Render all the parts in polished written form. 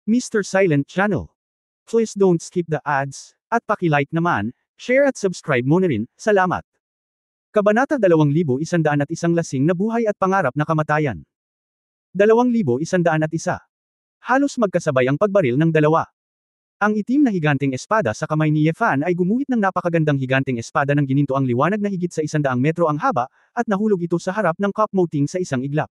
Mr. Silent Channel. Please don't skip the ads, at paki-like naman, share at subscribe mo na rin, salamat. Kabanata 2101 Lasing na buhay at pangarap na kamatayan. 2101. Halos magkasabay ang pagbaril ng dalawa. Ang itim na higanteng espada sa kamay ni Yefan ay gumuhit ng napakagandang higanteng espada ng gininto ang liwanag na higit sa 100 metro ang haba, at nahulog ito sa harap ng Cup Moting sa isang iglap.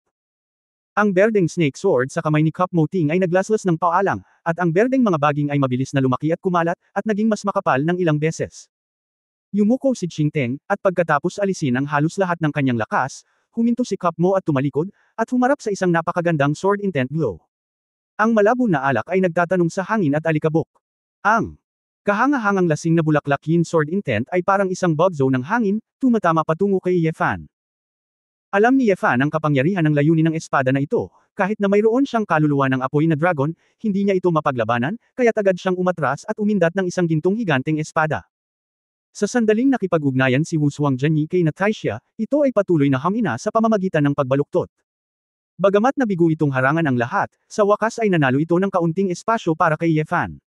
Ang berdeng snake sword sa kamay ni Cup Moting ay naglaslas ng paalang, at ang berdeng mga baging ay mabilis na lumaki at kumalat, at naging mas makapal ng ilang beses. Yumuko si Qingteng, at pagkatapos alisin ang halos lahat ng kanyang lakas, huminto si Cup Mo at tumalikod, at humarap sa isang napakagandang sword intent glow. Ang malabo na alak ay nagtatanong sa hangin at alikabok. Ang kahanga-hangang lasing na bulaklak yin sword intent ay parang isang bugzo ng hangin, tumatama patungo kay Yefan. Alam ni Yefan ang kapangyarihan ng layunin ng espada na ito, kahit na mayroon siyang kaluluwa ng apoy na dragon, hindi niya ito mapaglabanan, kaya't agad siyang umatras at umindat ng isang gintong higanteng espada. Sa sandaling nakipag-ugnayan si Wu Shuangjianyi kay Nataisha, ito ay patuloy na hamina sa pamamagitan ng pagbaluktot. Bagamat nabigo itong harangan ang lahat, sa wakas ay nanalo ito ng kaunting espasyo para kay Yefan.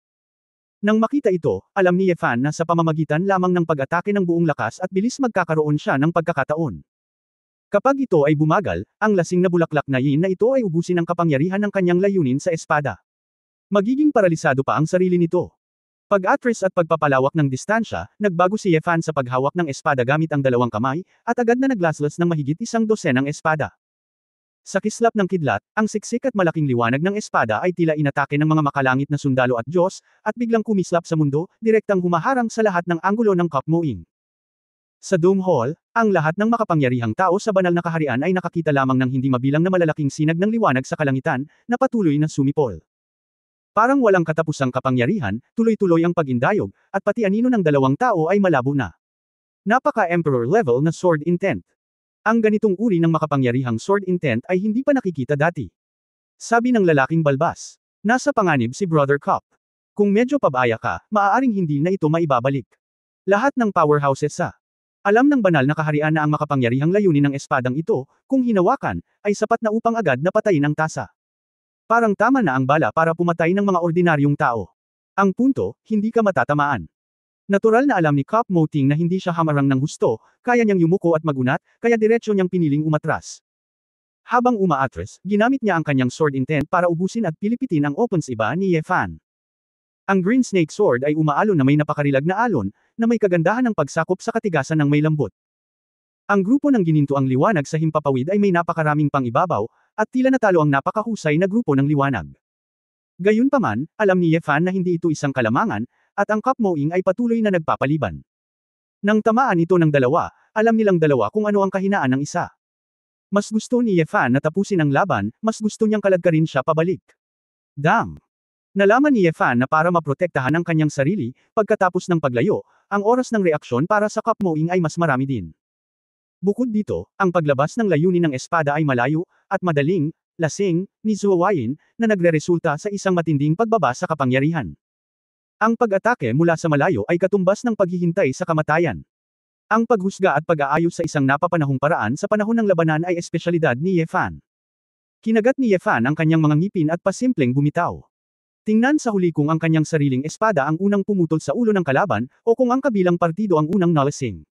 Nang makita ito, alam ni Yefan na sa pamamagitan lamang ng pag-atake ng buong lakas at bilis magkakaroon siya ng pagkakataon. Kapag ito ay bumagal, ang lasing na bulaklak na yin na ito ay ubusin ang kapangyarihan ng kanyang layunin sa espada. Magiging paralisado pa ang sarili nito. Pag-atras at pagpapalawak ng distansya, nagbago si Yefan sa paghawak ng espada gamit ang dalawang kamay, at agad na naglaslas ng mahigit 100 ng espada. Sa kislap ng kidlat, ang siksik at malaking liwanag ng espada ay tila inatake ng mga makalangit na sundalo at Diyos, at biglang kumislap sa mundo, direktang humaharang sa lahat ng anggulo ng Cup Moing. Sa Dome Hall, ang lahat ng makapangyarihang tao sa banal na kaharian ay nakakita lamang ng hindi mabilang na malalaking sinag ng liwanag sa kalangitan, na patuloy na sumipol. Parang walang katapusang kapangyarihan, tuloy-tuloy ang pag-indayog, at pati anino ng dalawang tao ay malabo na. Napaka-emperor level na sword intent. Ang ganitong uri ng makapangyarihang sword intent ay hindi pa nakikita dati. Sabi ng lalaking balbas. Nasa panganib si Brother Cup. Kung medyo pabaya ka, maaaring hindi na ito maibabalik. Lahat ng powerhouses sa alam ng banal na kaharian na ang makapangyarihang layunin ng espadang ito, kung hinawakan, ay sapat na upang agad na patayin ang tasa. Parang tama na ang bala para pumatay ng mga ordinaryong tao. Ang punto, hindi ka matatamaan. Natural na alam ni Cup Moting na hindi siya hamarang ng husto, kaya niyang yumuko at magunat, kaya diretsyo niyang piniling umatras. Habang umaatras, ginamit niya ang kanyang sword intent para ubusin at pilipitin ang opponent's iba ni Yefan. Ang Green Snake Sword ay umaalon na may napakarilag na alon, na may kagandahan ng pagsakop sa katigasan ng may lambot. Ang grupo ng gininto ang liwanag sa himpapawid ay may napakaraming pangibabaw, at tila natalo ang napakahusay na grupo ng liwanag. Gayunpaman, alam ni Yefan na hindi ito isang kalamangan, at ang Cup Moing ay patuloy na nagpapaliban. Nang tamaan ito ng dalawa, alam nilang dalawa kung ano ang kahinaan ng isa. Mas gusto ni Yefan na tapusin ang laban, mas gusto niyang kaladkarin siya pabalik. Dam! Nalaman ni Yefan na para maprotektahan ang kanyang sarili, pagkatapos ng paglayo, ang oras ng reaksyon para sa Cup Moing ay mas marami din. Bukod dito, ang paglabas ng layunin ng espada ay malayo, at madaling, lasing, ni Zuowayin, na nagreresulta sa isang matinding pagbaba sa kapangyarihan. Ang pag-atake mula sa malayo ay katumbas ng paghihintay sa kamatayan. Ang paghusga at pag-aayos sa isang napapanahong paraan sa panahon ng labanan ay espesyalidad ni Yefan. Kinagat ni Yefan ang kanyang mga ngipin at pasimpleng bumitaw. Tingnan sa huli kung ang kanyang sariling espada ang unang pumutol sa ulo ng kalaban, o kung ang kabilang partido ang unang nalasing.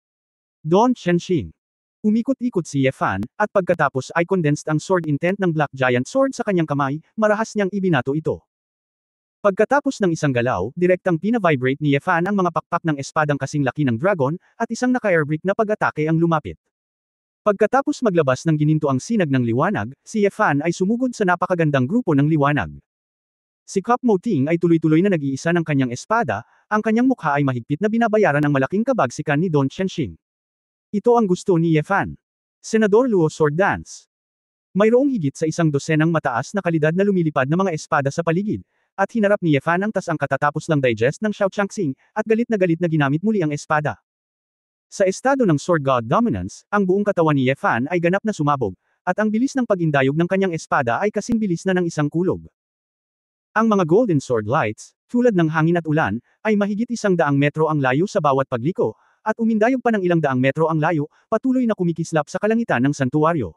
Don Chenxing. Umikot-ikot si Yefan, at pagkatapos ay condensed ang sword intent ng Black Giant Sword sa kanyang kamay, marahas niyang ibinato ito. Pagkatapos ng isang galaw, direktang pina-vibrate ni Yefan ang mga pakpak ng espadang kasing laki ng dragon, at isang naka-airbrick na pag-atake ang lumapit. Pagkatapos maglabas ng gininto ang sinag ng liwanag, si Yefan ay sumugod sa napakagandang grupo ng liwanag. Si Cup Moting ay tuloy-tuloy na nag-iisa ng kanyang espada, ang kanyang mukha ay mahigpit na binabayaran ng malaking kabagsikan ni Don Chenxing. Ito ang gusto ni Yefan. Senador Luo Sword Dance. Mayroong higit sa 100 mataas na kalidad na lumilipad na mga espada sa paligid, at hinarap ni Yefan ang tasang katatapos lang digest ng Xiao Changxing, at galit na ginamit muli ang espada. Sa estado ng Sword God Dominance, ang buong katawan ni Yefan ay ganap na sumabog, at ang bilis ng pag-indayog ng kanyang espada ay kasing bilis na ng isang kulog. Ang mga Golden Sword Lights, tulad ng hangin at ulan, ay mahigit 100 metro ang layo sa bawat pagliko, at umindayog pa ng ilang daang metro ang layo, patuloy na kumikislap sa kalangitan ng santuwaryo.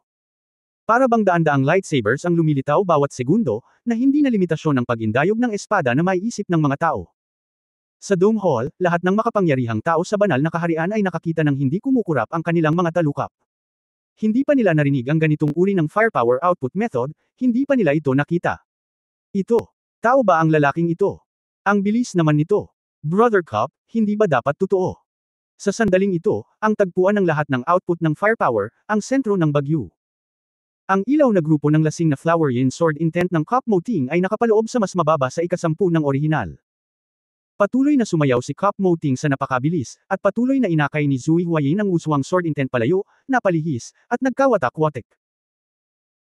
Para bang daan-daang lightsabers ang lumilitaw bawat segundo, na hindi na limitasyon ng pag-indayog ng espada na maiisip ng mga tao. Sa Dome Hall, lahat ng makapangyarihang tao sa banal na kaharian ay nakakita ng hindi kumukurap ang kanilang mga talukap. Hindi pa nila narinig ang ganitong uri ng firepower output method, hindi pa nila ito nakita. Ito. Tao ba ang lalaking ito? Ang bilis naman nito. Brother Cup, hindi ba dapat totoo? Sa sandaling ito, ang tagpuan ng lahat ng output ng firepower, ang sentro ng bagyo. Ang ilaw na grupo ng lasing na Flower Yin Sword Intent ng Cup Moting ay nakapaloob sa mas mababa sa ikasampu ng orihinal. Patuloy na sumayaw si Cup Moting sa napakabilis, at patuloy na inakay ni Zui Huayin ang uswang Sword Intent palayo, napalihis, at nagkawatak-watik.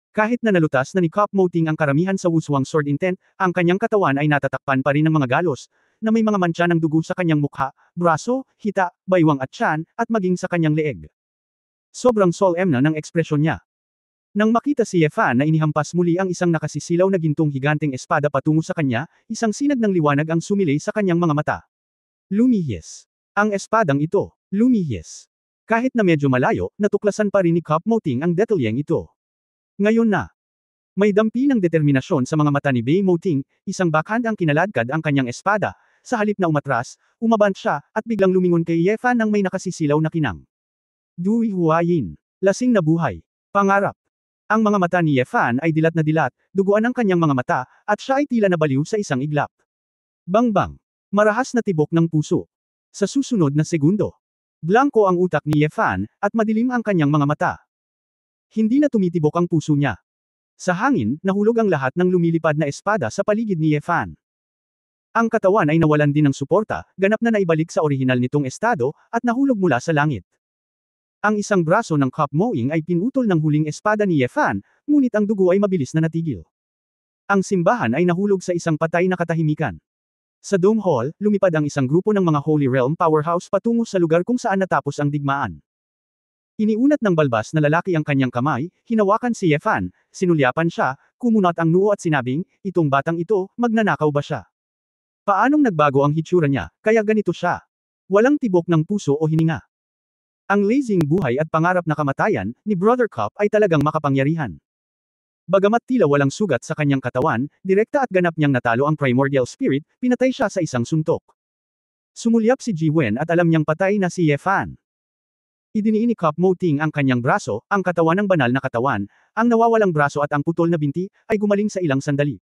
Kahit na nalutas na ni Cup Moting ang karamihan sa uswang Sword Intent, ang kanyang katawan ay natatakpan pa rin ng mga galos, na may mga mantsa ng dugo sa kanyang mukha, braso, hita, baywang at tiyan, at maging sa kanyang leeg. Sobrang solemn na ng ekspresyon niya. Nang makita si Ye Fan na inihampas muli ang isang nakasisilaw na gintong higanteng espada patungo sa kanya, isang sinag ng liwanag ang sumilay sa kanyang mga mata. Lumihis. Ang espadang ito. Lumihis. Kahit na medyo malayo, natuklasan pa rin ni Cup Moting ang detalyeng ito. Ngayon na. May dampi ng determinasyon sa mga mata ni Bei Moting, isang backhand ang kinaladkad ang kanyang espada, sa halip na umatras, umabant siya, at biglang lumingon kay Ye Fan ng may nakasisilaw na kinang. Dui Huayin. Lasing na buhay. Pangarap. Ang mga mata ni Ye Fan ay dilat na dilat, duguan ang kanyang mga mata, at siya ay tila nabaliw sa isang iglap. Bang-bang. Marahas na tibok ng puso. Sa susunod na segundo. Blanko ang utak ni Ye Fan, at madilim ang kanyang mga mata. Hindi na tumitibok ang puso niya. Sa hangin, nahulog ang lahat ng lumilipad na espada sa paligid ni Ye Fan. Ang katawan ay nawalan din ng suporta, ganap na naibalik sa orihinal nitong estado, at nahulog mula sa langit. Ang isang braso ng Cup Moing ay pinutol ng huling espada ni Ye Fan, ngunit ang dugo ay mabilis na natigil. Ang simbahan ay nahulog sa isang patay na katahimikan. Sa Dome Hall, lumipad ang isang grupo ng mga Holy Realm Powerhouse patungo sa lugar kung saan natapos ang digmaan. Iniunat ng balbas na lalaki ang kanyang kamay, hinawakan si Ye Fan, sinulyapan siya, kumunat ang noo at sinabing, itong batang ito, magnanakaw ba siya? Paanong nagbago ang hitsura niya, kaya ganito siya? Walang tibok ng puso o hininga. Ang lazing buhay at pangarap na kamatayan, ni Brother Cup ay talagang makapangyarihan. Bagamat tila walang sugat sa kanyang katawan, direkta at ganap niyang natalo ang primordial spirit, pinatay siya sa isang suntok. Sumulyap si Ji Wen at alam niyang patay na si Ye Fan. Idiniin ni Cup Moting ang kanyang braso, ang katawan ng banal na katawan, ang nawawalang braso at ang putol na binti, ay gumaling sa ilang sandali.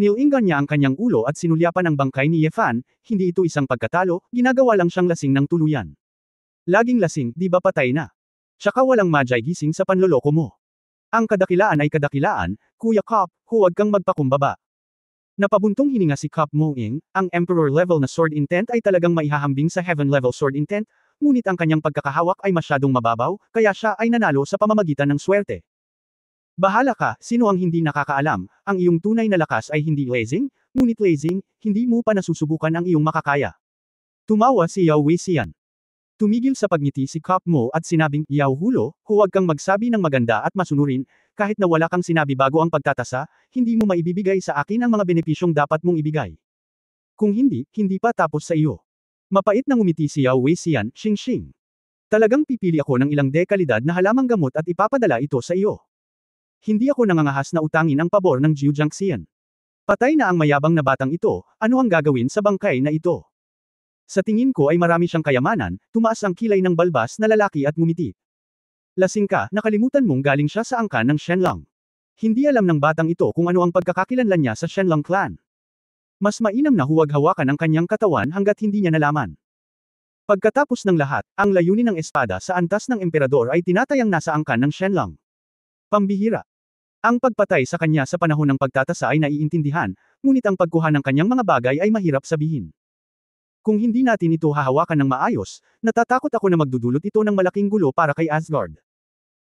Nilingan niya ang kanyang ulo at sinulyapan ang bangkay ni Ye Fan, hindi ito isang pagkatalo, ginagawa lang siyang lasing ng tuluyan. Laging lasing, di ba patay na? Tsaka walang magyay gising sa panloloko mo. Ang kadakilaan ay kadakilaan, Kuya Cup, huwag kang magpakumbaba. Napabuntong hininga si Cup Moing, ang Emperor level na Sword Intent ay talagang maihahambing sa Heaven level Sword Intent, ngunit ang kanyang pagkakahawak ay masyadong mababaw, kaya siya ay nanalo sa pamamagitan ng swerte. Bahala ka, sino ang hindi nakakaalam, ang iyong tunay na lakas ay hindi lazing, ngunit lazing, hindi mo pa nasusubukan ang iyong makakaya. Tumawa si Yao Weixian. Tumigil sa pagngiti si Cup Mo at sinabing, Yao Hulo, huwag kang magsabi ng maganda at masunurin, kahit na wala kang sinabi bago ang pagtatasa, hindi mo maibibigay sa akin ang mga benepisyong dapat mong ibigay. Kung hindi, hindi pa tapos sa iyo. Mapait na ngumiti si Yao Weixian, Xing. Talagang pipili ako ng ilang dekalidad na halamang gamot at ipapadala ito sa iyo. Hindi ako nangangahas na utangin ang pabor ng Jiu Jiangxian. Patay na ang mayabang na batang ito, ano ang gagawin sa bangkay na ito? Sa tingin ko ay marami siyang kayamanan, tumaas ang kilay ng balbas na lalaki at ngumiti. Lasing ka, nakalimutan mong galing siya sa angkan ng Shenlong. Hindi alam ng batang ito kung ano ang pagkakakilanlan niya sa Shenlong clan. Mas mainam na huwag hawakan ang kanyang katawan hanggat hindi niya nalaman. Pagkatapos ng lahat, ang layunin ng espada sa antas ng emperador ay tinatayang nasa angkan ng Shenlong. Pambihira. Ang pagpatay sa kanya sa panahon ng pagtatasa ay naiintindihan, ngunit ang pagkuha ng kanyang mga bagay ay mahirap sabihin. Kung hindi natin ito hahawakan ng maayos, natatakot ako na magdudulot ito ng malaking gulo para kay Asgard.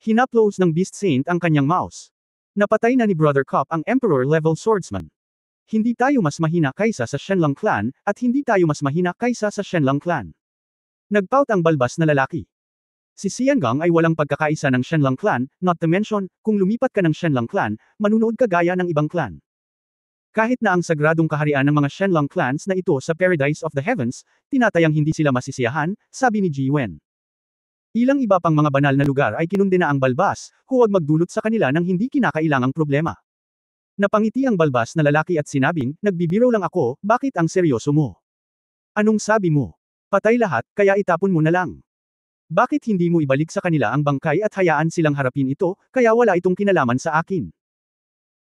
Hinaplos ng Beast Saint ang kanyang mouse. Napatay na ni Brother Cup ang Emperor level swordsman. Hindi tayo mas mahina kaysa sa Shenlong clan, at hindi tayo mas mahina kaysa sa Shenlong clan. Nagpout ang balbas na lalaki. Si Xiangang ay walang pagkakaisa ng Shenlong clan, not to mention, kung lumipat ka ng Shenlong clan, manunood ka gaya ng ibang clan. Kahit na ang sagradong kaharian ng mga Shenlong clans na ito sa Paradise of the Heavens, tinatayang hindi sila masisiyahan, sabi ni Ji Wen. Ilang iba pang mga banal na lugar ay kinundena ang balbas, huwag magdulot sa kanila ng hindi kinakailangang problema. Napangiti ang balbas na lalaki at sinabing, nagbibiro lang ako, bakit ang seryoso mo? Anong sabi mo? Patay lahat, kaya itapon mo na lang. Bakit hindi mo ibalik sa kanila ang bangkay at hayaan silang harapin ito, kaya wala itong kinalaman sa akin?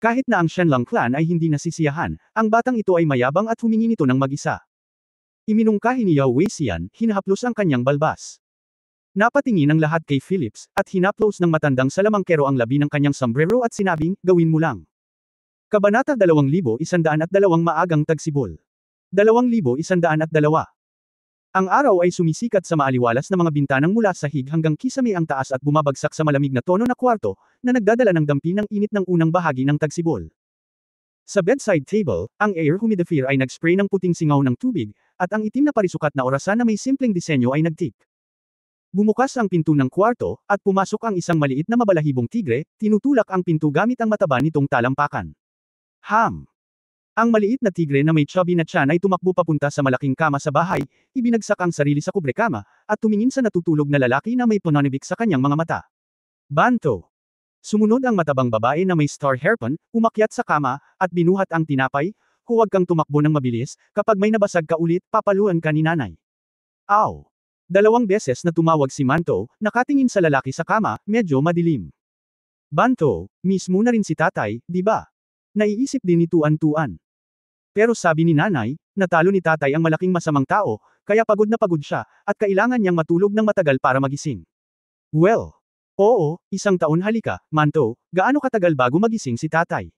Kahit na ang Shenlong clan ay hindi nasisiyahan, ang batang ito ay mayabang at humingi nito ng mag-isa. Iminungkahi ni Yao Weixian, hinahaplos ang kanyang balbas. Napatingin ang lahat kay Phillips, at hinaplos ng matandang salamangkero ang labi ng kanyang sombrero at sinabing, gawin mo lang. Kabanata 2102 Maagang Tagsibol. 2102 Ang araw ay sumisikat sa maaliwalas na mga bintanang mula sahig hanggang kisame ang taas at bumabagsak sa malamig na tono na kwarto, na nagdadala ng dampi ng init ng unang bahagi ng tagsibol. Sa bedside table, ang air humidifier ay nag-spray ng puting singaw ng tubig, at ang itim na parisukat na orasan na may simpleng disenyo ay nagtik. Bumukas ang pinto ng kwarto, at pumasok ang isang maliit na mabalahibong tigre, tinutulak ang pinto gamit ang mataba nitong talampakan. Ham! Ang maliit na tigre na may chubby na tiyan ay tumakbo papunta sa malaking kama sa bahay, ibinagsak ang sarili sa kubrekama, at tumingin sa natutulog na lalaki na may pananibik sa kanyang mga mata. Banto! Sumunod ang matabang babae na may star hairpin, umakyat sa kama, at binuhat ang tinapay, huwag kang tumakbo ng mabilis, kapag may nabasag ka ulit, papaluan ka ni nanay. Aw! 2 beses na tumawag si Manto, nakatingin sa lalaki sa kama, medyo madilim. Banto, miss mo na rin si tatay, di ba? Naiisip din ni Tuan-Tuan. Pero sabi ni nanay, natalo ni tatay ang malaking masamang tao, kaya pagod na pagod siya, at kailangan niyang matulog ng matagal para magising. Well. Oo, 1 taon halika, Manto, gaano katagal bago magising si tatay?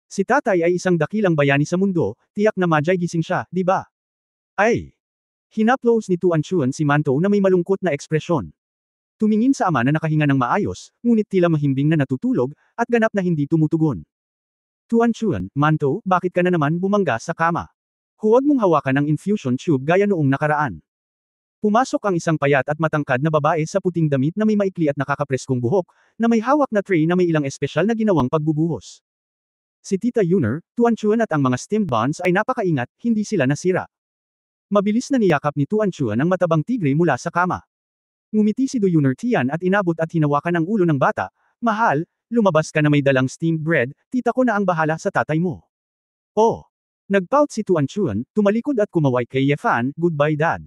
Si tatay ay isang dakilang bayani sa mundo, tiyak na majay gising siya, di ba? Ay! Hinaplos ni Tuan-Chuan si Manto na may malungkot na ekspresyon. Tumingin sa ama na nakahinga ng maayos, ngunit tila mahimbing na natutulog, at ganap na hindi tumutugon. Tuan-Chuan, Manto, bakit ka na naman bumangga sa kama? Huwag mong hawakan ang infusion tube gaya noong nakaraan. Pumasok ang isang payat at matangkad na babae sa puting damit na may maikli at nakakapreskong buhok, na may hawak na tray na may ilang espesyal na ginawang pagbubuhos. Si Tita Yuner, Tuan-Chuan at ang mga steamed buns ay napakaingat, hindi sila nasira. Mabilis na niyakap ni Tuan-Chuan ang matabang tigre mula sa kama. Ngumiti si Du Yuner Tian at inabot at hinawakan ang ulo ng bata, mahal, lumabas ka na may dalang steamed bread, tita ko na ang bahala sa tatay mo. Oh! Nagpout si Tuan-Chuan, tumalikod at kumaway kay Ye Fan, goodbye dad.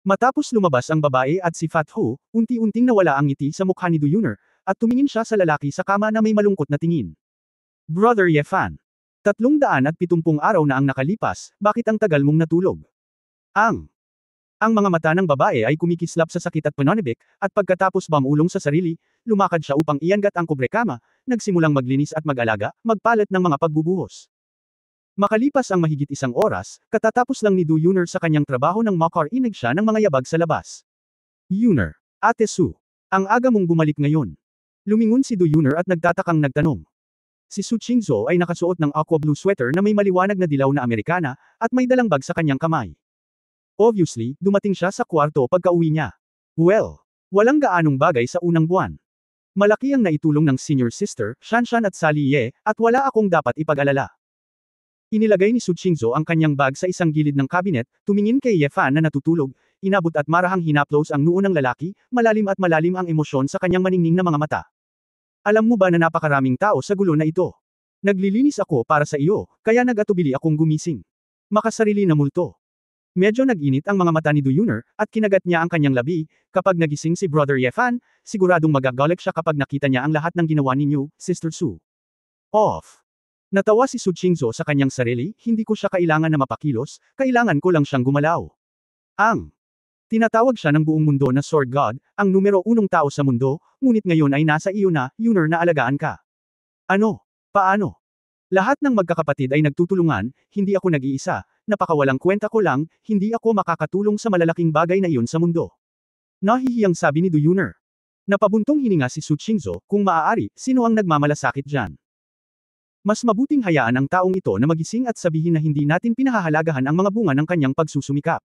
Matapos lumabas ang babae at si Fat Hu, unti-unting nawala ang ngiti sa mukha ni Du Yuner, at tumingin siya sa lalaki sa kama na may malungkot na tingin. Brother Ye Fan. 370 araw na ang nakalipas, bakit ang tagal mong natulog? Ang mga mata ng babae ay kumikislap sa sakit at pananibik, at pagkatapos bamulong sa sarili, lumakad siya upang iangat ang kubrekama, nagsimulang maglinis at mag-alaga, magpalat ng mga pagbubuhos. Makalipas ang mahigit 1 oras, katatapos lang ni Du Yuner sa kanyang trabaho ng makar inig siya ng mga yabag sa labas. Yuner, Ate Su, ang aga mong bumalik ngayon. Lumingon si Du Yuner at nagtatakang nagtanong. Si Su Qingzhou ay nakasuot ng aqua blue sweater na may maliwanag na dilaw na Amerikana, at may dalang bag sa kanyang kamay. Obviously, dumating siya sa kwarto pagka-uwi niya. Well, walang gaanong bagay sa unang buwan. Malaki ang naitulong ng senior sister, Shanshan at Sally Ye, at wala akong dapat ipag-alala. Inilagay ni Su Qingzhou ang kanyang bag sa isang gilid ng kabinet, tumingin kay Ye Fan na natutulog, inabot at marahang hinaplos ang noo ng lalaki, malalim ang emosyon sa kanyang maningning na mga mata. Alam mo ba na napakaraming tao sa gulo na ito? Naglilinis ako para sa iyo, kaya nag-atubili akong gumising. Makasarili na multo. Medyo nag-init ang mga mata ni Du Yuner, at kinagat niya ang kanyang labi, kapag nagising si Brother Ye Fan, siguradong magagalit siya kapag nakita niya ang lahat ng ginawa ninyo, Sister Su. Off. Natawa si Su Qingzhou sa kanyang sarili, hindi ko siya kailangan na mapakilos, kailangan ko lang siyang gumalaw. Tinatawag siya ng buong mundo na Sword God, ang numero 1 tao sa mundo, ngunit ngayon ay nasa iyo na, Yuner na alagaan ka. Ano? Paano? Lahat ng magkakapatid ay nagtutulungan, hindi ako nag-iisa, napakawalang kwenta ko lang, hindi ako makakatulong sa malalaking bagay na iyon sa mundo. Nahihiyang sabi ni Du Yuner. Napabuntong hininga si Su Qingzhou, kung maaari, sino ang nagmamalasakit dyan? Mas mabuting hayaan ang taong ito na magising at sabihin na hindi natin pinahahalagahan ang mga bunga ng kanyang pagsusumikap.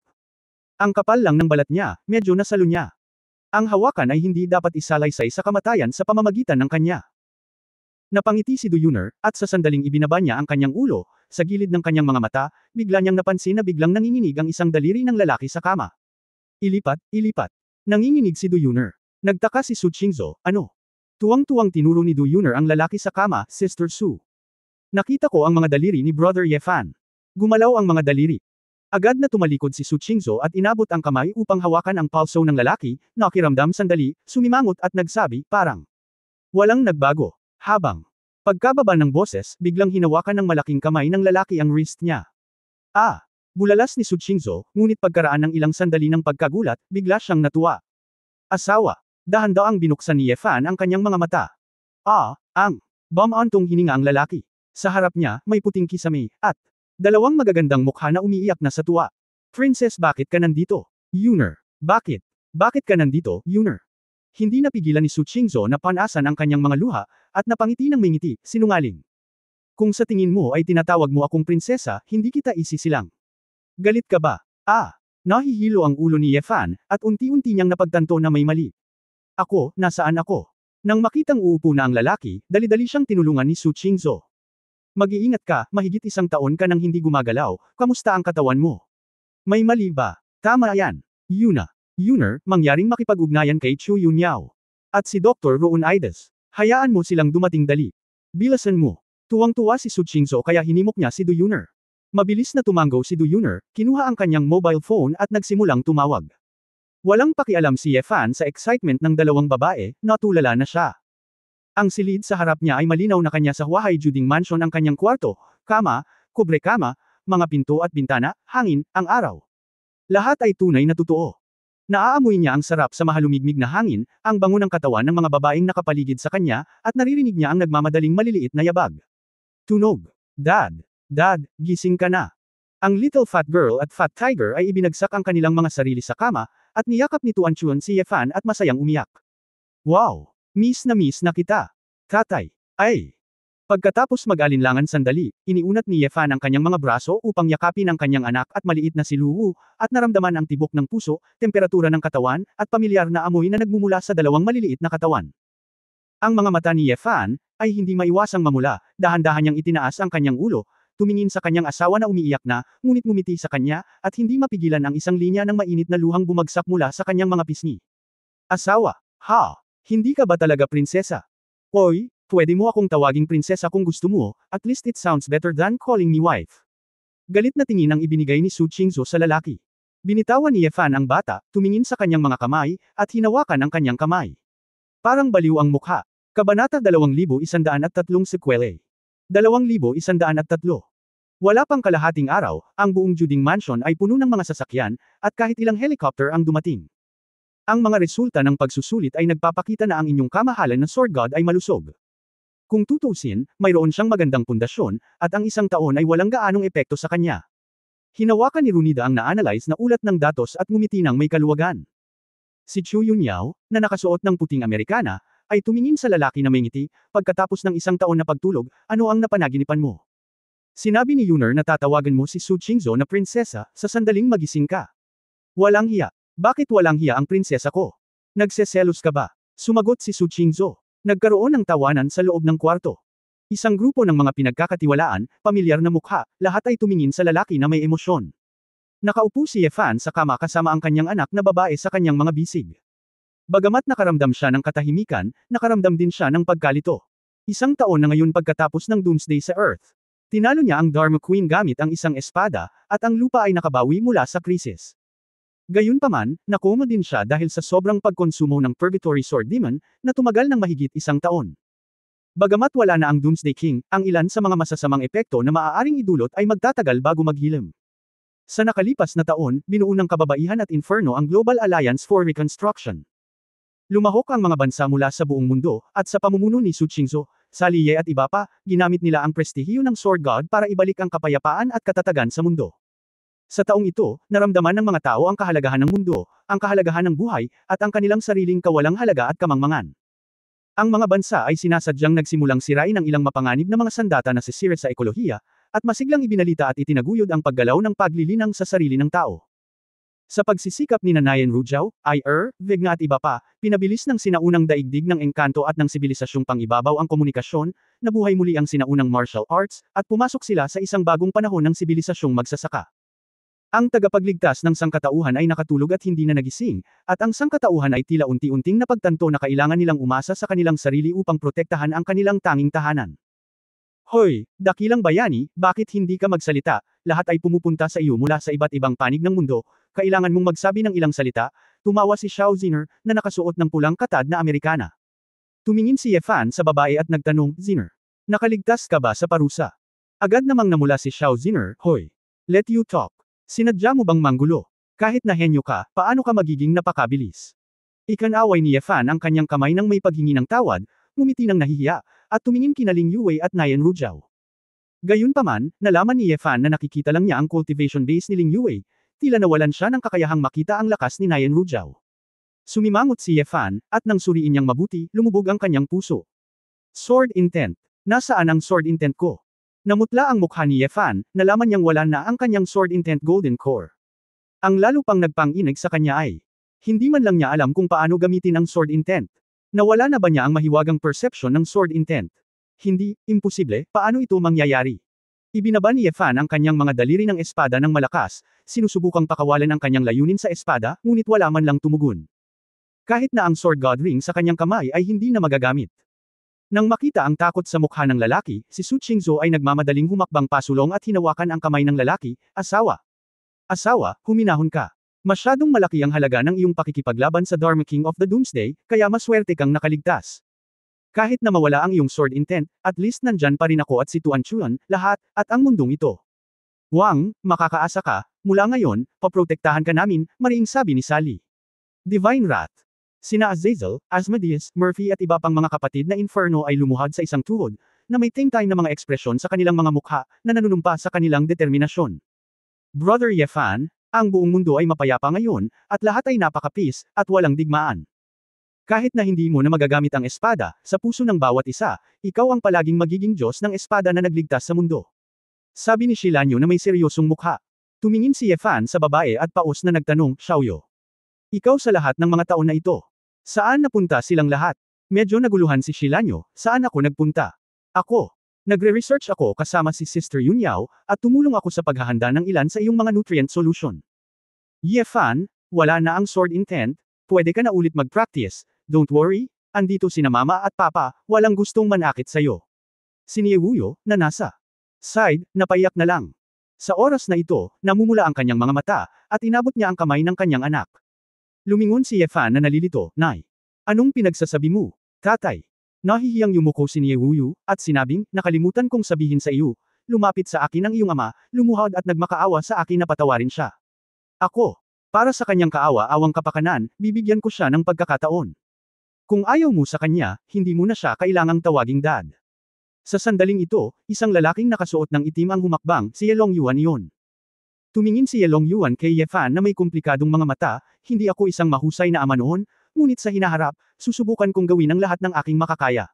Ang kapal lang ng balat niya, medyo nasalo niya. Ang hawakan ay hindi dapat isalaysay sa kamatayan sa pamamagitan ng kanya. Napangiti si Du Yuner, at sa sandaling ibinaba niya ang kanyang ulo, sa gilid ng kanyang mga mata, bigla niyang napansin na biglang nanginginig ang isang daliri ng lalaki sa kama. Ilipat. Nanginginig si Du Yuner. Nagtaka si Su Qingzhou, ano? Tuwang-tuwang tinuro ni Du Yuner ang lalaki sa kama, Sister Su. Nakita ko ang mga daliri ni Brother Ye Fan. Gumalaw ang mga daliri. Agad na tumalikod si Su Qingzhou at inabot ang kamay upang hawakan ang palso ng lalaki, nakiramdam sandali, sumimangot at nagsabi, parang walang nagbago. Habang pagkababa ng boses, biglang hinawakan ng malaking kamay ng lalaki ang wrist niya. Ah! Bulalas ni Su Qingzhou, ngunit pagkaraan ng ilang sandali ng pagkagulat, bigla siyang natuwa. Asawa! Dahan-daang binuksan ni Ye Fan ang kanyang mga mata. Bumantong hininga ang lalaki. Sa harap niya, may puting kisame, at dalawang magagandang mukha na umiiyak na sa tuwa. Princess, bakit ka nandito? Yuner. Bakit? Bakit ka nandito, Yuner? Hindi napigilan ni Su Qingzhou na panasan ang kanyang mga luha, at napangiti ng may ngiti, sinungaling. Kung sa tingin mo ay tinatawag mo akong prinsesa, hindi kita isisilang. Galit ka ba? Nahihilo ang ulo ni Ye Fan, at unti-unti niyang napagtanto na may mali. Ako, nasaan ako? Nang makitang uupo na ang lalaki, dali-dali siyang tinulungan ni Su Qingzhou. Mag-iingat ka, mahigit 1 taon ka nang hindi gumagalaw, kamusta ang katawan mo? May mali ba? Tama yan. Yuner, mangyaring makipag-ugnayan kay Chu Yunyao. At si Dr. Roon Aides. Hayaan mo silang dumating dali. Bilasan mo. Tuwang-tuwa si Su Qingzhou kaya hinimok niya si Du Yuner. Mabilis na tumanggo si Du Yuner, kinuha ang kanyang mobile phone at nagsimulang tumawag. Walang pakialam si Ye Fan sa excitement ng dalawang babae, natulala na siya. Ang silid sa harap niya ay malinaw na kanya sa Huahai Juding Mansion ang kanyang kwarto, kama, kubre-kama, mga pinto at bintana, hangin, ang araw. Lahat ay tunay na totoo. Naaamoy niya ang sarap sa mahalumigmig na hangin, ang bango ng katawan ng mga babaeng nakapaligid sa kanya, at naririnig niya ang nagmamadaling maliliit na yabag. Tunog. Dad, gising ka na. Ang little fat girl at fat tiger ay ibinagsak ang kanilang mga sarili sa kama, at niyakap ni Tuan Chun si Ye Fan at masayang umiyak. Wow! Miss na kita. Tatay. Ay! Pagkatapos mag-alinlangan sandali, iniunat ni Ye Fan ang kanyang mga braso upang yakapin ang kanyang anak at maliit na si Lu Wu, at naramdaman ang tibok ng puso, temperatura ng katawan, at pamilyar na amoy na nagmumula sa dalawang maliliit na katawan. Ang mga mata ni Ye Fan ay hindi maiwasang mamula, dahan-dahan niyang itinaas ang kanyang ulo, tumingin sa kanyang asawa na umiiyak na, ngunit ngumiti sa kanya, at hindi mapigilan ang isang linya ng mainit na luhang bumagsak mula sa kanyang mga pisngi. Asawa, hindi ka ba talaga prinsesa? Oy, pwede mo akong tawaging prinsesa kung gusto mo, at least it sounds better than calling me wife. Galit na tingin ang ibinigay ni Su Qingzhou sa lalaki. Binitawan ni Ye Fan ang bata, tumingin sa kanyang mga kamay, at hinawakan ang kanyang kamay. Parang baliw ang mukha. Kabanata 2103 sequelae. 2103. Wala pang kalahating araw, ang buong Juding Mansion ay puno ng mga sasakyan, at kahit ilang helicopter ang dumating. Ang mga resulta ng pagsusulit ay nagpapakita na ang inyong kamahalan na Sword God ay malusog. Kung tutuusin, mayroon siyang magandang pundasyon, at ang 1 taon ay walang gaanong epekto sa kanya. Hinawakan ni Runida ang na-analyze na ulat ng datos at ngumiti ng may kaluwagan. Si Chu Yunyao, na nakasuot ng puting Amerikana, ay tumingin sa lalaki na may ngiti, pagkatapos ng 1 taon na pagtulog, ano ang napanaginipan mo? Sinabi ni Yuner na tatawagan mo si Su Qingzhou na prinsesa, sa sandaling magising ka. Walang hiya. Bakit walang hiya ang prinsesa ko? Nagseselos ka ba? Sumagot si Su Qingzhou. Nagkaroon ng tawanan sa loob ng kwarto. Isang grupo ng mga pinagkakatiwalaan, pamilyar na mukha, lahat ay tumingin sa lalaki na may emosyon. Nakaupo si Ye Fan sa kama kasama ang kanyang anak na babae sa kanyang mga bisig. Bagamat nakaramdam siya ng katahimikan, nakaramdam din siya ng pagkalito. 1 taon na ngayon pagkatapos ng Doomsday sa Earth. Tinalo niya ang Dharma Queen gamit ang isang espada, at ang lupa ay nakabawi mula sa krisis. Gayunpaman, nakoma din siya dahil sa sobrang pagkonsumo ng Purgatory Sword Demon, na tumagal ng mahigit 1 taon. Bagamat wala na ang Doomsday King, ang ilan sa mga masasamang epekto na maaaring idulot ay magtatagal bago maghilom. Sa nakalipas na taon, binuo ng kababaihan at inferno ang Global Alliance for Reconstruction. Lumahok ang mga bansa mula sa buong mundo, at sa pamumuno ni Su Qingzhou, Sali Ye at iba pa, ginamit nila ang prestihiyo ng Sword God para ibalik ang kapayapaan at katatagan sa mundo. Sa taong ito, naramdaman ng mga tao ang kahalagahan ng mundo, ang kahalagahan ng buhay, at ang kanilang sariling kawalang halaga at kamangmangan. Ang mga bansa ay sinasadyang nagsimulang sirain ang ilang mapanganib na mga sandata na sisira sa ekolohiya, at masiglang ibinalita at itinaguyod ang paggalaw ng paglilinang sa sarili ng tao. Sa pagsisikap ni Nanayan Rujao, Vegna at iba pa, pinabilis ng sinaunang daigdig ng engkanto at ng sibilisasyong pangibabaw ang komunikasyon, nabuhay muli ang sinaunang martial arts, at pumasok sila sa isang bagong panahon ng sibilisasyong magsasaka. Ang tagapagligtas ng sangkatauhan ay nakatulog at hindi na nagising, at ang sangkatauhan ay tila unti-unting napagtanto na kailangan nilang umasa sa kanilang sarili upang protektahan ang kanilang tanging tahanan. Hoy, dakilang bayani, bakit hindi ka magsalita? Lahat ay pumupunta sa iyo mula sa iba't ibang panig ng mundo, kailangan mong magsabi ng ilang salita. Tumawa si Xiao Ziner, na nakasuot ng pulang katad na Amerikana. Tumingin si Ye Fan sa babae at nagtanong, Ziner, nakaligtas ka ba sa parusa? Agad namang namula si Xiao Ziner, Hoy, let you talk. Sinadya mo bang manggulo? Kahit na henyo ka, paano ka magiging napakabilis? Ikanaway ni Ye Fan ang kanyang kamay nang may paghingi ng tawad, ngumiti ng nahihiya, at tumingin kina Ling Yuwei at Nayan Rujiao. Gayunpaman, nalaman ni Ye Fan na nakikita lang niya ang cultivation base ni Ling Yuwei, tila nawalan siya ng kakayahang makita ang lakas ni Nayan Rujiao. Sumimangot si Ye Fan, at nang suriin niyang mabuti, lumubog ang kanyang puso. Sword intent. Nasaan ang sword intent ko? Namutla ang mukha ni Ye Fan, nalaman niyang wala na ang kanyang sword intent golden core. Ang lalo pang nagpang-inig sa kanya ay, hindi man lang niya alam kung paano gamitin ang sword intent. Nawala na ba niya ang mahiwagang perception ng sword intent? Hindi, imposible, paano ito mangyayari? Ibinaba ni Ye Fan ang kanyang mga daliri ng espada ng malakas, sinusubukang pakawalan ang kanyang layunin sa espada, ngunit wala man lang tumugon. Kahit na ang sword god ring sa kanyang kamay ay hindi na magagamit. Nang makita ang takot sa mukha ng lalaki, si Su Qingzhou ay nagmamadaling humakbang pasulong at hinawakan ang kamay ng lalaki, asawa. Asawa, huminahon ka. Masyadong malaki ang halaga ng iyong pakikipaglaban sa Dharma King of the Doomsday, kaya maswerte kang nakaligtas. Kahit na mawala ang iyong sword intent, at least nandyan pa rin ako at si Tuan Chuan, lahat, at ang mundong ito. Wang, makakaasa ka, mula ngayon, paprotektahan ka namin, mariing sabi ni Sally. Divine Wrath. Sina Azazel, Asmodeus, Murphy at iba pang mga kapatid na Inferno ay lumuhad sa isang tuhod, na may tingtay na mga ekspresyon sa kanilang mga mukha, na nanunumpa sa kanilang determinasyon. Brother Ye Fan, ang buong mundo ay mapayapa ngayon, at lahat ay napaka-peace, at walang digmaan. Kahit na hindi mo na magagamit ang espada, sa puso ng bawat isa, ikaw ang palaging magiging Diyos ng espada na nagligtas sa mundo. Sabi ni Shilanyo na may seryosong mukha. Tumingin si Ye Fan sa babae at paos na nagtanong, Xiaoyo. Ikaw sa lahat ng mga taon na ito. Saan napunta silang lahat? Medyo naguluhan si Shilanyo, saan ako nagpunta? Ako. Nagre-research ako kasama si Sister Yun Yao, at tumulong ako sa paghahanda ng ilan sa iyong mga nutrient solution. Ye Fan, wala na ang sword intent, pwede ka na ulit mag-practice, don't worry, andito sina mama at papa, walang gustong manakit sa'yo. Si Niewuyo, na nasa side, napaiyak na lang. Sa oras na ito, namumula ang kanyang mga mata, at inabot niya ang kamay ng kanyang anak. Lumingon si Ye Fan na nalilito, Nay. Anong pinagsasabi mo, tatay? Nahihiyang yumuko si Niewuyo, at sinabing, nakalimutan kong sabihin sa iyo, lumapit sa akin ang iyong ama, lumuhod at nagmakaawa sa akin na patawarin siya. Ako, para sa kanyang kaawa-awang kapakanan, bibigyan ko siya ng pagkakataon. Kung ayaw mo sa kanya, hindi mo na siya kailangang tawaging dad. Sa sandaling ito, isang lalaking nakasuot ng itim ang humakbang, si Ye Longyuan iyon. Tumingin si Ye Longyuan kay Ye Fan na may komplikadong mga mata, hindi ako isang mahusay na ama noon, ngunit sa hinaharap, susubukan kong gawin ang lahat ng aking makakaya.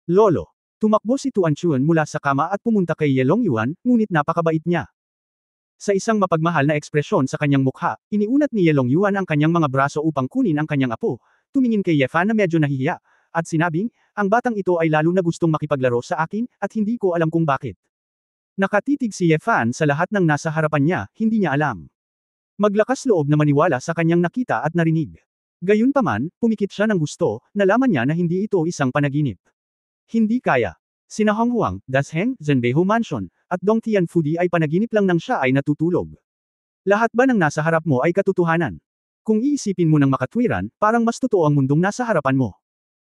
Lolo. Tumakbo si Tuan Chuan mula sa kama at pumunta kay Ye Longyuan, ngunit napakabait niya. Sa isang mapagmahal na ekspresyon sa kanyang mukha, iniunat ni Ye Longyuan ang kanyang mga braso upang kunin ang kanyang apo, tumingin kay Ye Fan na medyo nahihiya, at sinabing, ang batang ito ay lalo na gustong makipaglaro sa akin, at hindi ko alam kung bakit. Nakatitig si Ye Fan sa lahat ng nasa harapan niya, hindi niya alam. Maglakas loob na maniwala sa kanyang nakita at narinig. Gayunpaman, pumikit siya ng gusto, nalaman niya na hindi ito isang panaginip. Hindi kaya. Sina Hong Huang, Dasheng, Zhenbeihu Mansion, at Dong Tianfudi ay panaginip lang nang siya ay natutulog. Lahat ba ng nasa harap mo ay katotohanan? Kung iisipin mo ng makatwiran, parang mas totoo ang mundong nasa harapan mo.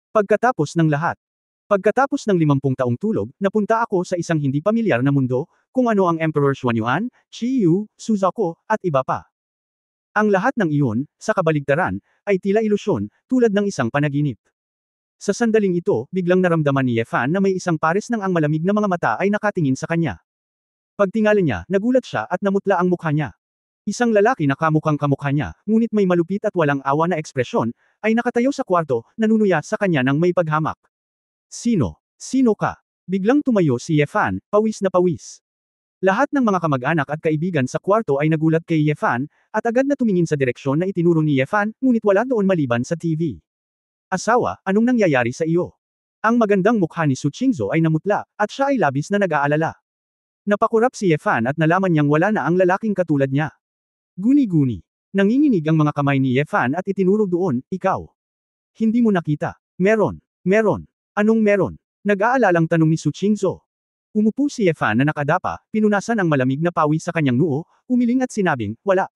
Pagkatapos ng lahat. Pagkatapos ng 50 taong tulog, napunta ako sa isang hindi pamilyar na mundo, kung ano ang Emperor Xuanyuan, Qi Yu, Suzaku, at iba pa. Ang lahat ng iyon, sa kabaligtaran, ay tila ilusyon, tulad ng isang panaginip. Sa sandaling ito, biglang naramdaman ni Ye Fan na may isang pares ng ang malamig na mga mata ay nakatingin sa kanya. Pagtingala niya, nagulat siya at namutla ang mukha niya. Isang lalaki na kamukhang kamukha niya, ngunit may malupit at walang awa na ekspresyon, ay nakatayo sa kwarto, nanunuya sa kanya ng may paghamak. Sino? Sino ka? Biglang tumayo si Ye Fan, pawis na pawis. Lahat ng mga kamag-anak at kaibigan sa kwarto ay nagulat kay Ye Fan, at agad na tumingin sa direksyon na itinuro ni Ye Fan, ngunit wala doon maliban sa TV. Asawa, anong nangyayari sa iyo? Ang magandang mukha ni Su Qingzhou ay namutla, at siya ay labis na nag-aalala. Napakurap si Ye Fan at nalaman niyang wala na ang lalaking katulad niya. Guni-guni. Nanginginig ang mga kamay ni Yefan at itinuro doon, ikaw. Hindi mo nakita. Meron. Meron. Anong meron? Nag-aalalang tanong ni Su Qingzhou. Umupo si Yefan na nakadapa, pinunasan ang malamig na pawis sa kanyang noo, umiling at sinabing, wala.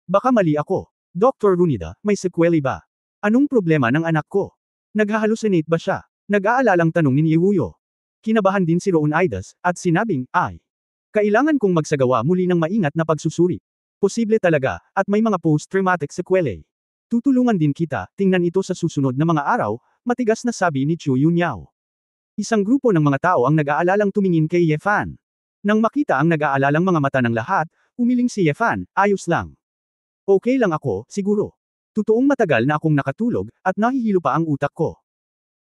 Baka mali ako. Dr. Runida, may sequelae ba? Anong problema ng anak ko? Naghahalusinate ba siya? Nag-aalalang tanong ni Niewuyo. Kinabahan din si Roonidas, at sinabing, ay. Kailangan kong magsagawa muli ng maingat na pagsusuri. Posible talaga, at may mga post-traumatic sequelae. Tutulungan din kita, tingnan ito sa susunod na mga araw, matigas na sabi ni Chu Yunyao. Isang grupo ng mga tao ang nag-aalalang tumingin kay Yefan. Nang makita ang nag-aalalang mga mata ng lahat, umiling si Yefan, ayos lang. Okay lang ako, siguro. Totoong matagal na akong nakatulog, at nahihilo pa ang utak ko.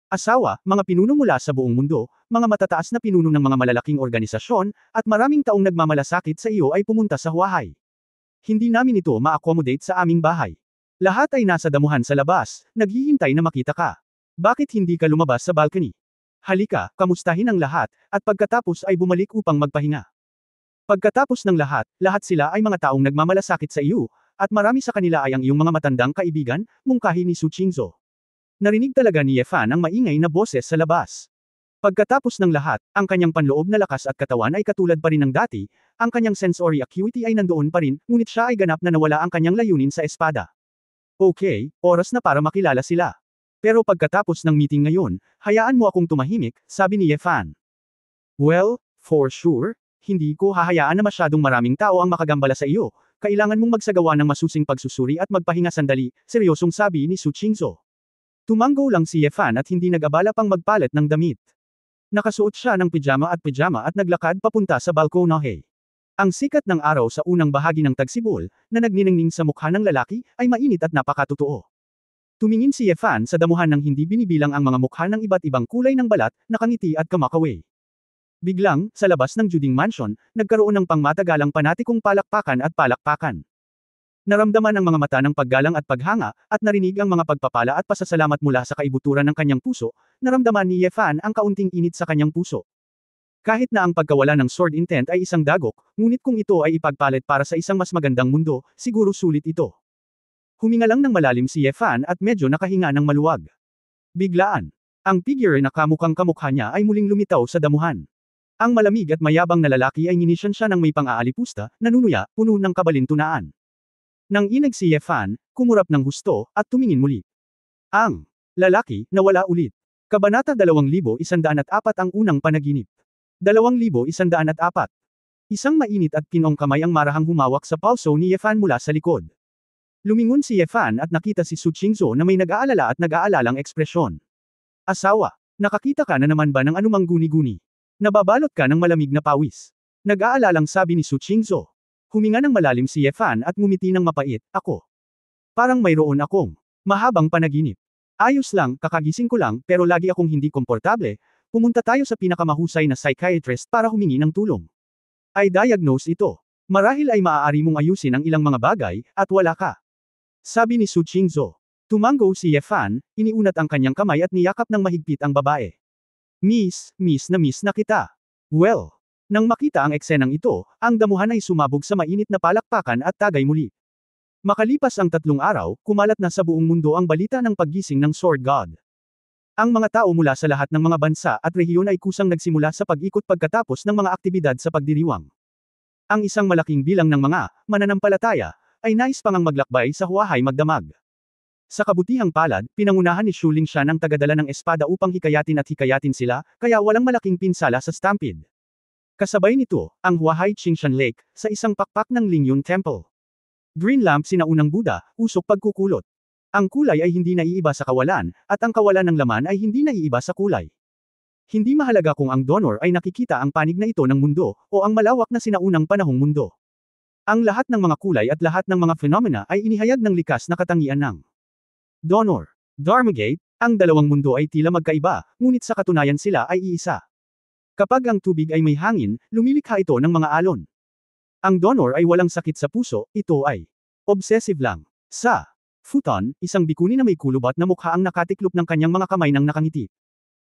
Asawa, mga pinuno mula sa buong mundo, mga matataas na pinuno ng mga malalaking organisasyon, at maraming taong nagmamalasakit sa iyo ay pumunta sa Huahay. Hindi namin ito ma-accommodate sa aming bahay. Lahat ay nasa damuhan sa labas, naghihintay na makita ka. Bakit hindi ka lumabas sa balcony? Halika, kamustahin ang lahat, at pagkatapos ay bumalik upang magpahinga. Pagkatapos ng lahat, lahat sila ay mga taong nagmamalasakit sa iyo, at marami sa kanila ay ang iyong mga matandang kaibigan, mungkahi ni Su Qingzhou. Narinig talaga ni Yefan ang maingay na boses sa labas. Pagkatapos ng lahat, ang kanyang panloob na lakas at katawan ay katulad pa rin ng dati, ang kanyang sensory acuity ay nandoon pa rin, ngunit siya ay ganap na nawala ang kanyang layunin sa espada. Okay, oras na para makilala sila. Pero pagkatapos ng meeting ngayon, hayaan mo akong tumahimik, sabi ni Yefan. Well, for sure, hindi ko hahayaan na masyadong maraming tao ang makagambala sa iyo, kailangan mong magsagawa ng masusing pagsusuri at magpahinga sandali, seryosong sabi ni Su Qingzhou. Tumanggo lang si Yefan at hindi nag-abala pang magpalit ng damit. Nakasuot siya ng pijama at naglakad papunta sa balkonahe. Ang sikat ng araw sa unang bahagi ng tagsibol, na nagniningning sa mukha ng lalaki, ay mainit at napakatotoo. Tumingin si Yefan sa damuhan ng hindi binibilang ang mga mukha ng iba't ibang kulay ng balat, nakangiti at kamakaway. Biglang, sa labas ng Juding Mansion, nagkaroon ng pangmatagalang panatikong palakpakan at palakpakan. Naramdaman ang mga mata ng paggalang at paghanga, at narinig ang mga pagpapala at pasasalamat mula sa kaibuturan ng kanyang puso, naramdaman ni Yefan ang kaunting init sa kanyang puso. Kahit na ang pagkawala ng sword intent ay isang dagok, ngunit kung ito ay ipagpalit para sa isang mas magandang mundo, siguro sulit ito. Huminga lang ng malalim si Yefan at medyo nakahinga ng maluwag. Biglaan, ang figure na kamukhang kamukha niya ay muling lumitaw sa damuhan. Ang malamig at mayabang na lalaki ay ninisyan siya ng may pang-aalipusta, nanunuya, puno ng kabalintunaan. Nang inag si Yefan, kumurap ng husto, at tumingin muli. Ang lalaki, nawala ulit. Kabanata 2104 ang unang panaginip. 2104. Isang mainit at pinong kamay ang marahang humawak sa palso ni Yefan mula sa likod. Lumingon si Yefan at nakita si Su Qingzhou na may nag-aalala at nag-aalalang ekspresyon. Asawa, nakakita ka na naman ba ng anumang guni-guni? Nababalot ka ng malamig na pawis. Nag-aalalang sabi ni Su Qingzhou. Huminga ng malalim si Yefan at ngumiti ng mapait, ako. Parang mayroon akong mahabang panaginip. Ayos lang, kakagising ko lang, pero lagi akong hindi komportable, pumunta tayo sa pinakamahusay na psychiatrist para humingi ng tulong. I diagnose ito. Marahil ay maaari mong ayusin ang ilang mga bagay, at wala ka. Sabi ni Su Qingzhou. Tumanggo si Yefan, iniunat ang kanyang kamay at niyakap ng mahigpit ang babae. Miss na kita. Well, nang makita ang eksenang ito, ang damuhan ay sumabog sa mainit na palakpakan at tagay muli. Makalipas ang 3 araw, kumalat na sa buong mundo ang balita ng paggising ng Sword God. Ang mga tao mula sa lahat ng mga bansa at rehiyon ay kusang nagsimula sa pag-ikot pagkatapos ng mga aktibidad sa pagdiriwang. Ang isang malaking bilang ng mga mananampalataya ay nais pang maglakbay sa Huahay magdamag. Sa kabutihang palad, pinangunahan ni Shuling siya ng tagadala ng espada upang hikayatin sila, kaya walang malaking pinsala sa stampede. Kasabay nito, ang Huahay Qingshan Lake, sa isang pakpak ng Lingyun Temple. Green lamp sinaunang Buddha, usok pagkukulot. Ang kulay ay hindi naiiba sa kawalan, at ang kawalan ng laman ay hindi naiiba sa kulay. Hindi mahalaga kung ang donor ay nakikita ang panig na ito ng mundo, o ang malawak na sinaunang panahong mundo. Ang lahat ng mga kulay at lahat ng mga phenomena ay inihayag ng likas na katangian ng donor. Dharmagate, ang dalawang mundo ay tila magkaiba, ngunit sa katunayan sila ay iisa. Kapag ang tubig ay may hangin, lumilikha ito ng mga alon. Ang donor ay walang sakit sa puso, ito ay obsessive lang. Sa futon, isang bikuni na may kulubat na mukha ang nakatiklop ng kanyang mga kamay ng nakangiti.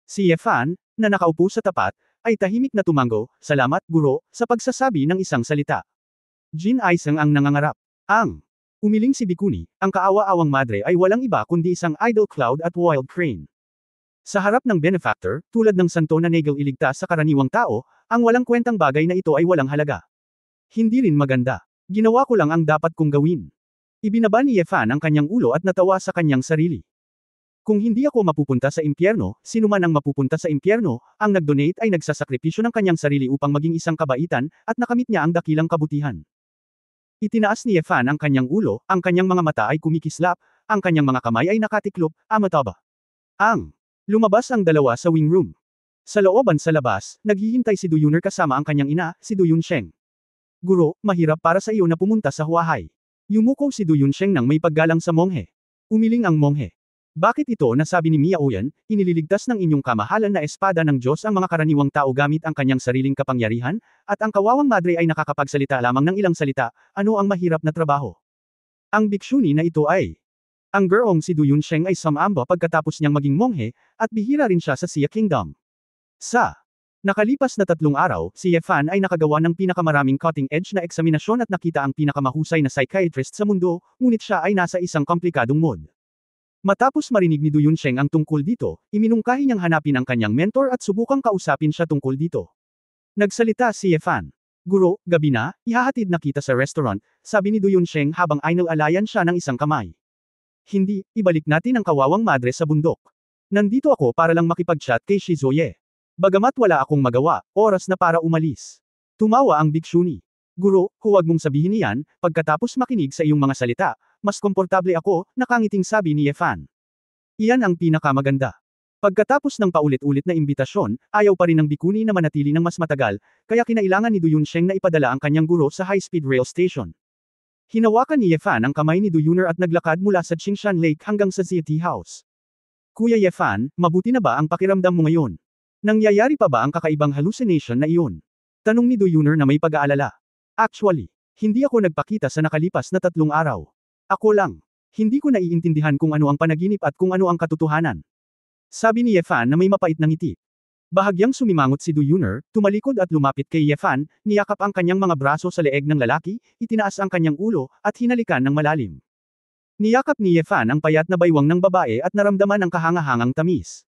Si Yefan, na nakaupo sa tapat, ay tahimik na tumanggo, salamat, guro, sa pagsasabi ng isang salita. Jin Aisang ang nangangarap. Ang umiling si Bikuni, ang kaawa-awang madre ay walang iba kundi isang idol cloud at wild crane. Sa harap ng benefactor, tulad ng santo na Nagel iligtas sa karaniwang tao, ang walang kwentang bagay na ito ay walang halaga. Hindi rin maganda. Ginawa ko lang ang dapat kong gawin. Ibinaba ni Yefan ang kanyang ulo at natawa sa kanyang sarili. Kung hindi ako mapupunta sa impyerno, sino man ang mapupunta sa impyerno, ang nag-donate ay nagsasakripisyo ng kanyang sarili upang maging isang kabaitan, at nakamit niya ang dakilang kabutihan. Itinaas ni Yefan ang kanyang ulo, ang kanyang mga mata ay kumikislap, ang kanyang mga kamay ay nakatiklop, amataba. Lumabas ang dalawa sa wing room. Sa looban sa labas, naghihintay si Duyuner kasama ang kanyang ina, si Duyunsheng. Guro, mahirap para sa iyo na pumunta sa Huahay. Yumuko si Duyunsheng nang may paggalang sa monghe. Umiling ang monghe. Bakit ito nasabi ni Miaoyan, inililigtas ng inyong kamahalan na espada ng Diyos ang mga karaniwang tao gamit ang kanyang sariling kapangyarihan, at ang kawawang madre ay nakakapagsalita lamang ng ilang salita, ano ang mahirap na trabaho? Ang bikshuni na ito ay ang gurong si Duyunsheng ay sumamba pagkatapos niyang maging monghe, at bihira rin siya sa Xia Kingdom. Sa nakalipas na 3 araw, si Yefan ay nakagawa ng pinakamaraming cutting-edge na eksaminasyon at nakita ang pinakamahusay na psychiatrist sa mundo, ngunit siya ay nasa isang komplikadong mood. Matapos marinig ni Duyunsheng ang tungkol dito, iminungkahi niyang hanapin ang kanyang mentor at subukang kausapin siya tungkol dito. Nagsalita si Yefan. Guro, gabi na, ihahatid na kita sa restaurant, sabi ni Duyunsheng habang ainal-alayan siya ng isang kamay. Hindi, ibalik natin ang kawawang madre sa bundok. Nandito ako para lang makipag-chat kay Shizuye. Bagamat wala akong magawa, oras na para umalis. Tumawa ang bikshuni. Guro, huwag mong sabihin niyan, pagkatapos makinig sa iyong mga salita, mas komportable ako, nakangiting sabi ni Yefan. Iyan ang pinakamaganda. Pagkatapos ng paulit-ulit na imbitasyon, ayaw pa rin ng bikuni na manatili ng mas matagal, kaya kinailangan ni Duyunsheng na ipadala ang kanyang guro sa high-speed rail station. Hinawakan ni Yefan ang kamay ni Duyuner at naglakad mula sa Qingshan Lake hanggang sa Zia Tea House. Kuya Yefan, mabuti na ba ang pakiramdam mo ngayon? Nangyayari pa ba ang kakaibang hallucination na iyon? Tanong ni Duyuner na may pag-aalala. Actually, hindi ako nagpakita sa nakalipas na 3 araw. Ako lang. Hindi ko naiintindihan kung ano ang panaginip at kung ano ang katotohanan. Sabi ni Yefan na may mapait na ngiti. Bahagyang sumimangot si Duyuner, tumalikod at lumapit kay Yefan, niyakap ang kanyang mga braso sa leeg ng lalaki, itinaas ang kanyang ulo, at hinalikan ng malalim. Niyakap ni Yefan ang payat na baywang ng babae at naramdaman ang kahangahangang tamis.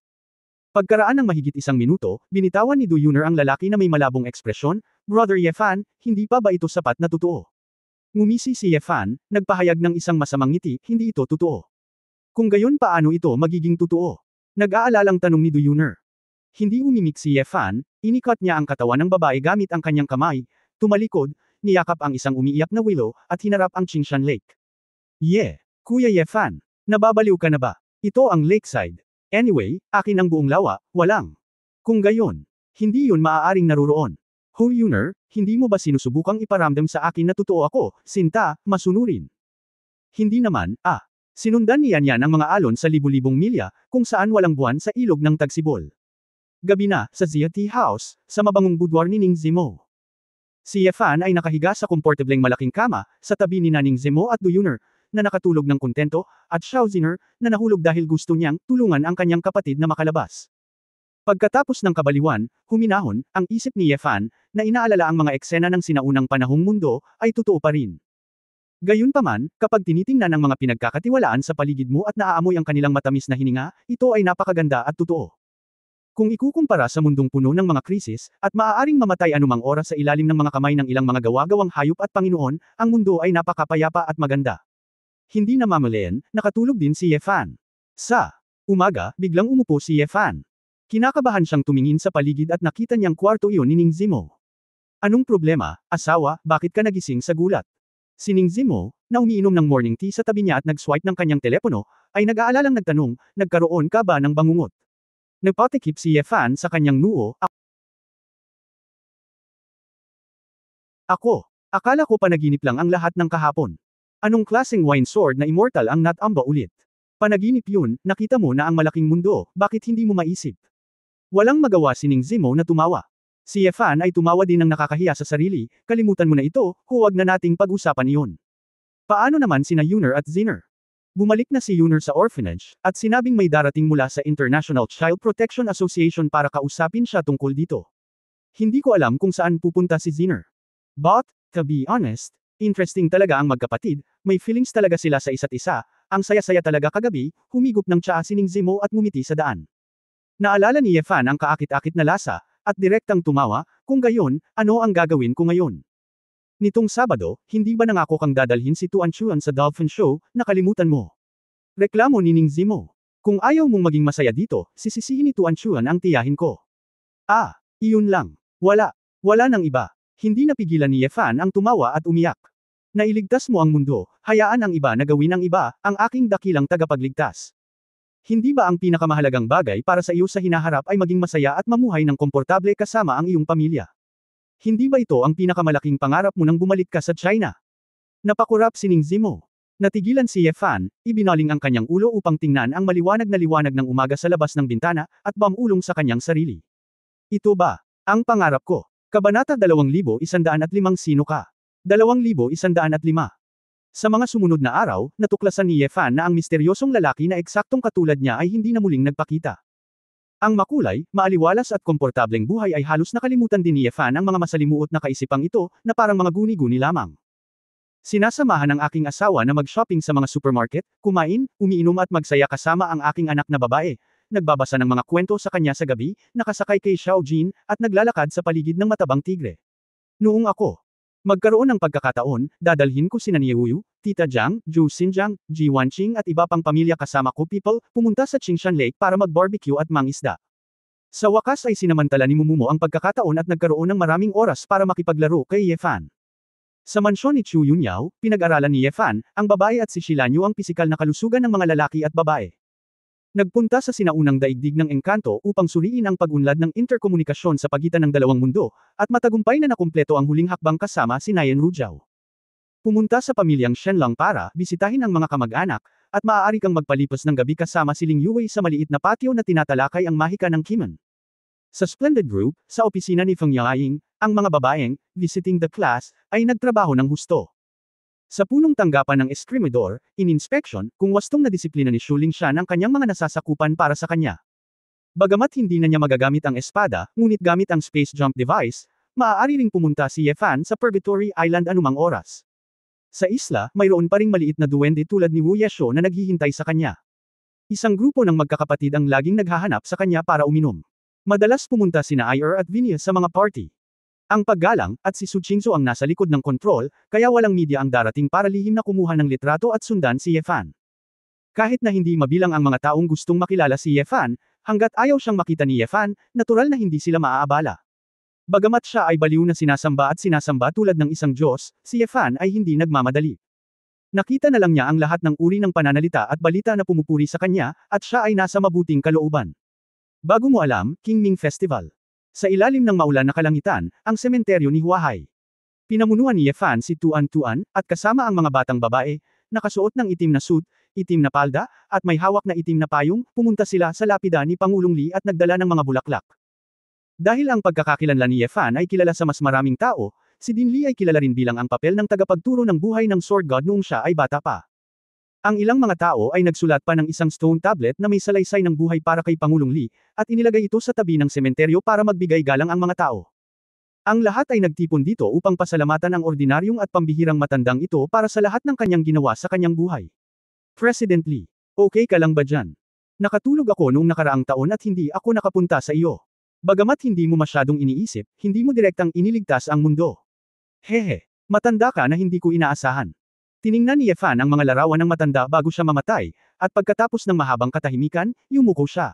Pagkaraan ng mahigit 1 minuto, binitawan ni Duyuner ang lalaki na may malabong ekspresyon, Brother Yefan, hindi pa ba ito sapat na totoo? Ngumisi si Yefan, nagpahayag ng isang masamang ngiti, hindi ito totoo. Kung gayon paano ito magiging totoo? Nag-aalalang tanong ni Duyuner. Hindi umimik si Yefan, inikot niya ang katawan ng babae gamit ang kanyang kamay, tumalikod, niyakap ang isang umiiyak na willow, at hinarap ang Qingshan Lake. Kuya Yefan, nababaliw ka na ba? Ito ang lakeside. Anyway, akin ang buong lawa, walang. Kung gayon, hindi yun maaaring naruroon. Duyuner, hindi mo ba sinusubukang iparamdam sa akin na totoo ako, sinta, masunurin? Hindi naman, Sinundan niyan ang mga alon sa libu-libong milya, kung saan walang buwan sa ilog ng Tagsibol. Gabi na, sa Zia Tea House, sa mabangong boudoir ni Ning Zimo. Si Yefan ay nakahiga sa komportableng malaking kama, sa tabi ni Naning Zimo at Duyuner, na nakatulog ng kontento, at Xiaoziner, na nahulog dahil gusto niyang tulungan ang kanyang kapatid na makalabas. Pagkatapos ng kabaliwan, huminahon, ang isip ni Yefan, na inaalala ang mga eksena ng sinaunang panahong mundo, ay totoo pa rin. Gayunpaman, kapag tinitingnan ang mga pinagkakatiwalaan sa paligid mo at naaamoy ang kanilang matamis na hininga, ito ay napakaganda at totoo. Kung ikukumpara sa mundong puno ng mga krisis, at maaaring mamatay anumang oras sa ilalim ng mga kamay ng ilang mga gawa-gawang hayop at Panginoon, ang mundo ay napakapayapa at maganda. Hindi namamalayan, nakatulog din si Yefan. Sa umaga, biglang umupo si Yefan. Kinakabahan siyang tumingin sa paligid at nakita niyang kwarto iyon ni Ning Zimo. Anong problema, asawa, bakit ka nagising sa gulat? Si Ning Zimo, na umiinom ng morning tea sa tabi niya at nag-swipe ng kanyang telepono, ay nag-aalalang nagtanong, nagkaroon ka ba ng bangungot? Nagpatikip si Yefan sa kanyang noo. Akala ko panaginip lang ang lahat ng kahapon. Anong klaseng wine sword na immortal ang natamba ulit? Panaginip yun, nakita mo na ang malaking mundo, bakit hindi mo maisip? Walang magawa si Ning Zimo na tumawa. Si Yefan ay tumawa din ng nakakahiya sa sarili, kalimutan mo na ito, huwag na nating pag-usapan iyon. Paano naman sina Yuner at Ziner? Bumalik na si Yuner sa orphanage, at sinabing may darating mula sa International Child Protection Association para kausapin siya tungkol dito. Hindi ko alam kung saan pupunta si Ziner. But, to be honest, Interesting talaga ang magkapatid, may feelings talaga sila sa isa't isa, ang saya-saya talaga kagabi, humigop ng tsaa si Ning Zimo at ngumiti sa daan. Naalala ni Yefan ang kaakit-akit na lasa, at direktang tumawa, kung gayon, ano ang gagawin ko ngayon? Nitong Sabado, hindi ba nangako kang dadalhin si Tuan Chuan sa Dolphin Show, nakalimutan mo? Reklamo ni Ning Zimo. Kung ayaw mong maging masaya dito, sisisihin ni Tuan Chuan ang tiyahin ko. Ah, iyon lang. Wala nang iba. Hindi napigilan ni Yefan ang tumawa at umiyak. Nailigtas mo ang mundo, hayaan ang iba na gawin ang iba, ang aking dakilang tagapagligtas. Hindi ba ang pinakamahalagang bagay para sa iyo sa hinaharap ay maging masaya at mamuhay ng komportable kasama ang iyong pamilya? Hindi ba ito ang pinakamalaking pangarap mo nang bumalik ka sa China? Napakurap si Ning Zimo. Natigilan si Yefan, ibinaling ang kanyang ulo upang tingnan ang maliwanag na liwanag ng umaga sa labas ng bintana, at bamulong sa kanyang sarili. Ito ba ang pangarap ko? Kabanata 2105 Sino ka? 2105. Sa mga sumunod na araw, natuklasan ni Yefan na ang misteryosong lalaki na eksaktong katulad niya ay hindi na muling nagpakita. Ang makulay, maaliwalas at komportableng buhay ay halos nakalimutan din ni Yefan ang mga masalimuot na kaisipang ito, na parang mga guni-guni lamang. Sinasamahan ng aking asawa na mag-shopping sa mga supermarket, kumain, umiinom at magsaya kasama ang aking anak na babae, nagbabasa ng mga kwento sa kanya sa gabi, nakasakay kay Xiao Jin, at naglalakad sa paligid ng matabang tigre. Noong ako magkaroon ng pagkakataon, dadalhin ko sina Niewuyu, Tita Jiang, Zhu Xinjiang, Ji Wanqing at iba pang pamilya kasama ko people, pumunta sa Qingshan Lake para mag-barbecue at mangisda. Sa wakas ay sinamantala ni Mumumo ang pagkakataon at nagkaroon ng maraming oras para makipaglaro kay Yefan. Sa mansyon ni Chu Yunyao, pinag-aralan ni Yefan, ang babae at si Shilanyu ang pisikal na kalusugan ng mga lalaki at babae. Nagpunta sa sinaunang daigdig ng engkanto upang suriin ang pag-unlad ng interkomunikasyon sa pagitan ng dalawang mundo, at matagumpay na nakumpleto ang huling hakbang kasama si Nayan Rujiao. Pumunta sa pamilyang Shenlong para bisitahin ang mga kamag-anak, at maaari kang magpalipas ng gabi kasama si Ling Yuwei sa maliit na patio na tinatalakay ang mahika ng Kimen. Sa Splendid Group, sa opisina ni Feng Yaing, ang mga babaeng, visiting the class, ay nagtrabaho ng husto. Sa punong tanggapan ng eskrimidor, in-inspection, kung wastong na disiplina ni Xu Lingshan ang kanyang mga nasasakupan para sa kanya. Bagamat hindi na niya magagamit ang espada, ngunit gamit ang space jump device, maaari ring pumunta si Yefan sa Purgatory Island anumang oras. Sa isla, mayroon pa ring maliit na duwende tulad ni Wu Yesho na naghihintay sa kanya. Isang grupo ng magkakapatid ang laging naghahanap sa kanya para uminom. Madalas pumunta sina Ir at Vinia sa mga party. Ang paggalang, at si Su Qingzu ang nasa likod ng kontrol, kaya walang media ang darating para lihim na kumuha ng litrato at sundan si Yefan. Kahit na hindi mabilang ang mga taong gustong makilala si Yefan, hanggat ayaw siyang makita ni Yefan, natural na hindi sila maaabala. Bagamat siya ay baliw na sinasamba at sinasamba tulad ng isang Diyos, si Yefan ay hindi nagmamadali. Nakita na lang niya ang lahat ng uri ng pananalita at balita na pumupuri sa kanya, at siya ay nasa mabuting kalooban. Bago mo alam, Qingming Festival. Sa ilalim ng maulan na kalangitan, ang sementeryo ni Huahai. Pinamunuan ni Yefan si Tuan Tuan, at kasama ang mga batang babae, nakasuot ng itim na suit, itim na palda, at may hawak na itim na payong, pumunta sila sa lapida ni Pangulong Li at nagdala ng mga bulaklak. Dahil ang pagkakakilanlan ni Yefan ay kilala sa mas maraming tao, si Din Li ay kilala rin bilang ang papel ng tagapagturo ng buhay ng Sword God noong siya ay bata pa. Ang ilang mga tao ay nagsulat pa ng isang stone tablet na may salaysay ng buhay para kay Pangulong Li, at inilagay ito sa tabi ng sementeryo para magbigay galang ang mga tao. Ang lahat ay nagtipon dito upang pasalamatan ang ordinaryong at pambihirang matandang ito para sa lahat ng kanyang ginawa sa kanyang buhay. President Li, okay ka lang ba dyan? Nakatulog ako noong nakaraang taon at hindi ako nakapunta sa iyo. Bagamat hindi mo masyadong iniisip, hindi mo direktang iniligtas ang mundo. Hehe, matanda ka na hindi ko inaasahan. Tiningnan ni Yefan ang mga larawan ng matanda bago siya mamatay, at pagkatapos ng mahabang katahimikan, yumuko siya.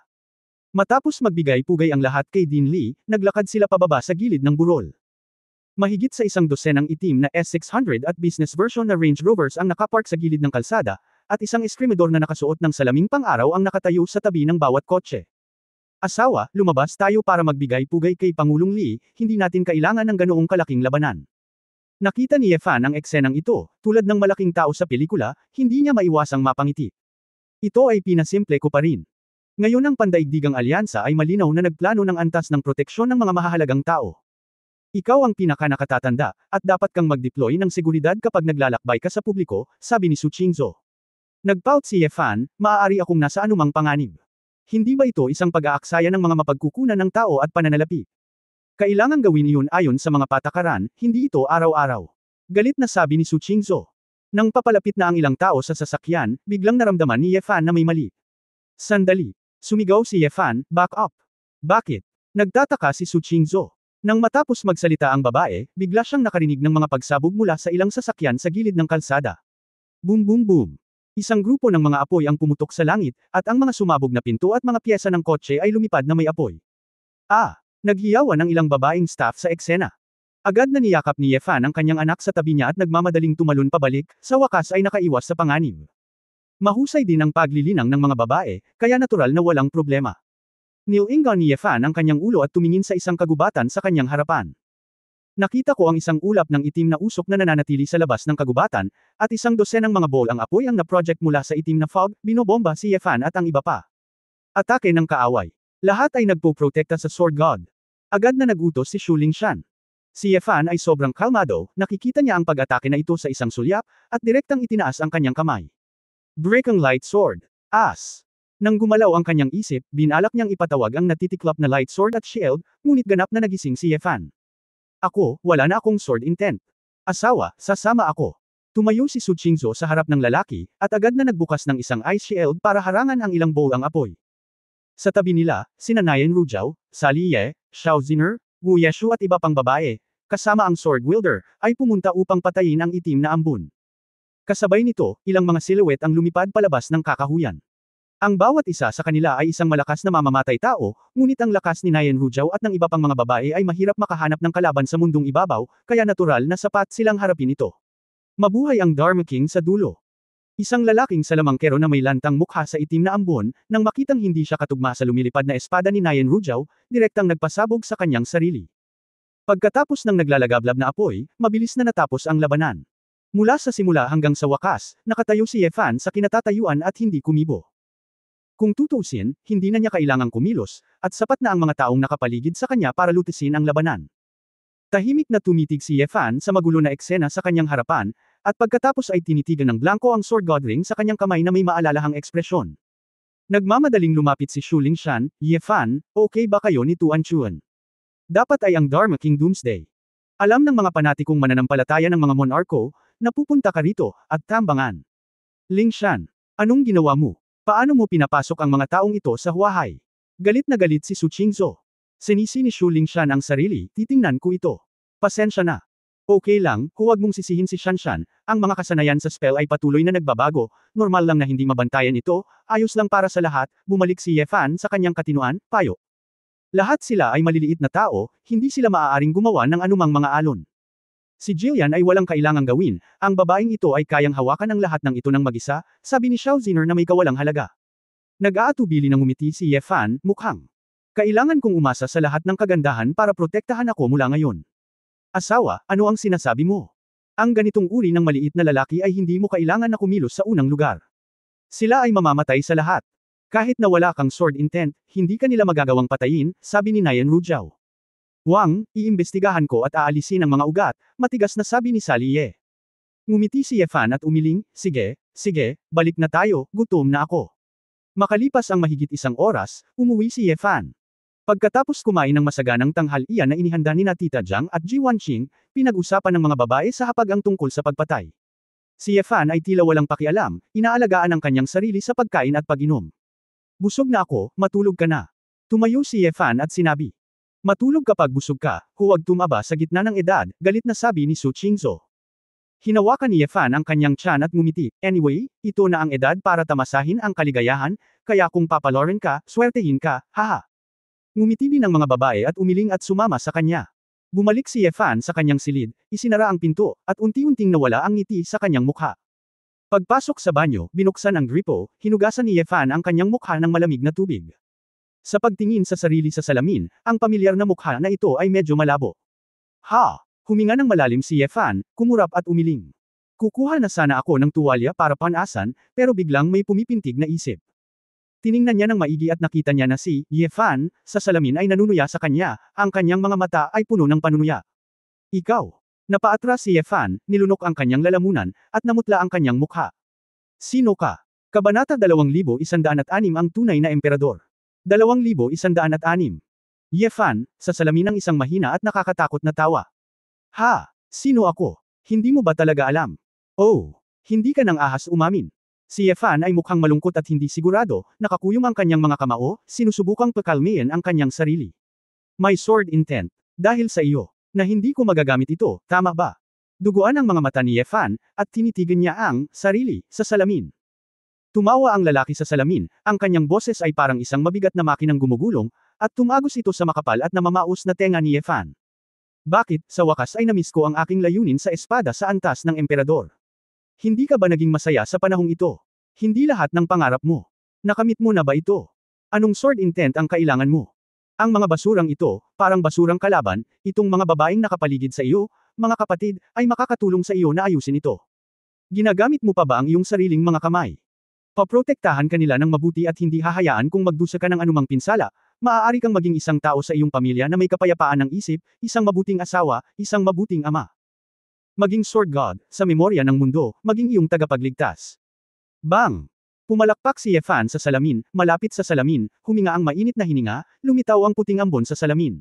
Matapos magbigay-pugay ang lahat kay Din Li, naglakad sila pababa sa gilid ng burol. Mahigit sa isang dosenang itim na S600 at business version na Range Rovers ang nakapark sa gilid ng kalsada, at isang eskrimidor na nakasuot ng salaming pang-araw ang nakatayo sa tabi ng bawat kotse. Asawa, lumabas tayo para magbigay-pugay kay Pangulong Li, hindi natin kailangan ng ganoong kalaking labanan. Nakita ni Yefan ang eksenang ito, tulad ng malaking tao sa pelikula, hindi niya maiwasang mapangiti. Ito ay pinasimple ko pa rin. Ngayon ang pandaigdigang alyansa ay malinaw na nagplano ng antas ng proteksyon ng mga mahahalagang tao. Ikaw ang pinaka-nakatatanda, at dapat kang mag-deploy ng seguridad kapag naglalakbay ka sa publiko, sabi ni Su Qingzu. Nagpout si Yefan, maaari akong nasa anumang panganib. Hindi ba ito isang pag-aaksaya ng mga mapagkukunan ng tao at pananalapi? Kailangang gawin iyon ayon sa mga patakaran, hindi ito araw-araw. Galit na sabi ni Su Qingzhou. Nang papalapit na ang ilang tao sa sasakyan, biglang naramdaman ni Ye Fan na may mali. Sandali. Sumigaw si Ye Fan, back up. Bakit? Nagtataka si Su Qingzhou. Nang matapos magsalita ang babae, bigla siyang nakarinig ng mga pagsabog mula sa ilang sasakyan sa gilid ng kalsada. Boom boom boom. Isang grupo ng mga apoy ang pumutok sa langit, at ang mga sumabog na pinto at mga piyesa ng kotse ay lumipad na may apoy. Naghiyawan ang ilang babaeng staff sa eksena. Agad na niyakap ni Ye Fan ang kanyang anak sa tabi niya at nagmamadaling tumalon pabalik, sa wakas ay nakaiwas sa panganib. Mahusay din ang paglilinang ng mga babae, kaya natural na walang problema. Nilingon ni Ye Fan ang kanyang ulo at tumingin sa isang kagubatan sa kanyang harapan. Nakita ko ang isang ulap ng itim na usok na nananatili sa labas ng kagubatan, at isang dosenang mga ball ang apoy ang na-project mula sa itim na fog, binobomba si Ye Fan at ang iba pa. Atake ng kaaway. Lahat ay nagpo-protekta sa Sword God. Agad na nagutos si Shu Lingshan. Si Ye Fan ay sobrang kalmado, nakikita niya ang pag-atake na ito sa isang sulyap, at direktang itinaas ang kanyang kamay. Break ang light sword. Nang gumalaw ang kanyang isip, binalak niyang ipatawag ang natitiklop na light sword at shield, ngunit ganap na nagising si Ye Fan. Ako, wala na akong sword intent. Asawa, sasama ako. Tumayo si Su Qingzhou sa harap ng lalaki, at agad na nagbukas ng isang ice shield para harangan ang ilang bowl ang apoy. Sa tabi nila, sina Nayan Ruzhao, Sali Ye, Xiao Ziner, Wu Yeshu at iba pang babae, kasama ang sword wielder, ay pumunta upang patayin ang itim na ambon. Kasabay nito, ilang mga silhouette ang lumipad palabas ng kakahuyan. Ang bawat isa sa kanila ay isang malakas na mamamatay tao, ngunit ang lakas ni Nayan Ruzhao at ng iba pang mga babae ay mahirap makahanap ng kalaban sa mundong ibabaw, kaya natural na sapat silang harapin ito. Mabuhay ang Dharma King sa dulo. Isang lalaking salamangkero na may lantang mukha sa itim na ambon, nang makitang hindi siya katugma sa lumilipad na espada ni Nayan Ruzhao, direktang nagpasabog sa kanyang sarili. Pagkatapos ng naglalagablab na apoy, mabilis na natapos ang labanan. Mula sa simula hanggang sa wakas, nakatayo si Ye Fan sa kinatatayuan at hindi kumibo. Kung tutuusin, hindi na niya kailangang kumilos, at sapat na ang mga taong nakapaligid sa kanya para lutisin ang labanan. Tahimik na tumitig si Ye Fan sa magulo na eksena sa kanyang harapan, at pagkatapos ay tinitigan ng blanco ang sword god ring sa kanyang kamay na may maalalahang ekspresyon. Nagmamadaling lumapit si Shu Lingshan, Ye Fan, okay ba kayo ni Tuan Chuan? Dapat ay ang Dharma King Doomsday. Alam ng mga panatikong mananampalataya ng mga monarko, na pupunta ka rito, at tambangan. Lingshan, anong ginawa mo? Paano mo pinapasok ang mga taong ito sa huwahay? Galit na galit si Su Qingzhou. Sinisi ni Shu Lingshan ang sarili, titingnan ko ito. Pasensya na. Okay lang, huwag mong sisihin si Shanshan, ang mga kasanayan sa spell ay patuloy na nagbabago, normal lang na hindi mabantayan ito, ayos lang para sa lahat, bumalik si Ye Fan sa kanyang katinuan, payo. Lahat sila ay maliliit na tao, hindi sila maaaring gumawa ng anumang mga alon. Si Jillian ay walang kailangang gawin, ang babaeng ito ay kayang hawakan ang lahat ng ito ng mag-isa, sabi ni Xiao Ziner na may kawalang halaga. Nag-aatubili ng ngumiti si Ye Fan, mukhang. Kailangan kong umasa sa lahat ng kagandahan para protektahan ako mula ngayon. Asawa, ano ang sinasabi mo? Ang ganitong uri ng maliit na lalaki ay hindi mo kailangan na kumilos sa unang lugar. Sila ay mamamatay sa lahat. Kahit na wala kang sword intent, hindi ka nila magagawang patayin, sabi ni Nayan Ruzhao. Wang, iimbestigahan ko at aalisin ang mga ugat, matigas na sabi ni Sali Ye. Ngumiti si Ye Fan at umiling, sige, balik na tayo, gutom na ako. Makalipas ang mahigit isang oras, umuwi si Ye Fan. Pagkatapos kumain ng masaganang tanghalian na inihanda ni Tita Jiang at Ji Wanqing, pinag-usapan ng mga babae sa hapag ang tungkol sa pagpatay. Si Ye Fan ay tila walang pakialam, inaalagaan ang kanyang sarili sa pagkain at pag-inom. Busog na ako, matulog ka na. Tumayo si Ye Fan at sinabi. Matulog kapag busog ka, huwag tumaba sa gitna ng edad, galit na sabi ni Su Qingzhou. Hinawakan ni Ye Fan ang kanyang tiyan at ngumiti, anyway, ito na ang edad para tamasahin ang kaligayahan, kaya kung papalorin ka, swertehin ka, haha. Ngumiti din ang mga babae at umiling at sumama sa kanya. Bumalik si Ye Fan sa kanyang silid, isinara ang pinto, at unti-unting nawala ang ngiti sa kanyang mukha. Pagpasok sa banyo, binuksan ang gripo, hinugasan ni Ye Fan ang kanyang mukha ng malamig na tubig. Sa pagtingin sa sarili sa salamin, ang pamilyar na mukha na ito ay medyo malabo. Huminga ng malalim si Ye Fan, kumurap at umiling. Kukuha na sana ako ng tuwalya para panasan, pero biglang may pumipintig na isip. Tiningnan niya ng maigi at nakita niya na si Ye Fan, sa salamin ay nanunuya sa kanya, ang kanyang mga mata ay puno ng panunuya. Ikaw. Napaatras si Ye Fan, nilunok ang kanyang lalamunan, at namutla ang kanyang mukha. Sino ka? Kabanata 2106 ang tunay na emperador. 2106. Ye Fan, sa salamin ng isang mahina at nakakatakot na tawa. Sino ako? Hindi mo ba talaga alam? Oh, hindi ka nang ahas umamin. Si Yefan ay mukhang malungkot at hindi sigurado, nakakuyom ang kanyang mga kamao, sinusubukang pakalmihin ang kanyang sarili. May sword intent. Dahil sa iyo, na hindi ko magagamit ito, tama ba? Duguan ang mga mata ni Yefan, at tinitigan niya ang sarili sa salamin. Tumawa ang lalaki sa salamin, ang kanyang boses ay parang isang mabigat na makinang gumugulong, at tumagos ito sa makapal at namamaos na tenga ni Yefan. Bakit, sa wakas ay namiss ko ang aking layunin sa espada sa antas ng emperador? Hindi ka ba naging masaya sa panahong ito? Hindi lahat ng pangarap mo. Nakamit mo na ba ito? Anong sword intent ang kailangan mo? Ang mga basurang ito, parang basurang kalaban, itong mga babaeng nakapaligid sa iyo, mga kapatid, ay makakatulong sa iyo na ayusin ito. Ginagamit mo pa ba ang iyong sariling mga kamay? Paprotektahan kanila ng mabuti at hindi hahayaan kung magdusa ka ng anumang pinsala, maaari kang maging isang tao sa iyong pamilya na may kapayapaan ng isip, isang mabuting asawa, isang mabuting ama. Maging sword god, sa memorya ng mundo, maging iyong tagapagligtas. Bang! Pumalakpak si Yefan sa salamin, malapit sa salamin, huminga ang mainit na hininga, lumitaw ang puting ambon sa salamin.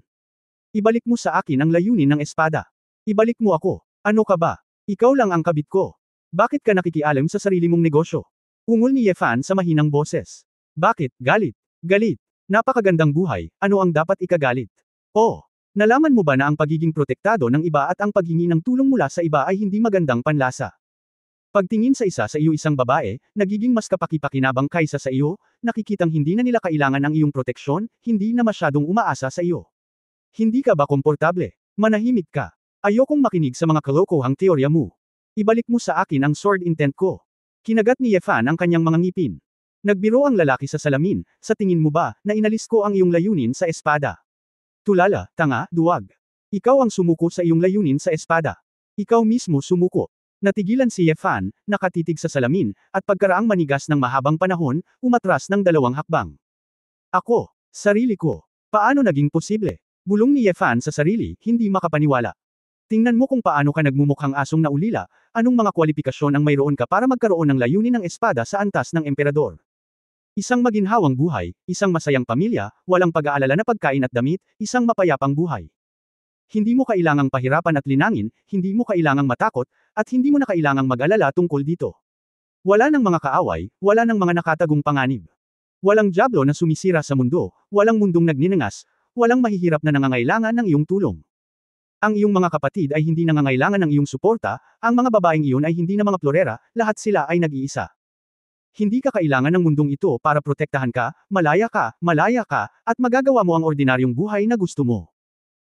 Ibalik mo sa akin ang layunin ng espada. Ibalik mo ako. Ano ka ba? Ikaw lang ang kabit ko. Bakit ka nakikialam sa sarili mong negosyo? Ungol ni Yefan sa mahinang boses. Bakit, galit? Galit. Napakagandang buhay, ano ang dapat ikagalit? Oh, nalaman mo ba na ang pagiging protektado ng iba at ang paghingi ng tulong mula sa iba ay hindi magandang panlasa? Pagtingin sa isa sa iyo isang babae, nagiging mas kapaki-pakinabang kaysa sa iyo, nakikitang hindi na nila kailangan ang iyong proteksyon, hindi na masyadong umaasa sa iyo. Hindi ka ba komportable? Manahimik ka. Ayokong makinig sa mga kalokohang teorya mo. Ibalik mo sa akin ang sword intent ko. Kinagat ni Yefan ang kanyang mga ngipin. Nagbiro ang lalaki sa salamin, sa tingin mo ba, na inalis ko ang iyong layunin sa espada? Tulala, tanga, duwag. Ikaw ang sumuko sa iyong layunin sa espada. Ikaw mismo sumuko. Natigilan si Yefan, nakatitig sa salamin, at pagkaraang manigas ng mahabang panahon, umatras ng 2 hakbang. Ako, sarili ko. Paano naging posible? Bulong ni Yefan sa sarili, hindi makapaniwala. Tingnan mo kung paano ka nagmumukhang asong naulila, anong mga kwalifikasyon ang mayroon ka para magkaroon ng layunin ng espada sa antas ng emperador. Isang maginhawang buhay, isang masayang pamilya, walang pag-aalala na pagkain at damit, isang mapayapang buhay. Hindi mo kailangang pahirapan at linangin, hindi mo kailangang matakot, at hindi mo na kailangang mag-alala tungkol dito. Wala ng mga kaaway, wala ng mga nakatagong panganib. Walang dyablo na sumisira sa mundo, walang mundong nagninangas, walang mahihirap na nangangailangan ng iyong tulong. Ang iyong mga kapatid ay hindi nangangailangan ng iyong suporta, ang mga babaeng iyon ay hindi na mga plorera, lahat sila ay nag-iisa. Hindi ka kailangan ng mundong ito para protektahan ka, malaya ka, at magagawa mo ang ordinaryong buhay na gusto mo.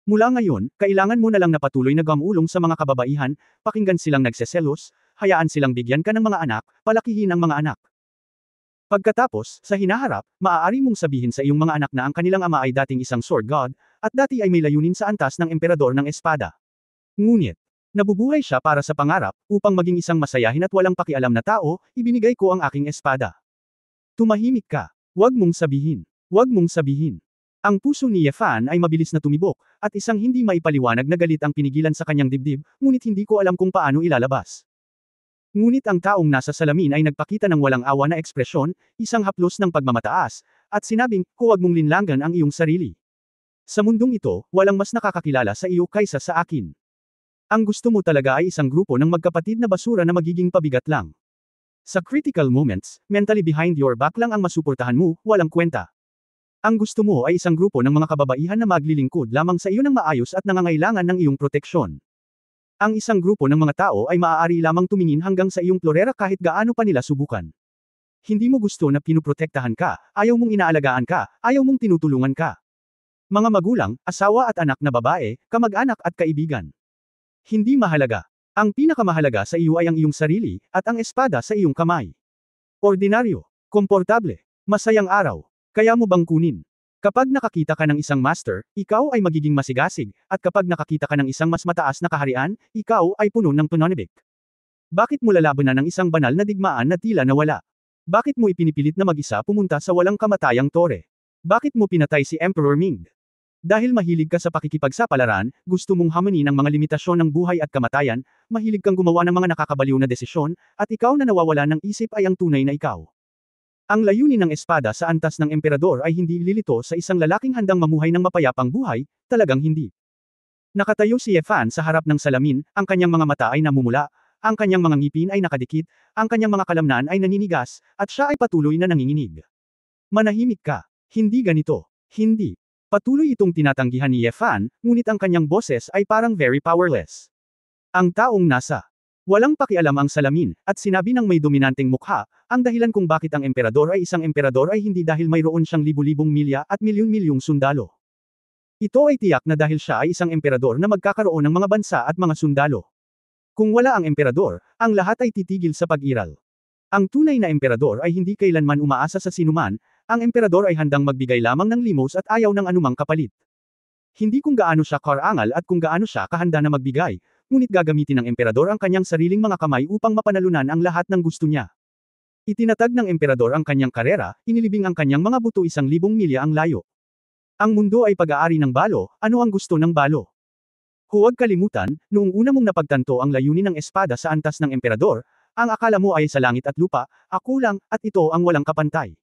Mula ngayon, kailangan mo na lang na patuloy na gamulong sa mga kababaihan, pakinggan silang nagseselos, hayaan silang bigyan ka ng mga anak, palakihin ang mga anak. Pagkatapos, sa hinaharap, maaari mong sabihin sa iyong mga anak na ang kanilang ama ay dating isang sword god, at dati ay may layunin sa antas ng emperador ng espada. Ngunit, nabubuhay siya para sa pangarap, upang maging isang masayahin at walang pakialam na tao, ibinigay ko ang aking espada. Tumahimik ka. Huwag mong sabihin. Huwag mong sabihin. Ang puso ni Yefan ay mabilis na tumibok, at isang hindi maipaliwanag na galit ang pinigilan sa kanyang dibdib, ngunit hindi ko alam kung paano ilalabas. Ngunit ang taong nasa salamin ay nagpakita ng walang awa na ekspresyon, isang haplos ng pagmamataas, at sinabing, huwag mong linlangan ang iyong sarili. Sa mundong ito, walang mas nakakakilala sa iyo kaysa sa akin. Ang gusto mo talaga ay isang grupo ng magkapatid na basura na magiging pabigat lang. Sa critical moments, mentally behind your back lang ang masuportahan mo, walang kwenta. Ang gusto mo ay isang grupo ng mga kababaihan na maglilingkod lamang sa iyo ng maayos at nangangailangan ng iyong proteksyon. Ang isang grupo ng mga tao ay maaari lamang tumingin hanggang sa iyong plorera kahit gaano pa nila subukan. Hindi mo gusto na pinuprotektahan ka, ayaw mong inaalagaan ka, ayaw mong tinutulungan ka. Mga magulang, asawa at anak na babae, kamag-anak at kaibigan. Hindi mahalaga. Ang pinakamahalaga sa iyo ay ang iyong sarili, at ang espada sa iyong kamay. Ordinaryo, komportable, masayang araw. Kaya mo bang kunin? Kapag nakakita ka ng isang master, ikaw ay magiging masigasig, at kapag nakakita ka ng isang mas mataas na kaharian, ikaw ay puno ng pananibik. Bakit mo lalabanan ng isang banal na digmaan na tila nawala? Bakit mo ipinipilit na mag-isa pumunta sa walang kamatayang tore? Bakit mo pinatay si Emperor Ming? Dahil mahilig ka sa pakikipagsapalaran, gusto mong hamanin ang mga limitasyon ng buhay at kamatayan, mahilig kang gumawa ng mga nakakabaliw na desisyon, at ikaw na nawawala ng isip ay ang tunay na ikaw. Ang layunin ng espada sa antas ng emperador ay hindi ililito sa isang lalaking handang mamuhay ng mapayapang buhay, talagang hindi. Nakatayo si Yefan sa harap ng salamin, ang kanyang mga mata ay namumula, ang kanyang mga ngipin ay nakadikit, ang kanyang mga kalamnan ay naninigas, at siya ay patuloy na nanginginig. Manahimik ka. Hindi ganito. Hindi. Patuloy itong tinatanggihan ni Yefan, ngunit ang kanyang boses ay parang very powerless. Ang taong nasa walang pakialam ang salamin, at sinabi ng may dominanteng mukha, ang dahilan kung bakit ang emperador ay isang emperador ay hindi dahil mayroon siyang libu-libong milya at milyon-milyong sundalo. Ito ay tiyak na dahil siya ay isang emperador na magkakaroon ng mga bansa at mga sundalo. Kung wala ang emperador, ang lahat ay titigil sa pag-iral. Ang tunay na emperador ay hindi kailanman umaasa sa sinuman, ang emperador ay handang magbigay lamang ng limos at ayaw ng anumang kapalit. Hindi kung gaano siya karangal at kung gaano siya kahanda na magbigay, ngunit gagamitin ng emperador ang kanyang sariling mga kamay upang mapanalunan ang lahat ng gusto niya. Itinatag ng emperador ang kanyang karera, inilibing ang kanyang mga buto 1,000 milya ang layo. Ang mundo ay pag-aari ng balo, ano ang gusto ng balo? Huwag kalimutan, noong una mong napagtanto ang layunin ng espada sa antas ng emperador, ang akala mo ay sa langit at lupa, ako lang, at ito ang walang kapantay.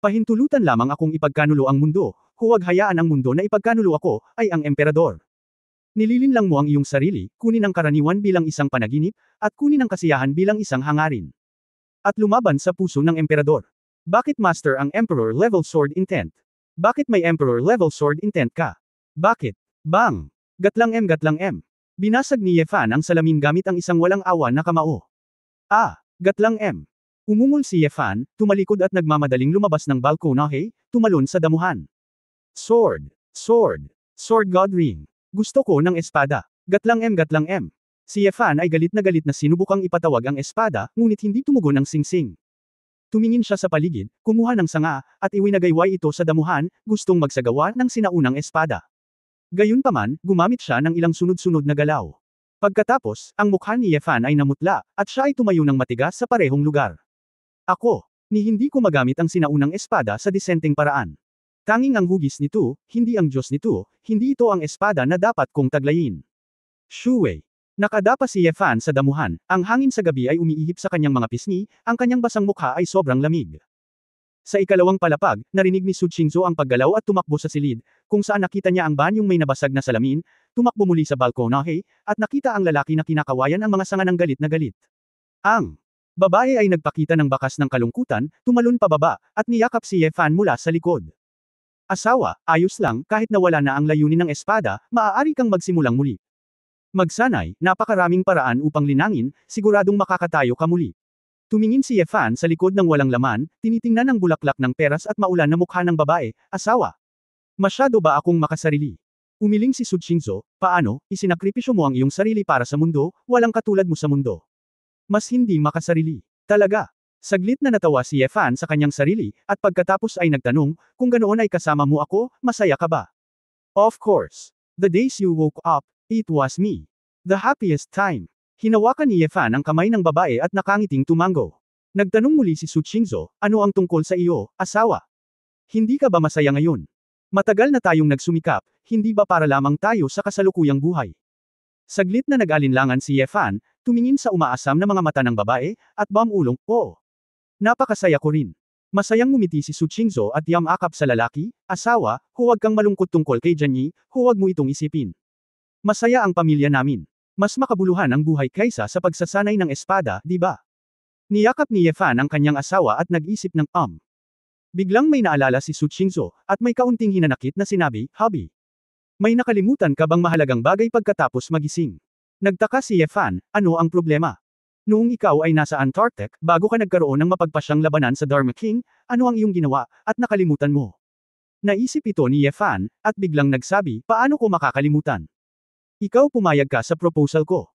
Pahintulutan lamang akong ipagkanulo ang mundo, huwag hayaan ang mundo na ipagkanulo ako, ay ang emperador. Nililinlang mo ang iyong sarili, kunin ang karaniwan bilang isang panaginip, at kunin ang kasiyahan bilang isang hangarin. At lumaban sa puso ng emperador. Bakit master ang emperor level sword intent? Bakit may emperor level sword intent ka? Bakit? Bang! Gatlang M. Binasag ni Yefan ang salamin gamit ang isang walang awa na kamao. Gatlang M. Umungol si Yefan, tumalikod at nagmamadaling lumabas ng balkonahe, tumalon sa damuhan. Sword God ring. Gusto ko ng espada. Gatlang M. Si Yefan ay galit na sinubukang ipatawag ang espada, ngunit hindi tumugon ang singsing. Tumingin siya sa paligid, kumuha ng sanga, at iwinagayway ito sa damuhan, gustong magsagawa ng sinaunang espada. Gayunpaman, gumamit siya ng ilang sunod-sunod na galaw. Pagkatapos, ang mukha ni Yefan ay namutla, at siya ay tumayo ng matigas sa parehong lugar. Hindi ko magamit ang sinaunang espada sa disenteng paraan. Tanging ang hugis nito, hindi ang Diyos nito, hindi ito ang espada na dapat kong taglayin. Shuwei. Nakadapa si Yefan sa damuhan, ang hangin sa gabi ay umiihip sa kanyang mga pisngi, ang kanyang basang mukha ay sobrang lamig. Sa ikalawang palapag, narinig ni Su Qingzhou ang paggalaw at tumakbo sa silid, kung saan nakita niya ang banyong may nabasag na salamin, tumakbo muli sa balkonahe, at nakita ang lalaki na kinakawayan ang mga sanga ng galit na galit. Ang babae ay nagpakita ng bakas ng kalungkutan, tumalon pababa, at niyakap si Yefan mula sa likod. Asawa, ayos lang, kahit nawala na ang layunin ng espada, maaari kang magsimulang muli. Magsanay, napakaraming paraan upang linangin, siguradong makakatayo ka muli. Tumingin si Yefan sa likod ng walang laman, tinitingnan ang bulaklak ng peras at maulan na mukha ng babae, asawa. Masyado ba akong makasarili? Umiling si Su Qingzhou, paano, isinakripisyo mo ang iyong sarili para sa mundo, walang katulad mo sa mundo. Mas hindi makasarili. Talaga. Saglit na natawa si Yefan sa kanyang sarili, at pagkatapos ay nagtanong, kung ganoon ay kasama mo ako, masaya ka ba? Of course. The days you woke up, it was me. The happiest time. Hinawakan ni Yefan ang kamay ng babae at nakangiting tumango. Nagtanong muli si Su Qingzhou, ano ang tungkol sa iyo, asawa? Hindi ka ba masaya ngayon? Matagal na tayong nagsumikap, hindi ba para lamang tayo sa kasalukuyang buhay? Saglit na nag-alinlangan si Yefan, tumingin sa umaasam na mga mata ng babae, at bumulong, oo. Napakasaya ko rin. Masayang ngumiti si Su Qingzhou at yamakap sa lalaki, asawa, huwag kang malungkot tungkol kay Jianyi, huwag mo itong isipin. Masaya ang pamilya namin. Mas makabuluhan ang buhay kaysa sa pagsasanay ng espada, di ba? Niyakap ni Yefan ang kanyang asawa at nag-isip ng Biglang may naalala si Su Qingzhou, at may kaunting hinanakit na sinabi, hubby. May nakalimutan ka bang mahalagang bagay pagkatapos magising? Nagtaka si Yefan, ano ang problema? Noong ikaw ay nasa Antarctic, bago ka nagkaroon ng mapagpasyang labanan sa Dharma King, ano ang iyong ginawa, at nakalimutan mo? Naisip ito ni Yefan, at biglang nagsabi, paano ko makakalimutan? Ikaw pumayag ka sa proposal ko.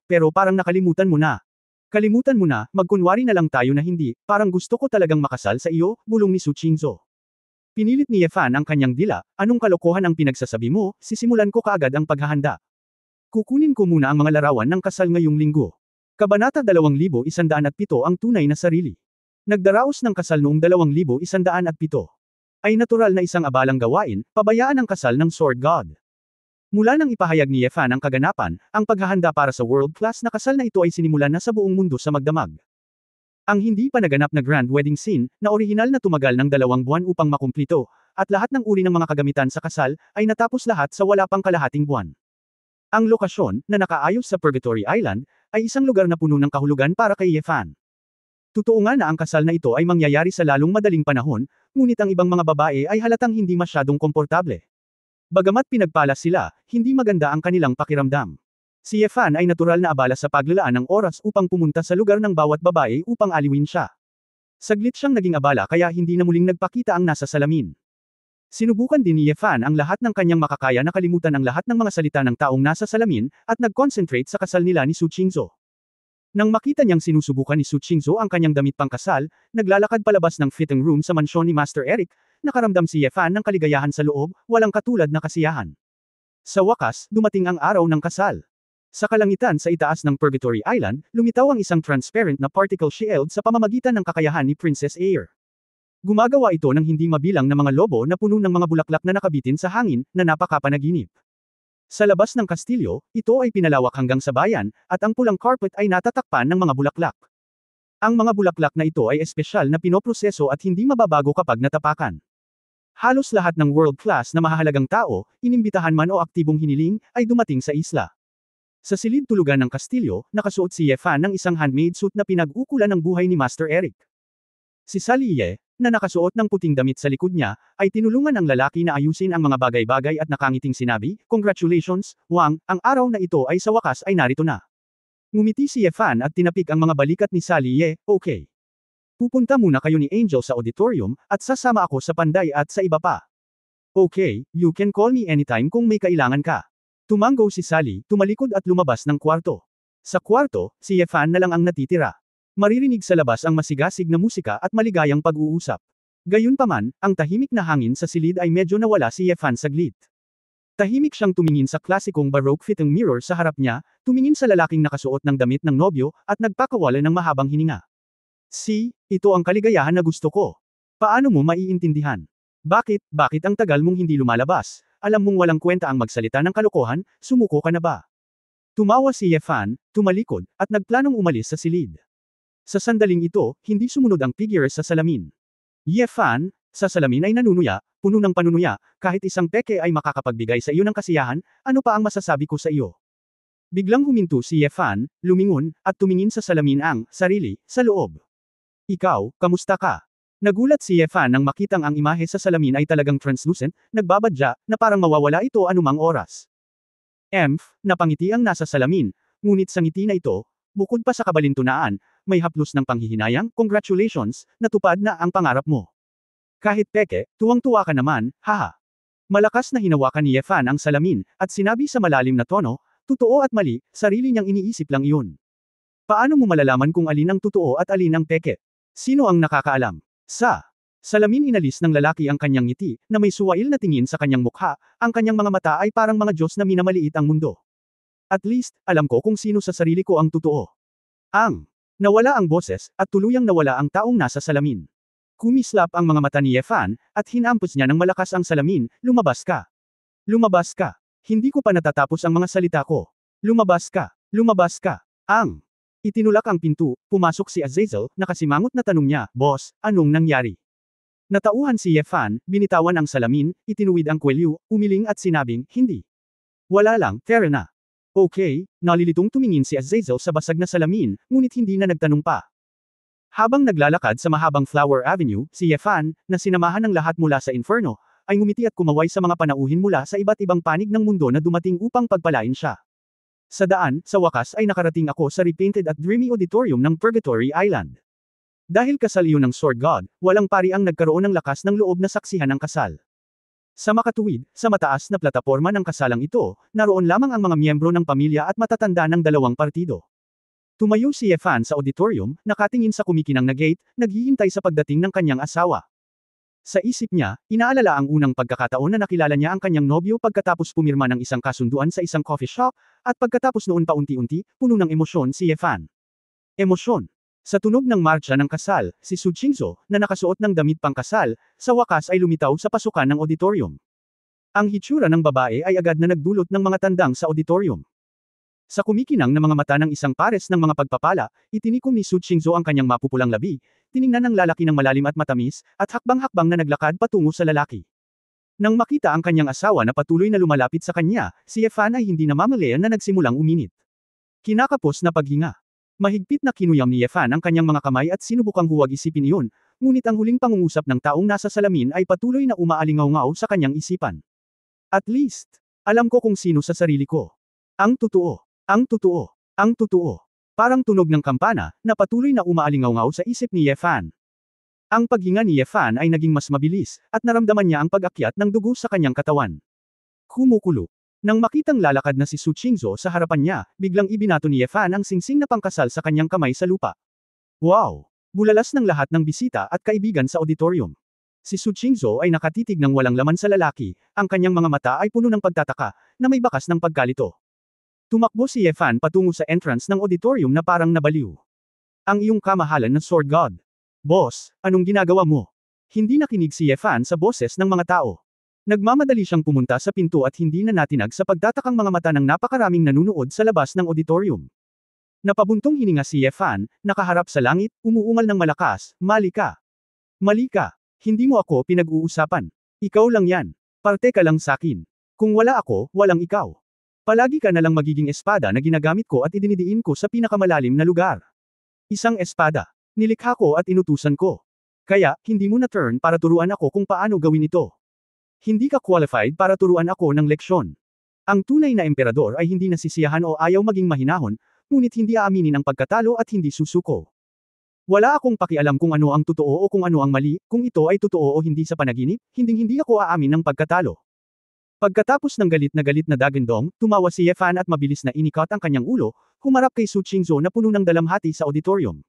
Pero parang nakalimutan mo na. Kalimutan mo na, magkunwari na lang tayo na hindi, parang gusto ko talagang makasal sa iyo, bulong ni Su Qingzhou. Pinilit ni Yefan ang kanyang dila, anong kalokohan ang pinagsasabi mo, sisimulan ko kaagad ang paghahanda. Kukunin ko muna ang mga larawan ng kasal ngayong linggo. Kabanata 2107 ang tunay na sarili. Nagdaraos ng kasal noong 2107. Ay natural na isang abalang gawain, pabayaan ang kasal ng Sword God. Mula nang ipahayag ni Yefan ang kaganapan, ang paghahanda para sa world-class na kasal na ito ay sinimulan na sa buong mundo sa magdamag. Ang hindi pa naganap na grand wedding scene, na orihinal na tumagal ng 2 buwan upang makumplito, at lahat ng uri ng mga kagamitan sa kasal, ay natapos lahat sa wala pang kalahating buwan. Ang lokasyon, na nakaayos sa Purgatory Island, ay isang lugar na puno ng kahulugan para kay Ye Fan. Totoo nga na ang kasal na ito ay mangyayari sa lalong madaling panahon, ngunit ang ibang mga babae ay halatang hindi masyadong komportable. Bagamat pinagpala sila, hindi maganda ang kanilang pakiramdam. Si Ye Fan ay natural na abala sa paglalaan ng oras upang pumunta sa lugar ng bawat babae upang aliwin siya. Saglit siyang naging abala kaya hindi na muling nagpakita ang nasa salamin. Sinubukan din ni Ye Fan ang lahat ng kanyang makakaya na kalimutan ang lahat ng mga salita ng taong nasa salamin, at nag-concentrate sa kasal nila ni Su Qingzhou. Nang makita niyang sinusubukan ni Su Qingzhou ang kanyang damit pangkasal, naglalakad palabas ng fitting room sa mansyon ni Master Eric, nakaramdam si Ye Fan ng kaligayahan sa loob, walang katulad na kasiyahan. Sa wakas, dumating ang araw ng kasal. Sa kalangitan sa itaas ng Purgatory Island, lumitaw ang isang transparent na particle shield sa pamamagitan ng kakayahan ni Princess Air. Gumagawa ito ng hindi mabilang na mga lobo na puno ng mga bulaklak na nakabitin sa hangin, na napakapanaginip. Sa labas ng kastilyo, ito ay pinalawak hanggang sa bayan, at ang pulang carpet ay natatakpan ng mga bulaklak. Ang mga bulaklak na ito ay espesyal na pinoproseso at hindi mababago kapag natapakan. Halos lahat ng world-class na mahahalagang tao, inimbitahan man o aktibong hiniling, ay dumating sa isla. Sa silid tulugan ng kastilyo, nakasuot si Ye Fan ng isang handmade suit na pinag-ukulan ng buhay ni Master Eric. Si Sally Ye, na nakasuot ng puting damit sa likod niya, ay tinulungan ang lalaki na ayusin ang mga bagay-bagay at nakangiting sinabi, "Congratulations, Wang, ang araw na ito ay sa wakas ay narito na." Ngumiti si Ye Fan at tinapik ang mga balikat ni Sally Ye, "Okay. Pupunta muna kayo ni Angel sa auditorium, at sasama ako sa panday at sa iba pa. Okay, you can call me anytime kung may kailangan ka." Tumanggo si Sally, tumalikod at lumabas ng kwarto. Sa kwarto, si Ye Fan na lang ang natitira. Maririnig sa labas ang masigasig na musika at maligayang pag-uusap. Gayunpaman, ang tahimik na hangin sa silid ay medyo nawala si Ye Fan saglit. Tahimik siyang tumingin sa klasikong baroque fitting mirror sa harap niya, tumingin sa lalaking nakasuot ng damit ng nobyo, at nagpakawala ng mahabang hininga. Ito ang kaligayahan na gusto ko. Paano mo maiintindihan? Bakit ang tagal mong hindi lumalabas? Alam mong walang kwenta ang magsalita ng kalokohan, sumuko ka na ba? Tumawa si Ye Fan, tumalikod, at nagplanong umalis sa silid. Sa sandaling ito, hindi sumunod ang figure sa salamin. Ye Fan, sa salamin ay nanunuya, puno ng panunuya, kahit isang peke ay makakapagbigay sa iyo ng kasiyahan, ano pa ang masasabi ko sa iyo? Biglang huminto si Ye Fan, lumingon, at tumingin sa salamin ang sarili, sa loob. Ikaw, kamusta ka? Nagulat si Ye Fan nang makitang ang imahe sa salamin ay talagang translucent, nagbabadya, na parang mawawala ito anumang oras. Napangiti ang nasa salamin, ngunit sa ngiti na ito, bukod pa sa kabalintunaan, may haplos ng panghihinayang, "Congratulations, natupad na ang pangarap mo." Kahit peke, tuwang-tuwa ka naman, haha. Malakas na hinawakan ni Ye Fan ang salamin, at sinabi sa malalim na tono, "Totoo at mali, sarili niyang iniisip lang iyon." Paano mo malalaman kung alin ang totoo at alin ang peke? Sino ang nakakaalam? Sa salamin inalis ng lalaki ang kanyang ngiti, na may suwail na tingin sa kanyang mukha, ang kanyang mga mata ay parang mga Diyos na minamaliit ang mundo. At least, alam ko kung sino sa sarili ko ang totoo. Nawala ang boses, at tuluyang nawala ang taong nasa salamin. Kumislap ang mga mata ni Ye Fan, at hinampos niya ng malakas ang salamin, "Lumabas ka. Lumabas ka. Hindi ko pa natatapos ang mga salita ko. Lumabas ka. Lumabas ka." Itinulak ang pinto, pumasok si Azazel, nakasimangot na tanong niya, "Boss, anong nangyari?" Natauhan si Ye Fan, binitawan ang salamin, itinuwid ang kwelyo, umiling at sinabing, "Hindi. Wala lang, tara na." Okay, nalilitong tumingin si Azazel sa basag na salamin, ngunit hindi na nagtanong pa. Habang naglalakad sa mahabang Flower Avenue, si Ye Fan, na sinamahan ng lahat mula sa inferno, ay ngumiti at kumaway sa mga panauhin mula sa iba't ibang panig ng mundo na dumating upang pagpalain siya. Sa daan, sa wakas ay nakarating ako sa repainted at dreamy auditorium ng Purgatory Island. Dahil kasal iyon ng Sword God, walang pari ang nagkaroon ng lakas ng loob na saksihan ang kasal. Sa makatuwid, sa mataas na plataporma ng kasalang ito, naroon lamang ang mga miyembro ng pamilya at matatanda ng dalawang partido. Tumayo si Ye Fan sa auditorium, nakatingin sa kumikinang na gate, naghihintay sa pagdating ng kanyang asawa. Sa isip niya, inaalala ang unang pagkakataon na nakilala niya ang kanyang nobyo pagkatapos pumirma ng isang kasunduan sa isang coffee shop, at pagkatapos noon paunti-unti, puno ng emosyon si Ye Fan. Emosyon. Sa tunog ng marcha ng kasal, si Su Qingzhou, na nakasuot ng damit pangkasal, sa wakas ay lumitaw sa pasukan ng auditorium. Ang hitsura ng babae ay agad na nagdulot ng mga tandang sa auditorium. Sa kumikinang na mga mata ng isang pares ng mga pagpapala, itinikom ni Su Qingzhou ang kanyang mapupulang labi, tiningnan ng lalaki ng malalim at matamis, at hakbang-hakbang na naglakad patungo sa lalaki. Nang makita ang kanyang asawa na patuloy na lumalapit sa kanya, si Yefan ay hindi namamalayan na nagsimulang uminit. Kinakapos na paghinga. Mahigpit na kinuyam ni Yefan ang kanyang mga kamay at sinubukang huwag isipin iyon, ngunit ang huling pangungusap ng taong nasa salamin ay patuloy na umaalingaw-ngaw sa kanyang isipan. At least, alam ko kung sino sa sarili ko. Ang totoo, ang totoo, ang totoo. Parang tunog ng kampana, na patuloy na umaalingaw-ngaw sa isip ni Yefan. Ang paghinga ni Yefan ay naging mas mabilis, at naramdaman niya ang pag-akyat ng dugo sa kanyang katawan. Kumukulo. Nang makitang lalakad na si Su Qingzhou sa harapan niya, biglang ibinato ni Yefan ang singsing na pangkasal sa kanyang kamay sa lupa. Wow! Bulalas ng lahat ng bisita at kaibigan sa auditorium. Si Su Qingzhou ay nakatitig ng walang laman sa lalaki, ang kanyang mga mata ay puno ng pagtataka, na may bakas ng pagkalito. Tumakbo si Yefan patungo sa entrance ng auditorium na parang nabaliw. Ang iyong kamahalan na Sword God. Boss, anong ginagawa mo? Hindi nakinig si Yefan sa boses ng mga tao. Nagmamadali siyang pumunta sa pinto at hindi na natinag sa pagtatakang mga mata ng napakaraming nanunood sa labas ng auditorium. Napabuntong hininga si Yefan, nakaharap sa langit, umuungal ng malakas, mali ka. Mali ka. Hindi mo ako pinag-uusapan. Ikaw lang yan. Parte ka lang sakin. Kung wala ako, walang ikaw. Palagi ka na lang magiging espada na ginagamit ko at idinidiin ko sa pinakamalalim na lugar. Isang espada. Nilikha ko at inutusan ko. Kaya, hindi mo na turn para turuan ako kung paano gawin ito. Hindi ka qualified para turuan ako ng leksyon. Ang tunay na emperador ay hindi nasisiyahan o ayaw maging mahinahon, ngunit hindi aaminin ang pagkatalo at hindi susuko. Wala akong pakialam kung ano ang totoo o kung ano ang mali, kung ito ay totoo o hindi sa panaginip, hindi ako aamin ng pagkatalo. Pagkatapos ng galit na Dagandong, tumawa si Yefan at mabilis na inikot ang kanyang ulo, humarap kay Su Qingzhou na puno ng dalamhati sa auditorium.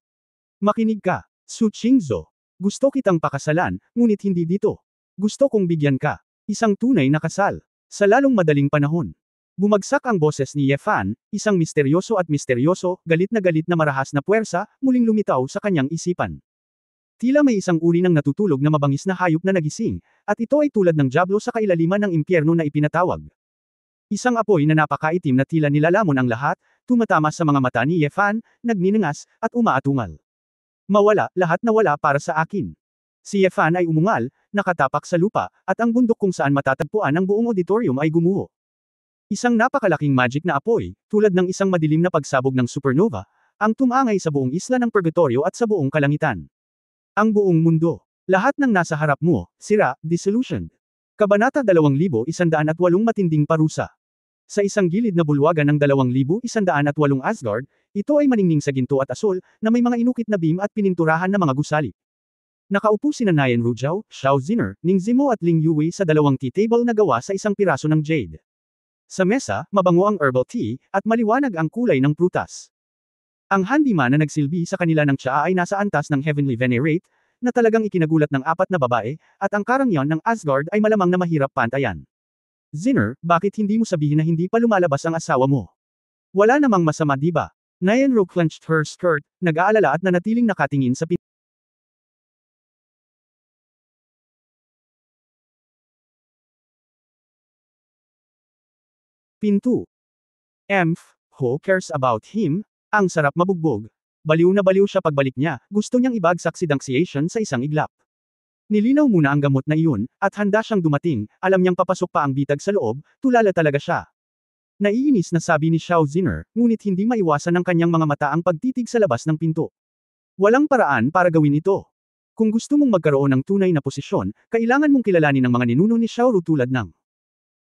Makinig ka, Su Qingzhou. Gusto kitang pakasalan, ngunit hindi dito. Gusto kong bigyan ka. Isang tunay na kasal. Sa lalong madaling panahon. Bumagsak ang boses ni Yefan, isang misteryoso, galit na marahas na puwersa, muling lumitaw sa kanyang isipan. Tila may isang uri ng natutulog na mabangis na hayop na nagising, at ito ay tulad ng dyablo sa kailaliman ng impyerno na ipinatawag. Isang apoy na napakaitim na tila nilalamon ang lahat, tumatama sa mga mata ni Yefan, nagninangas, at umaatungal. Mawala, lahat nawala para sa akin. Si Yefan ay umungal, nakatapak sa lupa, at ang bundok kung saan matatagpuan ang buong auditorium ay gumuho. Isang napakalaking magic na apoy, tulad ng isang madilim na pagsabog ng supernova, ang tumangay sa buong isla ng Purgatorio at sa buong kalangitan. Ang buong mundo. Lahat ng nasa harap mo, sira, disillusioned. Kabanata 2108 Matinding Parusa. Sa isang gilid na bulwagan ng 2108 Asgard, ito ay maningning sa ginto at asul, na may mga inukit na beam at pininturahan na mga gusali. Nakaupo sina Nayan Rujao, Xiao Ziner, Ning Zimo at Ling Yue sa dalawang tea table na gawa sa isang piraso ng jade. Sa mesa, mabango ang herbal tea, at maliwanag ang kulay ng prutas. Ang handyman na nagsilbi sa kanila ng tsaa ay nasa antas ng Heavenly Venerate, na talagang ikinagulat ng 4 na babae, at ang karangyan ng Asgard ay malamang na mahirap pantayan. Ziner, bakit hindi mo sabihin na hindi pa lumalabas ang asawa mo? Wala namang masama diba? Nayan Ro clenched her skirt, nag-aalala at nanatiling nakatingin sa pinto. Who cares about him? Ang sarap mabugbog. Baliw na baliw siya pagbalik niya, gusto niyang ibagsak si Danciation sa isang iglap. Nilinaw muna ang gamot na iyon, at handa siyang dumating, alam niyang papasok pa ang bitag sa loob, tulala talaga siya. Naiinis na sabi ni Xiao Ziner, ngunit hindi maiwasan ng kanyang mga mata ang pagtitig sa labas ng pinto. Walang paraan para gawin ito. Kung gusto mong magkaroon ng tunay na posisyon, kailangan mong kilalanin ang mga ninuno ni Xiao Ru tulad ng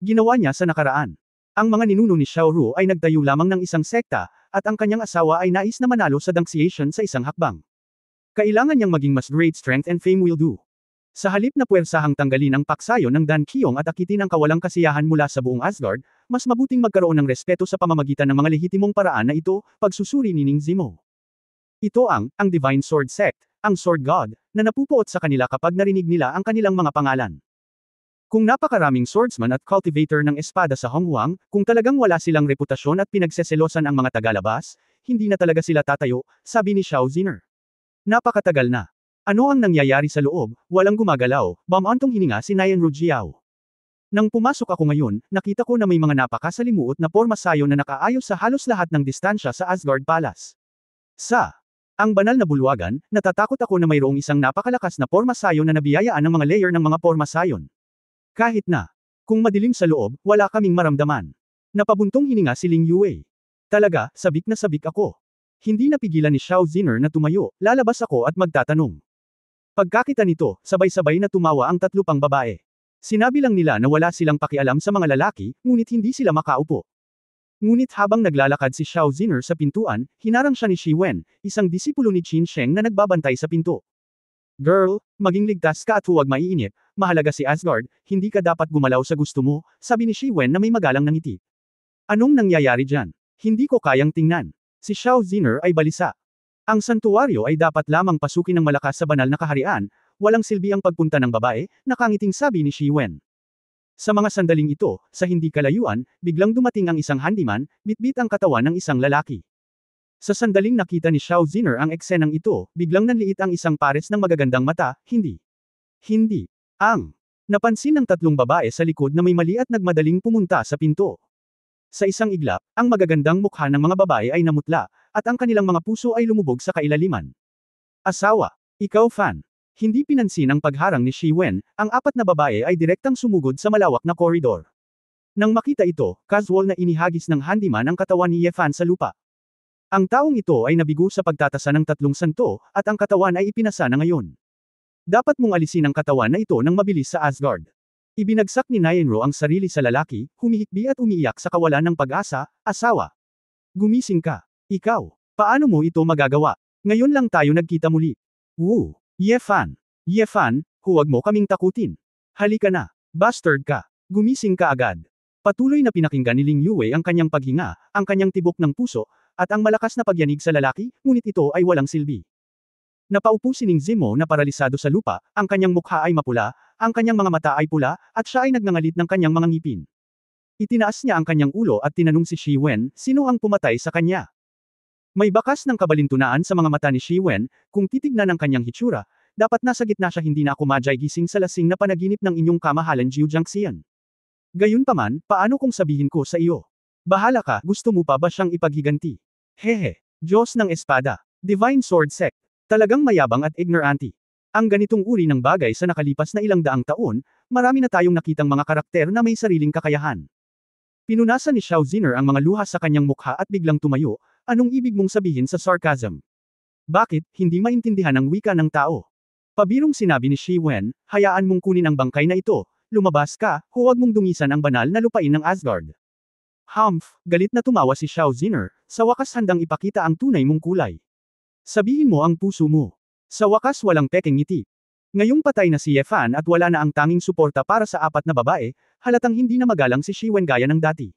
ginawa niya sa nakaraan. Ang mga ninuno ni Xiao Ru ay nagtayo lamang ng isang sekta, at ang kanyang asawa ay nais na manalo sa Danciation sa isang hakbang. Kailangan niyang maging mas great strength and fame will do. Sa halip na puwersahang tanggalin ang paksayo ng Dan Qiyong at akitin ang kawalang kasiyahan mula sa buong Asgard, mas mabuting magkaroon ng respeto sa pamamagitan ng mga lehitimong paraan na ito, pagsusuri ni Ning Zimo. Ito ang Divine Sword Sect, ang Sword God, na napupuot sa kanila kapag narinig nila ang kanilang mga pangalan. Kung napakaraming swordsman at cultivator ng espada sa Honghuang, kung talagang wala silang reputasyon at pinagseselosan ang mga tagalabas, hindi na talaga sila tatayo, sabi ni Xiao Ziner. Napakatagal na. Ano ang nangyayari sa loob? Walang gumagalaw, bamantong hininga si Nayan Rujiao. Nang pumasok ako ngayon, nakita ko na may mga napakasalimuot na porma sayo na nakaayos sa halos lahat ng distansya sa Asgard Palace. Ang banal na bulwagan, natatakot ako na mayroong isang napakalakas na porma sayo na nabiyayaan ng mga layer ng mga porma sayon. Kahit na. Kung madilim sa loob, wala kaming maramdaman. Napabuntong hininga si Ling Yue. Talaga, sabik na sabik ako. Hindi napigilan ni Xiao Ziner na tumayo, lalabas ako at magtatanong. Pagkakita nito, sabay-sabay na tumawa ang tatlo pang babae. Sinabi lang nila na wala silang pakialam sa mga lalaki, ngunit hindi sila makaupo. Ngunit habang naglalakad si Xiao Ziner sa pintuan, hinarang siya ni Shi Wen, isang disipulo ni Qin Sheng na nagbabantay sa pinto. Girl, maging ligtas ka at huwag maiinip, mahalaga si Asgard, hindi ka dapat gumalaw sa gusto mo, sabi ni Shi Wen na may magalang na ngiti. Anong nangyayari dyan? Hindi ko kayang tingnan. Si Xiao Ziner ay balisa. Ang santuwaryo ay dapat lamang pasukin ng malakas sa banal na kaharian, walang silbi ang pagpunta ng babae, nakangiting sabi ni Shi Wen. Sa mga sandaling ito, sa hindi kalayuan, biglang dumating ang isang handyman, bitbit ang katawan ng isang lalaki. Sa sandaling nakita ni Xiao Ziner ang eksenang ito, biglang nanliit ang isang pares ng magagandang mata, hindi. Napansin ng tatlong babae sa likod na may mali at nagmadaling pumunta sa pinto. Sa isang iglap, ang magagandang mukha ng mga babae ay namutla, at ang kanilang mga puso ay lumubog sa kailaliman. Asawa, ikaw fan. Hindi pinansin ang pagharang ni Shi Wen, ang apat na babae ay direktang sumugod sa malawak na koridor. Nang makita ito, casual na inihagis ng handyman ang katawan ni Ye Fan sa lupa. Ang taong ito ay nabigo sa pagtatasa ng tatlong santo, at ang katawan ay ipinasa na ngayon. Dapat mong alisin ang katawan na ito nang mabilis sa Asgard. Ibinagsak ni Naenro ang sarili sa lalaki, humihikbi at umiiyak sa kawalan ng pag-asa, asawa. Gumising ka. Ikaw, paano mo ito magagawa? Ngayon lang tayo nagkita muli. Woo! Ye Fan, huwag mo kaming takutin. Halika na. Bastard ka. Gumising ka agad. Patuloy na pinakinggan ni Ling Yue ang kanyang paghinga, ang kanyang tibok ng puso, at ang malakas na pagyanig sa lalaki, ngunit ito ay walang silbi. Napaupo si Ning Zimo na paralisado sa lupa, ang kanyang mukha ay mapula, ang kanyang mga mata ay pula, at siya ay nagngangalit ng kanyang mga ngipin. Itinaas niya ang kanyang ulo at tinanong si Shi Wen, sino ang pumatay sa kanya? May bakas ng kabalintunaan sa mga mata ni Shi Wen, kung titignan ang kanyang hitsura, dapat nasa gitna siya hindi na ako madyay gising sa lasing na panaginip ng inyong kamahalan Jiu Jiangxian. Gayunpaman, paano kung sabihin ko sa iyo? Bahala ka, gusto mo pa ba siyang ipaghiganti? Hehe, Diyos ng Espada, Divine Sword Sect, talagang mayabang at ignorante. Ang ganitong uri ng bagay sa nakalipas na ilang daang taon, marami na tayong nakitang mga karakter na may sariling kakayahan. Pinunasan ni Xiao Ziner ang mga luha sa kanyang mukha at biglang tumayo, anong ibig mong sabihin sa sarcasm? Bakit, hindi maintindihan ang wika ng tao? Pabirong sinabi ni Shi Wen, hayaan mong kunin ang bangkay na ito, lumabas ka, huwag mong dungisan ang banal na lupain ng Asgard. Humph, galit na tumawa si Xiao Ziner, sa wakas handang ipakita ang tunay mong kulay. Sabihin mo ang puso mo. Sa wakas walang pekeng ngiti. Ngayong patay na si Ye Fan at wala na ang tanging suporta para sa apat na babae, halatang hindi na magalang si Shi Wen gaya ng dati.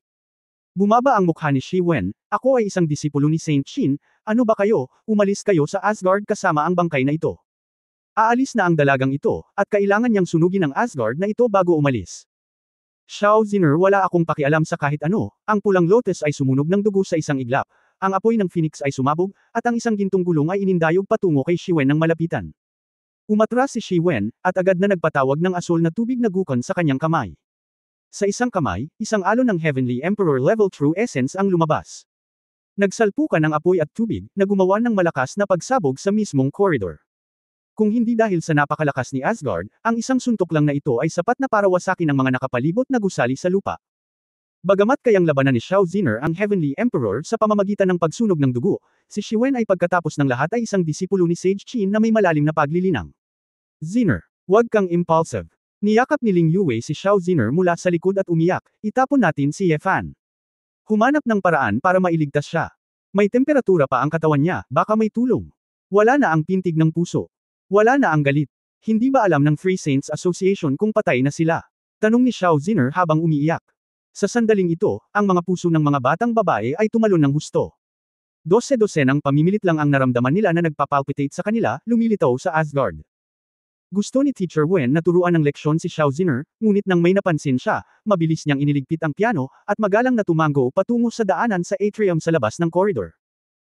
Bumaba ang mukha ni Shi Wen, ako ay isang disipulo ni Saint Qin, ano ba kayo, umalis kayo sa Asgard kasama ang bangkay na ito. Aalis na ang dalagang ito, at kailangan niyang sunugin ang Asgard na ito bago umalis. Xiao Ziner wala akong pakialam sa kahit ano, ang pulang lotus ay sumunog ng dugo sa isang iglap, ang apoy ng phoenix ay sumabog, at ang isang gintong gulong ay inindayog patungo kay Shi Wen ng malapitan. Umatras si Shi Wen, at agad na nagpatawag ng asul na tubig na gukon sa kanyang kamay. Sa isang kamay, isang alon ng Heavenly Emperor level True Essence ang lumabas. Nagsalpukan ng apoy at tubig, na gumawa ng malakas na pagsabog sa mismong koridor. Kung hindi dahil sa napakalakas ni Asgard, ang isang suntok lang na ito ay sapat na para wasakin ang mga nakapalibot na gusali sa lupa. Bagamat kayang labanan ni Xiao Ziner ang Heavenly Emperor sa pamamagitan ng pagsunog ng dugo, si Shi Wen ay pagkatapos ng lahat ay isang disipulo ni Sage Qin na may malalim na paglilinang. Ziner, huwag kang impulsive. Niyakap ni Ling Yue si Xiao Ziner mula sa likod at umiyak, itapon natin si Ye Fan. Humanap ng paraan para mailigtas siya. May temperatura pa ang katawan niya, baka may tulong. Wala na ang pintig ng puso. Wala na ang galit. Hindi ba alam ng Three Saints Association kung patay na sila? Tanong ni Xiao Ziner habang umiiyak. Sa sandaling ito, ang mga puso ng mga batang babae ay tumalon ng husto. Dose-dosenang pamimilit lang ang naramdaman nila na nagpapalpitate sa kanila, lumilitaw sa Asgard. Gusto ni Teacher Wen na turuan ng leksyon si Xiao Ziner, ngunit nang may napansin siya, mabilis niyang iniligpit ang piano, at magalang na tumango patungo sa daanan sa atrium sa labas ng koridor.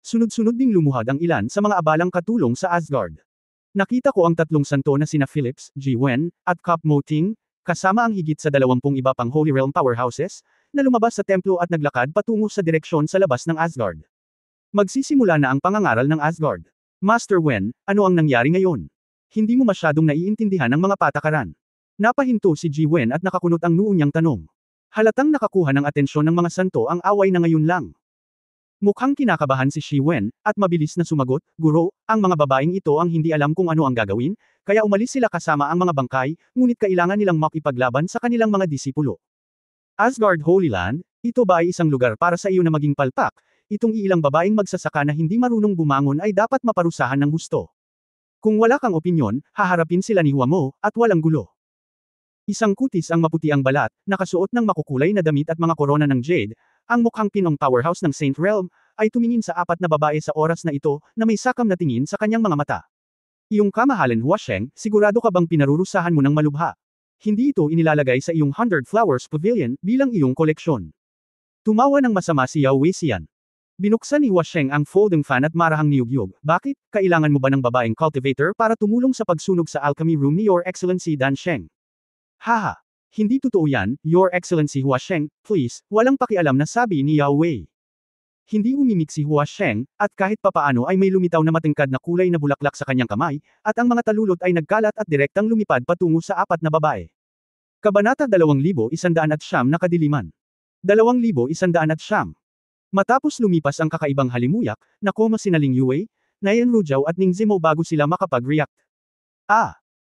Sunod-sunod ding lumuhad ang ilan sa mga abalang katulong sa Asgard. Nakita ko ang tatlong santo na sina Philips, Ji Wen, at Kap Mo Ting, kasama ang higit sa 20 iba pang Holy Realm powerhouses, na lumabas sa templo at naglakad patungo sa direksyon sa labas ng Asgard. Magsisimula na ang pangangaral ng Asgard. Master Wen, ano ang nangyari ngayon? Hindi mo masyadong naiintindihan ang mga patakaran. Napahinto si Ji Wen at nakakunot ang noo niyang tanong. Halatang nakakuha ng atensyon ng mga santo ang away na ngayon lang. Mukhang kinakabahan si Shi Wen, at mabilis na sumagot, Guro, ang mga babaeng ito ang hindi alam kung ano ang gagawin, kaya umalis sila kasama ang mga bangkay, ngunit kailangan nilang makipaglaban sa kanilang mga disipulo. Asgard Holy Land, ito ba ay isang lugar para sa iyo na maging palpak? Itong ilang babaeng magsasaka na hindi marunong bumangon ay dapat maparusahan ng husto. Kung wala kang opinyon, haharapin sila ni Huamo, at walang gulo. Isang kutis ang maputi ang balat, nakasuot ng makukulay na damit at mga korona ng jade, ang mukhang pinong powerhouse ng Saint Realm, ay tumingin sa apat na babae sa oras na ito, na may sakam na tingin sa kanyang mga mata. Iyong kamahalan Huasheng, sigurado ka bang pinarurusahan mo ng malubha? Hindi ito inilalagay sa iyong 100 Flowers Pavilion, bilang iyong koleksyon. Tumawa ng masama si Yao Weixian. Binuksan ni Huasheng ang folding fan at marahang niyugyug. Bakit? Kailangan mo ba ng babaeng cultivator para tumulong sa pagsunog sa alchemy room ni Your Excellency Dan Sheng? Haha! Hindi totoo yan, Your Excellency Huasheng, please, walang pakialam na sabi ni Yao Wei. Hindi umimik si Huasheng, at kahit papaano ay may lumitaw na matingkad na kulay na bulaklak sa kanyang kamay, at ang mga talulot ay nagkalat at direktang lumipad patungo sa apat na babae. Kabanata 2109 na kadiliman. 2109. Matapos lumipas ang kakaibang halimuyak, nakoma sina Ling Yue, Nayan Rujao at Ning Zimo bago sila makapag-react.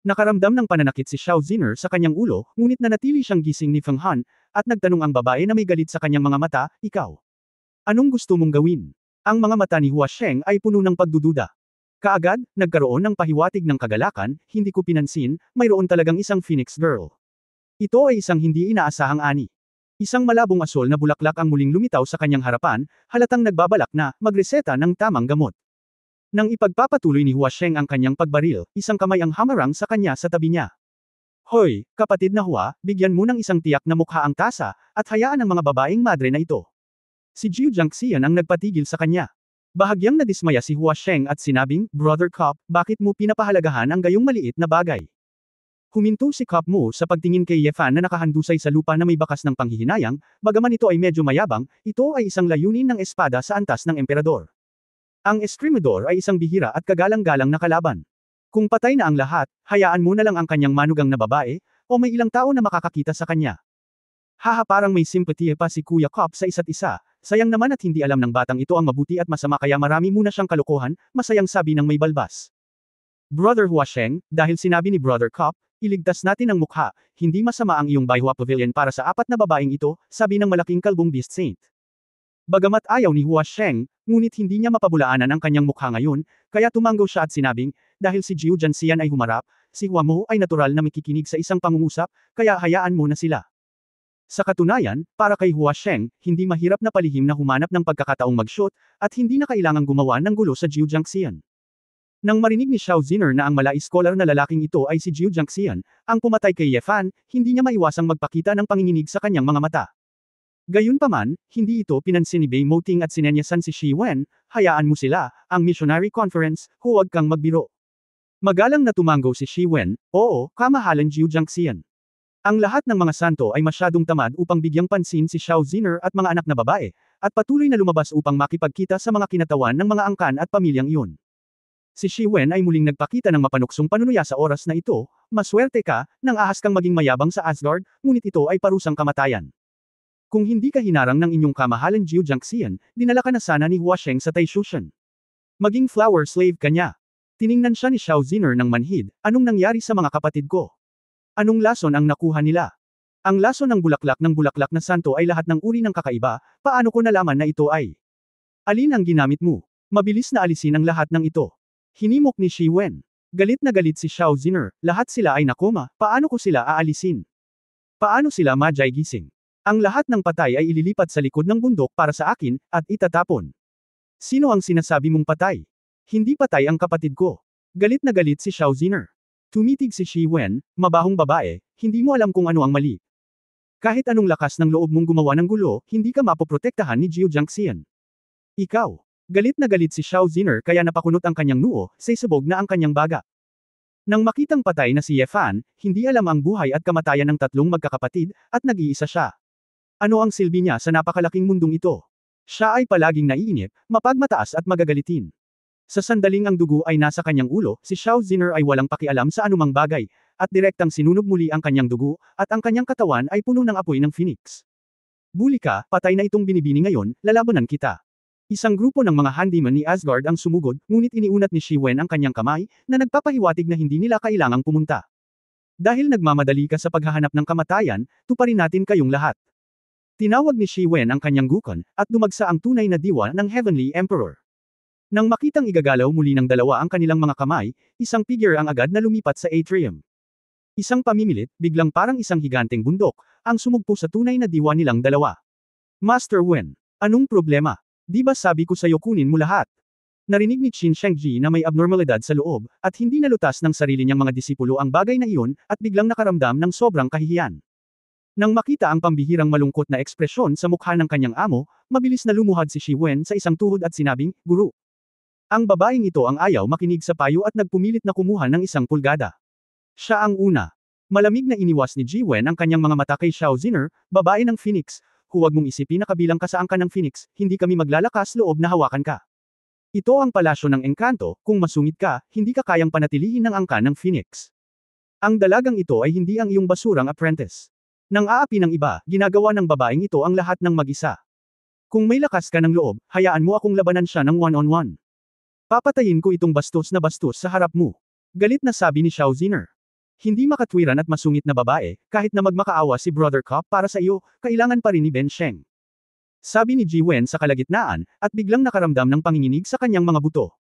Nakaramdam ng pananakit si Xiao Ziner sa kanyang ulo, ngunit nanatili siyang gising ni Feng Han, at nagtanong ang babae na may galit sa kanyang mga mata, ikaw. Anong gusto mong gawin? Ang mga mata ni Huasheng ay puno ng pagdududa. Kaagad, nagkaroon ng pahiwatig ng kagalakan, hindi ko pinansin, mayroon talagang isang Phoenix Girl. Ito ay isang hindi inaasahang ani. Isang malabong asol na bulaklak ang muling lumitaw sa kanyang harapan, halatang nagbabalak na magreseta ng tamang gamot. Nang ipagpapatuloy ni Huasheng ang kanyang pagbaril, isang kamay ang hamarang sa kanya sa tabi niya. Hoy, kapatid na Hua, bigyan mo ng isang tiyak na mukha ang tasa, at hayaan ang mga babaeng madre na ito. Si Jiu Jiangxian ang nagpatigil sa kanya. Bahagyang nadismaya si Huasheng at sinabing, Brother Cop, bakit mo pinapahalagahan ang gayong maliit na bagay? Huminto si Cop Mo sa pagtingin kay Ye Fan na nakahandusay sa lupa na may bakas ng panghihinayang, bagaman ito ay medyo mayabang, ito ay isang layunin ng espada sa antas ng emperador. Ang Escrimador ay isang bihira at kagalang-galang na kalaban. Kung patay na ang lahat, hayaan mo na lang ang kanyang manugang na babae, o may ilang tao na makakakita sa kanya. Haha, parang may simpatiya pa si Kuya Cop sa isa't isa, sayang naman at hindi alam ng batang ito ang mabuti at masama kaya marami muna siyang kalokohan, masayang sabi ng may balbas. Brother Huasheng, dahil sinabi ni Brother Cop, iligtas natin ang mukha, hindi masama ang iyong Baihua Pavilion para sa apat na babaeng ito, sabi ng malaking kalbong Beast Saint. Bagamat ayaw ni Huasheng, ngunit hindi niya mapabulaanan ang kanyang mukha ngayon, kaya tumango siya at sinabing, dahil si Jiu Jiangxian ay humarap, si Huamo ay natural na makikinig sa isang pangungusap, kaya hayaan mo na sila. Sa katunayan, para kay Huasheng, hindi mahirap na palihim na humanap ng pagkakataong mag-shoot, at hindi na kailangang gumawa ng gulo sa Jiu Jiangxian. Nang marinig ni Xiao Ziner na ang malais scholar na lalaking ito ay si Jiu Jiangxian, ang pumatay kay Ye Fan, hindi niya maiwasang magpakita ng panginginig sa kanyang mga mata. Gayunpaman, hindi ito pinansin ni Bei Moting at sinenyasan si Shi Wen, hayaan mo sila, ang missionary conference, huwag kang magbiro. Magalang na tumango si Shi Wen, oo, kamahalan Jiu Jiangxian. Ang lahat ng mga santo ay masyadong tamad upang bigyang pansin si Xiao Ziner at mga anak na babae, at patuloy na lumabas upang makipagkita sa mga kinatawan ng mga angkan at pamilyang iyon. Si Shi Wen ay muling nagpakita ng mapanuksong panunuya sa oras na ito, maswerte ka, nang ahas kang maging mayabang sa Asgard, ngunit ito ay parusang kamatayan. Kung hindi ka hinarang ng inyong kamahalan Jiu Jiangxian, dinala ka na sana ni Huasheng sa Taishushan. Maging flower slave ka niya. Tiningnan siya ni Xiao Ziner ng manhid, anong nangyari sa mga kapatid ko? Anong lason ang nakuha nila? Ang lason ng bulaklak na santo ay lahat ng uri ng kakaiba, paano ko nalaman na ito ay? Alin ang ginamit mo? Mabilis na alisin ang lahat ng ito. Hinimok ni Shi Wen. Galit na galit si Xiao Ziner, lahat sila ay nakoma, paano ko sila aalisin? Paano sila majay gising? Ang lahat ng patay ay ililipat sa likod ng bundok para sa akin, at itatapon. Sino ang sinasabi mong patay? Hindi patay ang kapatid ko. Galit na galit si Xiao Ziner. Tumitig si Shi Wen, mabahong babae, hindi mo alam kung ano ang mali. Kahit anong lakas ng loob mong gumawa ng gulo, hindi ka mapoprotektahan ni Jiu Jiangxian. Ikaw. Galit na galit si Xiao Ziner kaya napakunot ang kanyang noo, sabog na ang kanyang baga. Nang makitang patay na si Ye Fan, hindi alam ang buhay at kamatayan ng tatlong magkakapatid, at nag-iisa siya. Ano ang silbi niya sa napakalaking mundong ito? Siya ay palaging naiinip, mapagmataas at magagalitin. Sa sandaling ang dugo ay nasa kanyang ulo, si Xiao Ziner ay walang pakialam sa anumang bagay, at direktang sinunog muli ang kanyang dugo, at ang kanyang katawan ay puno ng apoy ng Phoenix. Bully ka, patay na itong binibini ngayon, lalabanan kita. Isang grupo ng mga handyman ni Asgard ang sumugod, ngunit iniunat ni Shi-Wen ang kanyang kamay, na nagpapahiwatig na hindi nila kailangang pumunta. Dahil nagmamadali ka sa paghahanap ng kamatayan, tuparin natin kayong lahat. Tinawag ni Shi-Wen ang kanyang Gukon, at dumagsa ang tunay na diwa ng Heavenly Emperor. Nang makitang igagalaw muli ng dalawa ang kanilang mga kamay, isang figure ang agad na lumipat sa atrium. Isang pamimilit, biglang parang isang higanteng bundok, ang sumugpo sa tunay na diwa nilang dalawa. Master Wen, anong problema? Di ba sabi ko sa'yo kunin mo lahat? Narinig ni Qin Shengji na may abnormalidad sa loob, at hindi nalutas ng sarili niyang mga disipulo ang bagay na iyon, at biglang nakaramdam ng sobrang kahihiyan. Nang makita ang pambihirang malungkot na ekspresyon sa mukha ng kanyang amo, mabilis na lumuhad si Shi-Wen sa isang tuhod at sinabing, Guru. Ang babaeng ito ang ayaw makinig sa payo at nagpumilit na kumuha ng 1 pulgada. Siya ang una. Malamig na iniwas ni Ji-Wen ang kanyang mga mata kay Xiao Zinner, babae ng Phoenix. Huwag mong isipin na kabilang ka sa angkan ng Phoenix, hindi kami maglalakas loob na hawakan ka. Ito ang palasyo ng engkanto, kung masungit ka, hindi ka kayang panatilihin ng angkan ng Phoenix. Ang dalagang ito ay hindi ang iyong basurang apprentice. Nang aapi ng iba, ginagawa ng babaeng ito ang lahat ng mag-isa. Kung may lakas ka ng loob, hayaan mo akong labanan siya ng one-on-one. Papatayin ko itong bastos na bastos sa harap mo. Galit na sabi ni Xiao Zinner. Hindi makatwiran at masungit na babae, kahit na magmakaawa si Brother Cop para sa iyo, kailangan pa rin ni Ben Sheng. Sabi ni Ji-Wen sa kalagitnaan, at biglang nakaramdam ng panginginig sa kanyang mga buto.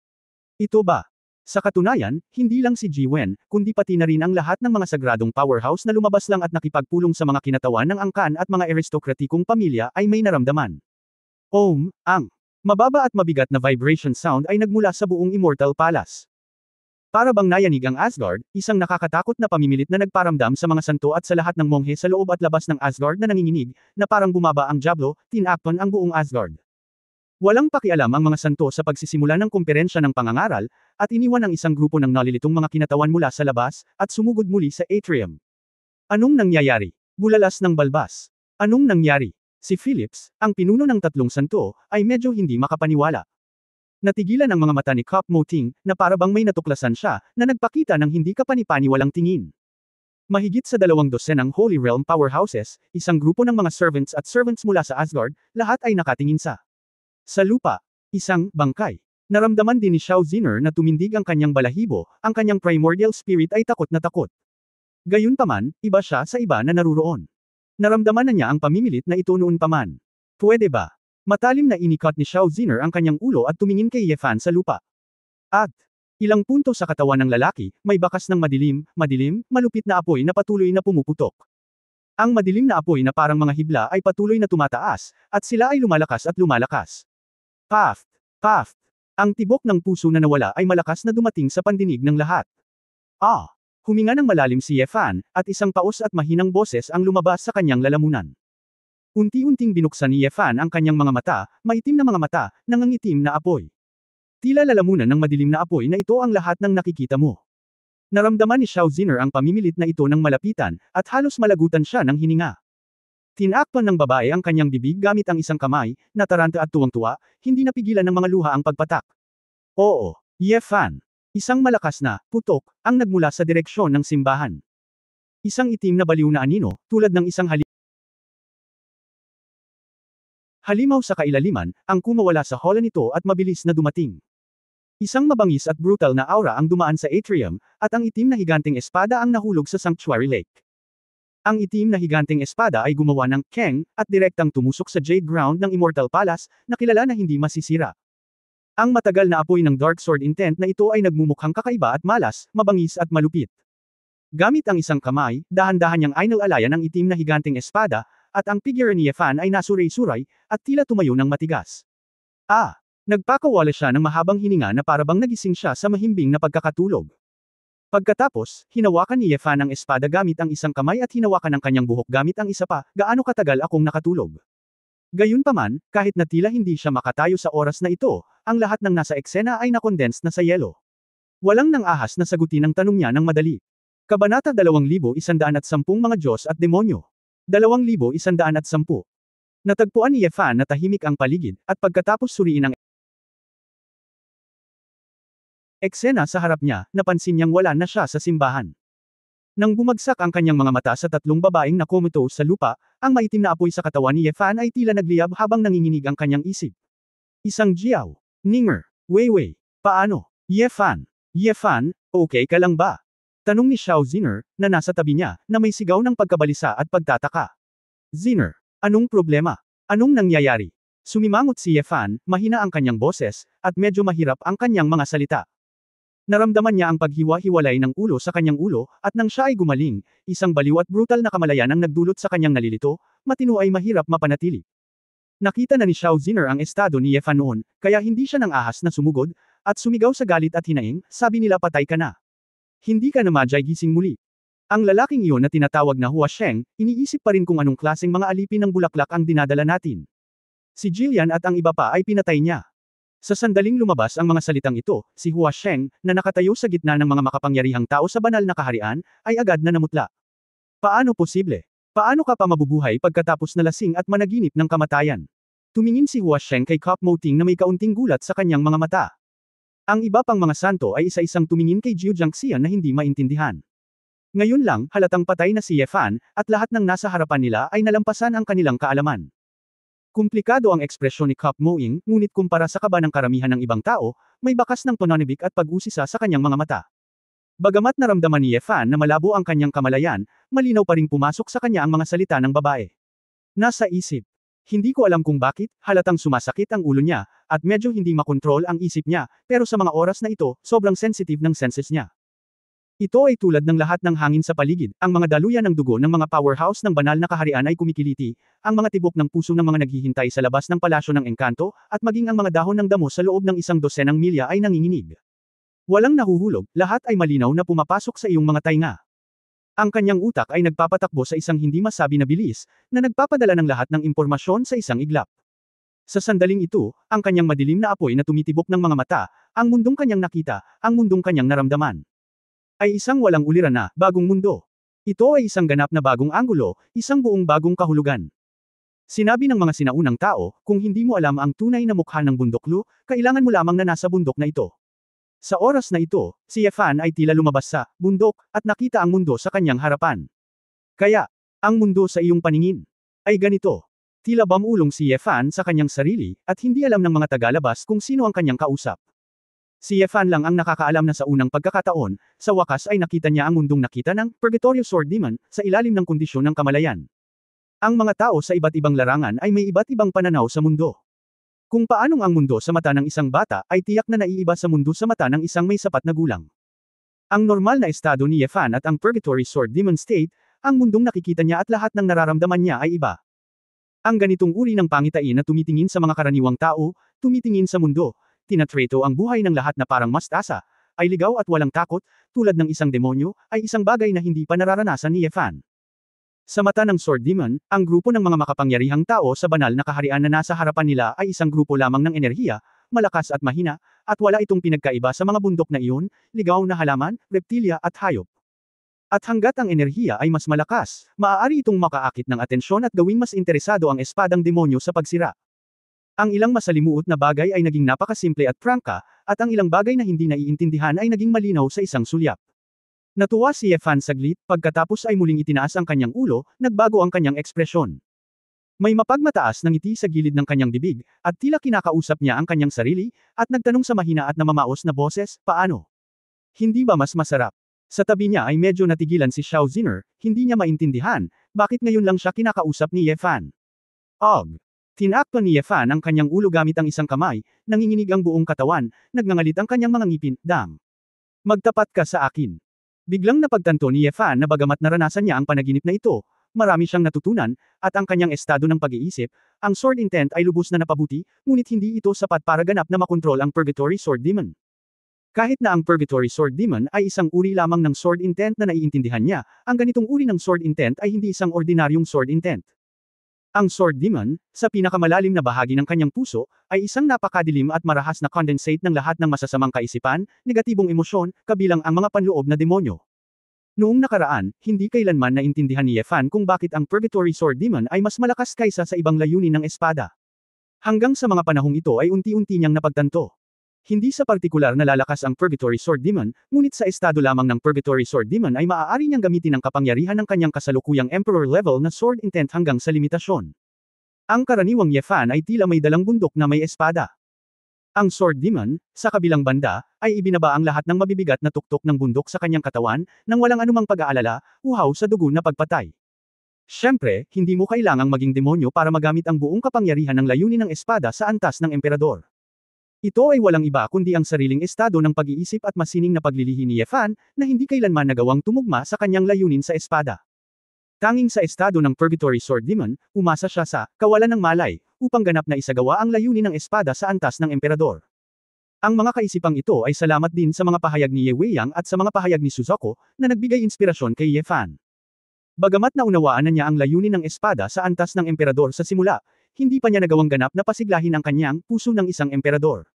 Ito ba? Sa katunayan, hindi lang si Ji-Wen, kundi pati na rin ang lahat ng mga sagradong powerhouse na lumabas lang at nakipagpulong sa mga kinatawan ng angkan at mga aristokratikong pamilya ay may naramdaman. Ang mababa at mabigat na vibration sound ay nagmula sa buong Immortal Palace. Para bang nayanig ang Asgard, isang nakakatakot na pamimilit na nagparamdam sa mga santo at sa lahat ng monghe sa loob at labas ng Asgard na nanginginig, na parang bumaba ang Diablo, tinakpan ang buong Asgard. Walang pakialam ang mga santo sa pagsisimula ng kumperensya ng pangangaral, at iniwan ang isang grupo ng nalilitong mga kinatawan mula sa labas, at sumugod muli sa atrium. Anong nangyayari? Bulalas ng balbas. Anong nangyari? Si Phillips, ang pinuno ng 3 santo, ay medyo hindi makapaniwala. Natigilan ang mga mata ni Cop Moting, na para bang may natuklasan siya, na nagpakita ng hindi kapanipaniwalang tingin. Mahigit sa 200 ang Holy Realm powerhouses, isang grupo ng mga servants mula sa Asgard, lahat ay nakatingin sa lupa, isang bangkay. Naramdaman din ni Xiao Zinner na tumindig ang kanyang balahibo, ang kanyang primordial spirit ay takot na takot. Gayunpaman, iba siya sa iba na naruroon. Naramdaman na niya ang pamimilit na ito noon pa man. Pwede ba? Matalim na inikot ni Xiao Zinner ang kanyang ulo at tumingin kay Ye Fan sa lupa. At ilang punto sa katawan ng lalaki, may bakas ng madilim, malupit na apoy na patuloy na pumuputok. Ang madilim na apoy na parang mga hibla ay patuloy na tumataas, at sila ay lumalakas at lumalakas. Puff! Puff! Ang tibok ng puso na nawala ay malakas na dumating sa pandinig ng lahat. Huminga ng malalim si Ye Fan, at isang paos at mahinang boses ang lumabas sa kanyang lalamunan. Unti-unting binuksan ni Ye Fan ang kanyang mga mata, maitim na mga mata, nangangitim na apoy. Tila lalamunan ng madilim na apoy na ito ang lahat ng nakikita mo. Naramdaman ni Xiao Zinner ang pamimilit na ito ng malapitan, at halos malagutan siya ng hininga. Tinakpan ng babae ang kanyang bibig gamit ang isang kamay, nataranta at tuwang-tuwa, hindi napigilan ng mga luha ang pagpatak. Oo, Ye Fan. Isang malakas na putok ang nagmula sa direksyon ng simbahan. Isang itim na baliw na anino, tulad ng isang halimaw sa kailaliman, ang kumawala sa hola nito at mabilis na dumating. Isang mabangis at brutal na aura ang dumaan sa atrium, at ang itim na higanteng espada ang nahulog sa Sanctuary Lake. Ang itim na higanteng espada ay gumawa ng keng, at direktang tumusok sa Jade Ground ng Immortal Palace, na kilala na hindi masisira. Ang matagal na apoy ng Dark Sword intent na ito ay nagmumukhang kakaiba at malas, mabangis at malupit. Gamit ang isang kamay, dahan-dahan niyang inalalayan ang itim na higanteng espada, at ang figure ni Ye Fan ay nasuray-suray, at tila tumayo ng matigas. Nagpakawala siya ng mahabang hininga na parabang nagising siya sa mahimbing na pagkakatulog. Pagkatapos, hinawakan ni Ye Fan ang espada gamit ang isang kamay at hinawakan ang kanyang buhok gamit ang isa pa, gaano katagal akong nakatulog. Gayunpaman, kahit na tila hindi siya makatayo sa oras na ito, ang lahat ng nasa eksena ay nakondensed na sa yelo. Walang nang ahas na sagutin ang tanong niya ng madali. Kabanata 2110 mga Diyos at Demonyo. 2110. Natagpuan ni Ye Fan na tahimik ang paligid, at pagkatapos suriin ang eksena sa harap niya, napansin niyang wala na siya sa simbahan. Nang bumagsak ang kanyang mga mata sa tatlong babaeng na comatose sa lupa, ang maitim na apoy sa katawan ni Ye Fan ay tila nagliyab habang nanginginig ang kanyang isip. Isang Jiao. Ninger. Weiwei. Paano? Ye Fan. Ye Fan, okay ka lang ba? Tanong ni Xiao Ziner, na nasa tabi niya, na may sigaw ng pagkabalisa at pagtataka. Ziner. Anong problema? Anong nangyayari? Sumimangot si Ye Fan, mahina ang kanyang boses, at medyo mahirap ang kanyang mga salita. Naramdaman niya ang paghiwa-hiwalay ng ulo sa kanyang ulo, at nang siya ay gumaling, isang baliw at brutal na kamalayan ang nagdulot sa kanyang nalilito, matino ay mahirap mapanatili. Nakita na ni Xiao Ziner ang estado ni Ye Fan noon, kaya hindi siya nang ahas na sumugod, at sumigaw sa galit at hinaing, sabi nila patay ka na. Hindi ka na madyay gising muli. Ang lalaking iyon na tinatawag na Hua Sheng, iniisip pa rin kung anong klaseng mga alipin ng bulaklak ang dinadala natin. Si Jillian at ang iba pa ay pinatay niya. Sa sandaling lumabas ang mga salitang ito, si Hua Sheng, na nakatayo sa gitna ng mga makapangyarihang tao sa banal na kaharian, ay agad na namutla. Paano posible? Paano ka pa mabubuhay pagkatapos na lasing at managinip ng kamatayan? Tumingin si Hua Sheng kay Kop Mo Ting na may kaunting gulat sa kanyang mga mata. Ang iba pang mga santo ay isa-isang tumingin kay Jiu Jiangxian na hindi maintindihan. Ngayon lang, halatang patay na si Ye Fan, at lahat ng nasa harapan nila ay nalampasan ang kanilang kaalaman. Komplikado ang ekspresyon ni Kop Mo Ing, ngunit kumpara sa kaba ng karamihan ng ibang tao, may bakas ng pananibik at pag-usisa sa kanyang mga mata. Bagamat naramdaman ni Ye Fan na malabo ang kanyang kamalayan, malinaw pa ring pumasok sa kanya ang mga salita ng babae. Nasa isip. Hindi ko alam kung bakit, halatang sumasakit ang ulo niya, at medyo hindi makontrol ang isip niya, pero sa mga oras na ito, sobrang sensitive ng senses niya. Ito ay tulad ng lahat ng hangin sa paligid, ang mga daluyan ng dugo ng mga powerhouse ng banal na kaharian ay kumikiliti, ang mga tibok ng puso ng mga naghihintay sa labas ng palasyo ng engkanto, at maging ang mga dahon ng damo sa loob ng 100 milya ay nanginginig. Walang nahuhulog, lahat ay malinaw na pumapasok sa iyong mga tainga. Ang kanyang utak ay nagpapatakbo sa isang hindi masabi na bilis, na nagpapadala ng lahat ng impormasyon sa isang iglap. Sa sandaling ito, ang kanyang madilim na apoy na tumitibok ng mga mata, ang mundong kanyang nakita, ang mundong kanyang naramdaman, ay isang walang uliran na, bagong mundo. Ito ay isang ganap na bagong anggulo, isang buong bagong kahulugan. Sinabi ng mga sinaunang tao, kung hindi mo alam ang tunay na mukha ng bundoklo, kailangan mo lamang na nasa bundok na ito. Sa oras na ito, si Ye Fan ay tila lumabas sa bundok, at nakita ang mundo sa kanyang harapan. Kaya, ang mundo sa iyong paningin, ay ganito. Tila bamulong si Ye Fan sa kanyang sarili, at hindi alam ng mga tagalabas kung sino ang kanyang kausap. Si Ye Fan lang ang nakakaalam na sa unang pagkakataon, sa wakas ay nakita niya ang mundong nakita ng Purgatorio Sword Demon, sa ilalim ng kondisyon ng kamalayan. Ang mga tao sa iba't ibang larangan ay may iba't ibang pananaw sa mundo. Kung paanong ang mundo sa mata ng isang bata ay tiyak na naiiba sa mundo sa mata ng isang may sapat na gulang. Ang normal na estado ni Ye Fan at ang Purgatory Sword Demon State, ang mundong nakikita niya at lahat ng nararamdaman niya ay iba. Ang ganitong uri ng pangitain na tumitingin sa mga karaniwang tao, tumitingin sa mundo, tinatreto ang buhay ng lahat na parang mastasa, ay ligaw at walang takot, tulad ng isang demonyo, ay isang bagay na hindi pa nararanasan ni Ye Fan. Sa mata ng Sword Demon, ang grupo ng mga makapangyarihang tao sa banal na kaharian na nasa harapan nila ay isang grupo lamang ng enerhiya, malakas at mahina, at wala itong pinagkaiba sa mga bundok na iyon, ligaw na halaman, reptilya at hayop. At hanggat ang enerhiya ay mas malakas, maaari itong makaakit ng atensyon at gawing mas interesado ang espadang demonyo sa pagsira. Ang ilang masalimuot na bagay ay naging napakasimple at prangka, at ang ilang bagay na hindi naiintindihan ay naging malinaw sa isang sulyap. Natuwa si Ye Fan saglit, pagkatapos ay muling itinaas ang kanyang ulo, nagbago ang kanyang ekspresyon. May mapagmataas na ngiti sa gilid ng kanyang bibig, at tila kinakausap niya ang kanyang sarili, at nagtanong sa mahina at namamaos na boses, paano? Hindi ba mas masarap? Sa tabi niya ay medyo natigilan si Xiao Ziner, hindi niya maintindihan, bakit ngayon lang siya kinakausap ni Ye Fan. Og. Tinakpan ni Ye Fan ang kanyang ulo gamit ang isang kamay, nanginginig ang buong katawan, nagngangalit ang kanyang mga ngipin, dam. Magtapat ka sa akin. Biglang napagtanto ni Ye Fan na bagamat naranasan niya ang panaginip na ito, marami siyang natutunan, at ang kanyang estado ng pag-iisip, ang Sword Intent ay lubos na napabuti, ngunit hindi ito sapat para ganap na makontrol ang Purgatory Sword Demon. Kahit na ang Purgatory Sword Demon ay isang uri lamang ng Sword Intent na naiintindihan niya, ang ganitong uri ng Sword Intent ay hindi isang ordinaryong Sword Intent. Ang Sword Demon, sa pinakamalalim na bahagi ng kanyang puso, ay isang napakadilim at marahas na condensate ng lahat ng masasamang kaisipan, negatibong emosyon, kabilang ang mga panloob na demonyo. Noong nakaraan, hindi kailanman naintindihan ni Ye Fan kung bakit ang Purgatory Sword Demon ay mas malakas kaysa sa ibang layunin ng espada. Hanggang sa mga panahong ito ay unti-unti niyang napagtanto. Hindi sa partikular na lalakas ang Purgatory Sword Demon, ngunit sa estado lamang ng Purgatory Sword Demon ay maaari niyang gamitin ang kapangyarihan ng kanyang kasalukuyang Emperor level na Sword Intent hanggang sa limitasyon. Ang karaniwang Yefan ay tila may dalang bundok na may espada. Ang Sword Demon, sa kabilang banda, ay ibinaba ang lahat ng mabibigat na tuktok ng bundok sa kanyang katawan, nang walang anumang pag-aalala, uhaw sa dugo na pagpatay. Siyempre, hindi mo kailangang maging demonyo para magamit ang buong kapangyarihan ng layunin ng espada sa antas ng emperador. Ito ay walang iba kundi ang sariling estado ng pag-iisip at masining na paglilihi ni Yefan, na hindi kailanman nagawang tumugma sa kanyang layunin sa espada. Tanging sa estado ng Purgatory Sword Demon, umasa siya sa kawalan ng malay, upang ganap na isagawa ang layunin ng espada sa antas ng emperador. Ang mga kaisipang ito ay salamat din sa mga pahayag ni Ye Weiyang at sa mga pahayag ni Suzuko, na nagbigay inspirasyon kay Yefan. Bagamat naunawaan na niya ang layunin ng espada sa antas ng emperador sa simula, hindi pa niya nagawang ganap na pasiglahin ang kanyang puso ng isang emperador.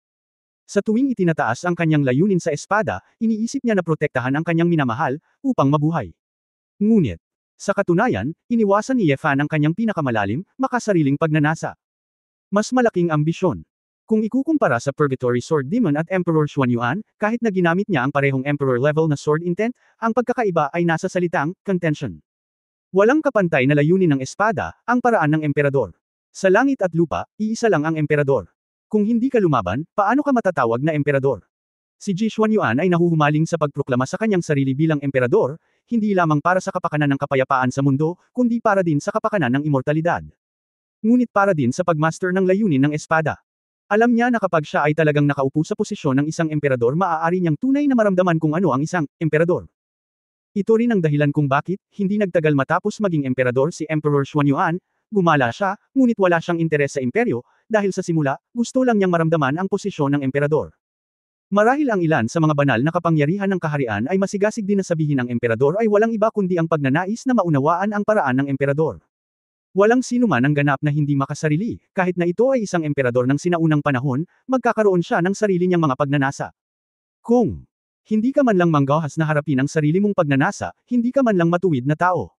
Sa tuwing itinataas ang kanyang layunin sa espada, iniisip niya na protektahan ang kanyang minamahal, upang mabuhay. Ngunit, sa katunayan, iniwasan ni Yefan ang kanyang pinakamalalim, makasariling pagnanasa. Mas malaking ambisyon. Kung ikukumpara sa Purgatory Sword Demon at Emperor Xuanyuan, kahit na ginamit niya ang parehong Emperor level na Sword Intent, ang pagkakaiba ay nasa salitang, contention. Walang kapantay na layunin ng espada, ang paraan ng emperador. Sa langit at lupa, iisa lang ang emperador. Kung hindi ka lumaban, paano ka matatawag na emperador? Si Ji Xuanyuan ay nahuhumaling sa pagproklama sa kanyang sarili bilang emperador, hindi lamang para sa kapakanan ng kapayapaan sa mundo, kundi para din sa kapakanan ng immortalidad. Ngunit para din sa pagmaster ng layunin ng espada. Alam niya na kapag siya ay talagang nakaupo sa posisyon ng isang emperador, maaari niyang tunay na maramdaman kung ano ang isang emperador. Ito rin ang dahilan kung bakit, hindi nagtagal matapos maging emperador si Emperor Xuanyuan, gumala siya, ngunit wala siyang interes sa imperyo, dahil sa simula, gusto lang niyang maramdaman ang posisyon ng emperador. Marahil ang ilan sa mga banal na kapangyarihan ng kaharian ay masigasig din na sabihin ang emperador ay walang iba kundi ang pagnanais na maunawaan ang paraan ng emperador. Walang sino man ang ganap na hindi makasarili, kahit na ito ay isang emperador ng sinaunang panahon, magkakaroon siya ng sarili niyang mga pagnanasa. Kung hindi ka man lang manggahas na harapin ang sarili mong pagnanasa, hindi ka man lang matuwid na tao.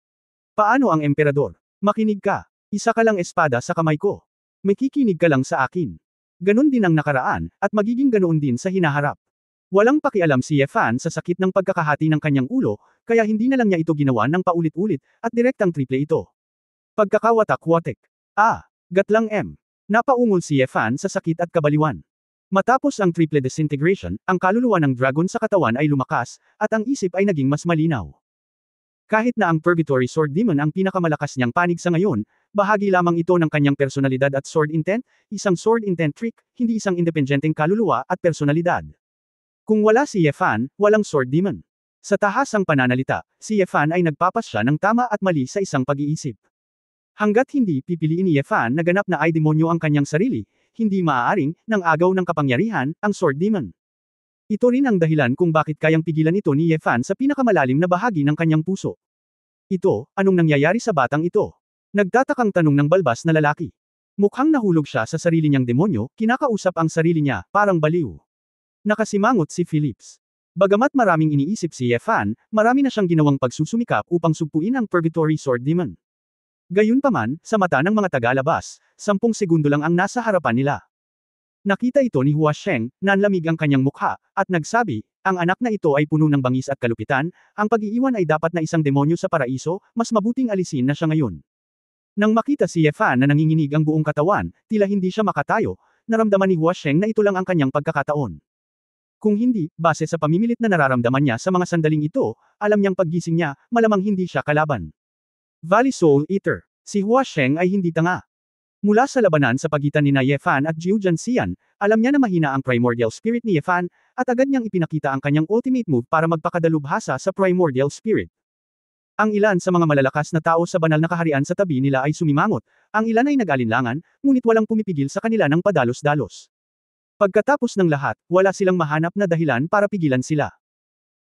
Paano ang emperador? Makinig ka. Isa ka lang espada sa kamay ko. Makikinig ka lang sa akin. Ganon din ang nakaraan, at magiging ganoon din sa hinaharap. Walang pakialam si Yefan sa sakit ng pagkakahati ng kanyang ulo, kaya hindi na lang niya ito ginawa ng paulit-ulit, at direktang triple ito. Pagkakawatak-watek. Gatlang M. Napaungol si Yefan sa sakit at kabaliwan. Matapos ang triple disintegration, ang kaluluwa ng dragon sa katawan ay lumakas, at ang isip ay naging mas malinaw. Kahit na ang Purgatory Sword Demon ang pinakamalakas niyang panig sa ngayon, bahagi lamang ito ng kanyang personalidad at sword intent, isang sword intent trick, hindi isang independenteng kaluluwa at personalidad. Kung wala si Yefan, walang Sword Demon. Sa tahasang pananalita, si Yefan ay nagpapasya ng tama at mali sa isang pag-iisip. Hanggat hindi pipiliin ni Yefan na ganap na ay demonyo ang kanyang sarili, hindi maaaring, ng agaw ng kapangyarihan, ang Sword Demon. Ito rin ang dahilan kung bakit kayang pigilan ito ni Yefan sa pinakamalalim na bahagi ng kanyang puso. Ito, anong nangyayari sa batang ito? Nagtatakang tanong ng balbas na lalaki. Mukhang nahulog siya sa sarili niyang demonyo, kinakausap ang sarili niya, parang baliw. Nakasimangot si Philips. Bagamat maraming iniisip si Yefan, marami na siyang ginawang pagsusumikap upang sugpuin ang Purgatory Sword Demon. Gayunpaman, sa mata ng mga tagalabas, 10 segundo lang ang nasa harapan nila. Nakita ito ni Hua Sheng, nanlamig ang kanyang mukha, at nagsabi, ang anak na ito ay puno ng bangis at kalupitan, ang pag-iiwan ay dapat na isang demonyo sa paraiso, mas mabuting alisin na siya ngayon. Nang makita si Yefan na nanginginig ang buong katawan, tila hindi siya makatayo, naramdaman ni Hua Sheng na ito lang ang kanyang pagkakataon. Kung hindi, base sa pamimilit na nararamdaman niya sa mga sandaling ito, alam niyang paggising niya, malamang hindi siya kalaban. Valley Soul Eater. Si Hua Sheng ay hindi tanga. Mula sa labanan sa pagitan ni Yefan at Jiu Janxian, alam niya na mahina ang primordial spirit ni Yefan, at agad niyang ipinakita ang kanyang ultimate move para magpakadalubhasa sa primordial spirit. Ang ilan sa mga malalakas na tao sa banal na kaharian sa tabi nila ay sumimangot, ang ilan ay nag-alinlangan, ngunit walang pumipigil sa kanila ng padalos-dalos. Pagkatapos ng lahat, wala silang mahanap na dahilan para pigilan sila.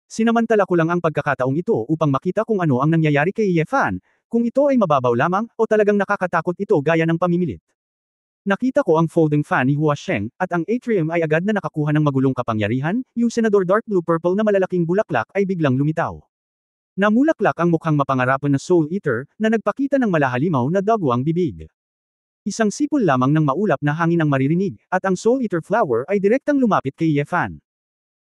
Sinamantala ko lang ang pagkakataong ito upang makita kung ano ang nangyayari kay Yefan, kung ito ay mababaw lamang, o talagang nakakatakot ito gaya ng pamimilit. Nakita ko ang folding fan ni Hua Sheng, at ang atrium ay agad na nakakuha ng magulong kapangyarihan, yung Senador Dark Blue-Purple na malalaking bulaklak ay biglang lumitaw. Namulaklak ang mukhang mapangarapon na Soul Eater, na nagpakita ng malahalimaw na dagwang bibig. Isang sipol lamang ng maulap na hangin ang maririnig, at ang Soul Eater Flower ay direktang lumapit kay Ye Fan.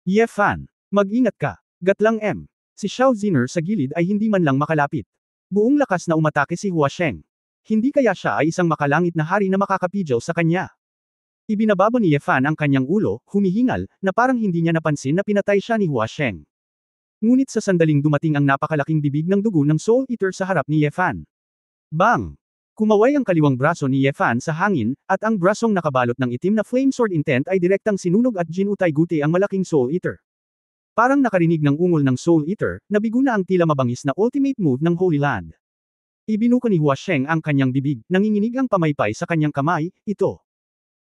Ye Fan, mag-ingat ka. Gatlang M. Si Xiao Ziner sa gilid ay hindi man lang makalapit. Buong lakas na umatake si Hua Sheng. Hindi kaya siya ay isang makalangit na hari na makakapidyaw sa kanya. Ibinababa ni Ye Fan ang kanyang ulo, humihingal, na parang hindi niya napansin na pinatay siya ni Hua Sheng. Ngunit sa sandaling dumating ang napakalaking bibig ng dugo ng Soul Eater sa harap ni Ye Fan. Bang! Kumaway ang kaliwang braso ni Ye Fan sa hangin, at ang brasong nakabalot ng itim na Flame Sword Intent ay direktang sinunog at ginutay-guti ang malaking Soul Eater. Parang nakarinig ng ungol ng Soul Eater, nabigo na ang tila mabangis na ultimate move ng Holy Land. Ibinuka ni Hua Sheng ang kanyang bibig, nanginginig ang pamaypay sa kanyang kamay, ito.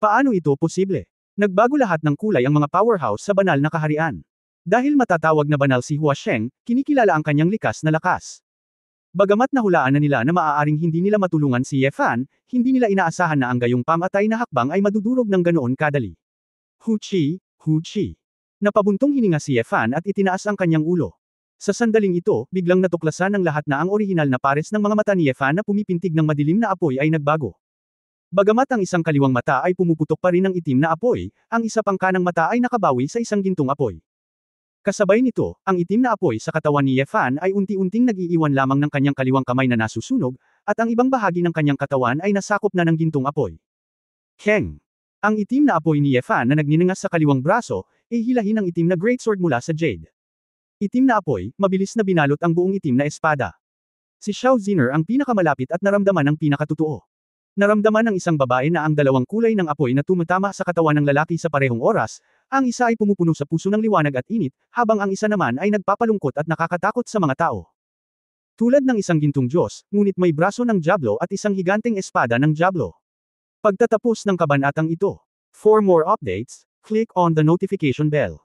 Paano ito posible? Nagbago lahat ng kulay ang mga powerhouse sa banal na kaharian. Dahil matatawag na banal si Hua Sheng, kinikilala ang kanyang likas na lakas. Bagamat nahulaan na nila na maaaring hindi nila matulungan si Ye Fan, hindi nila inaasahan na ang gayong pamatay na hakbang ay madudurog ng ganoon kadali. Hu Chi, Hu Chi. Napabuntong hininga si Ye Fan at itinaas ang kanyang ulo. Sa sandaling ito, biglang natuklasan ng lahat na ang orihinal na pares ng mga mata ni Ye Fan na pumipintig ng madilim na apoy ay nagbago. Bagamat ang isang kaliwang mata ay pumuputok pa rin ng itim na apoy, ang isa pang kanang mata ay nakabawi sa isang gintong apoy. Kasabay nito, ang itim na apoy sa katawan ni Ye Fan ay unti-unting nag-iiwan lamang ng kanyang kaliwang kamay na nasusunog, at ang ibang bahagi ng kanyang katawan ay nasakop na ng gintong apoy. Keng! Ang itim na apoy ni Ye Fan na nagninangas sa kaliwang braso, ay hilahin ang itim na greatsword mula sa jade. Itim na apoy, mabilis na binalot ang buong itim na espada. Si Xiao Ziner ang pinakamalapit at naramdaman ang pinakatotoo. Naramdaman ng isang babae na ang dalawang kulay ng apoy na tumatama sa katawan ng lalaki sa parehong oras, ang isa ay pumupuno sa puso ng liwanag at init, habang ang isa naman ay nagpapalungkot at nakakatakot sa mga tao. Tulad ng isang gintong Diyos, ngunit may braso ng Diablo at isang higanteng espada ng Diablo. Pagtatapos ng kabanatang ito. For more updates, click on the notification bell.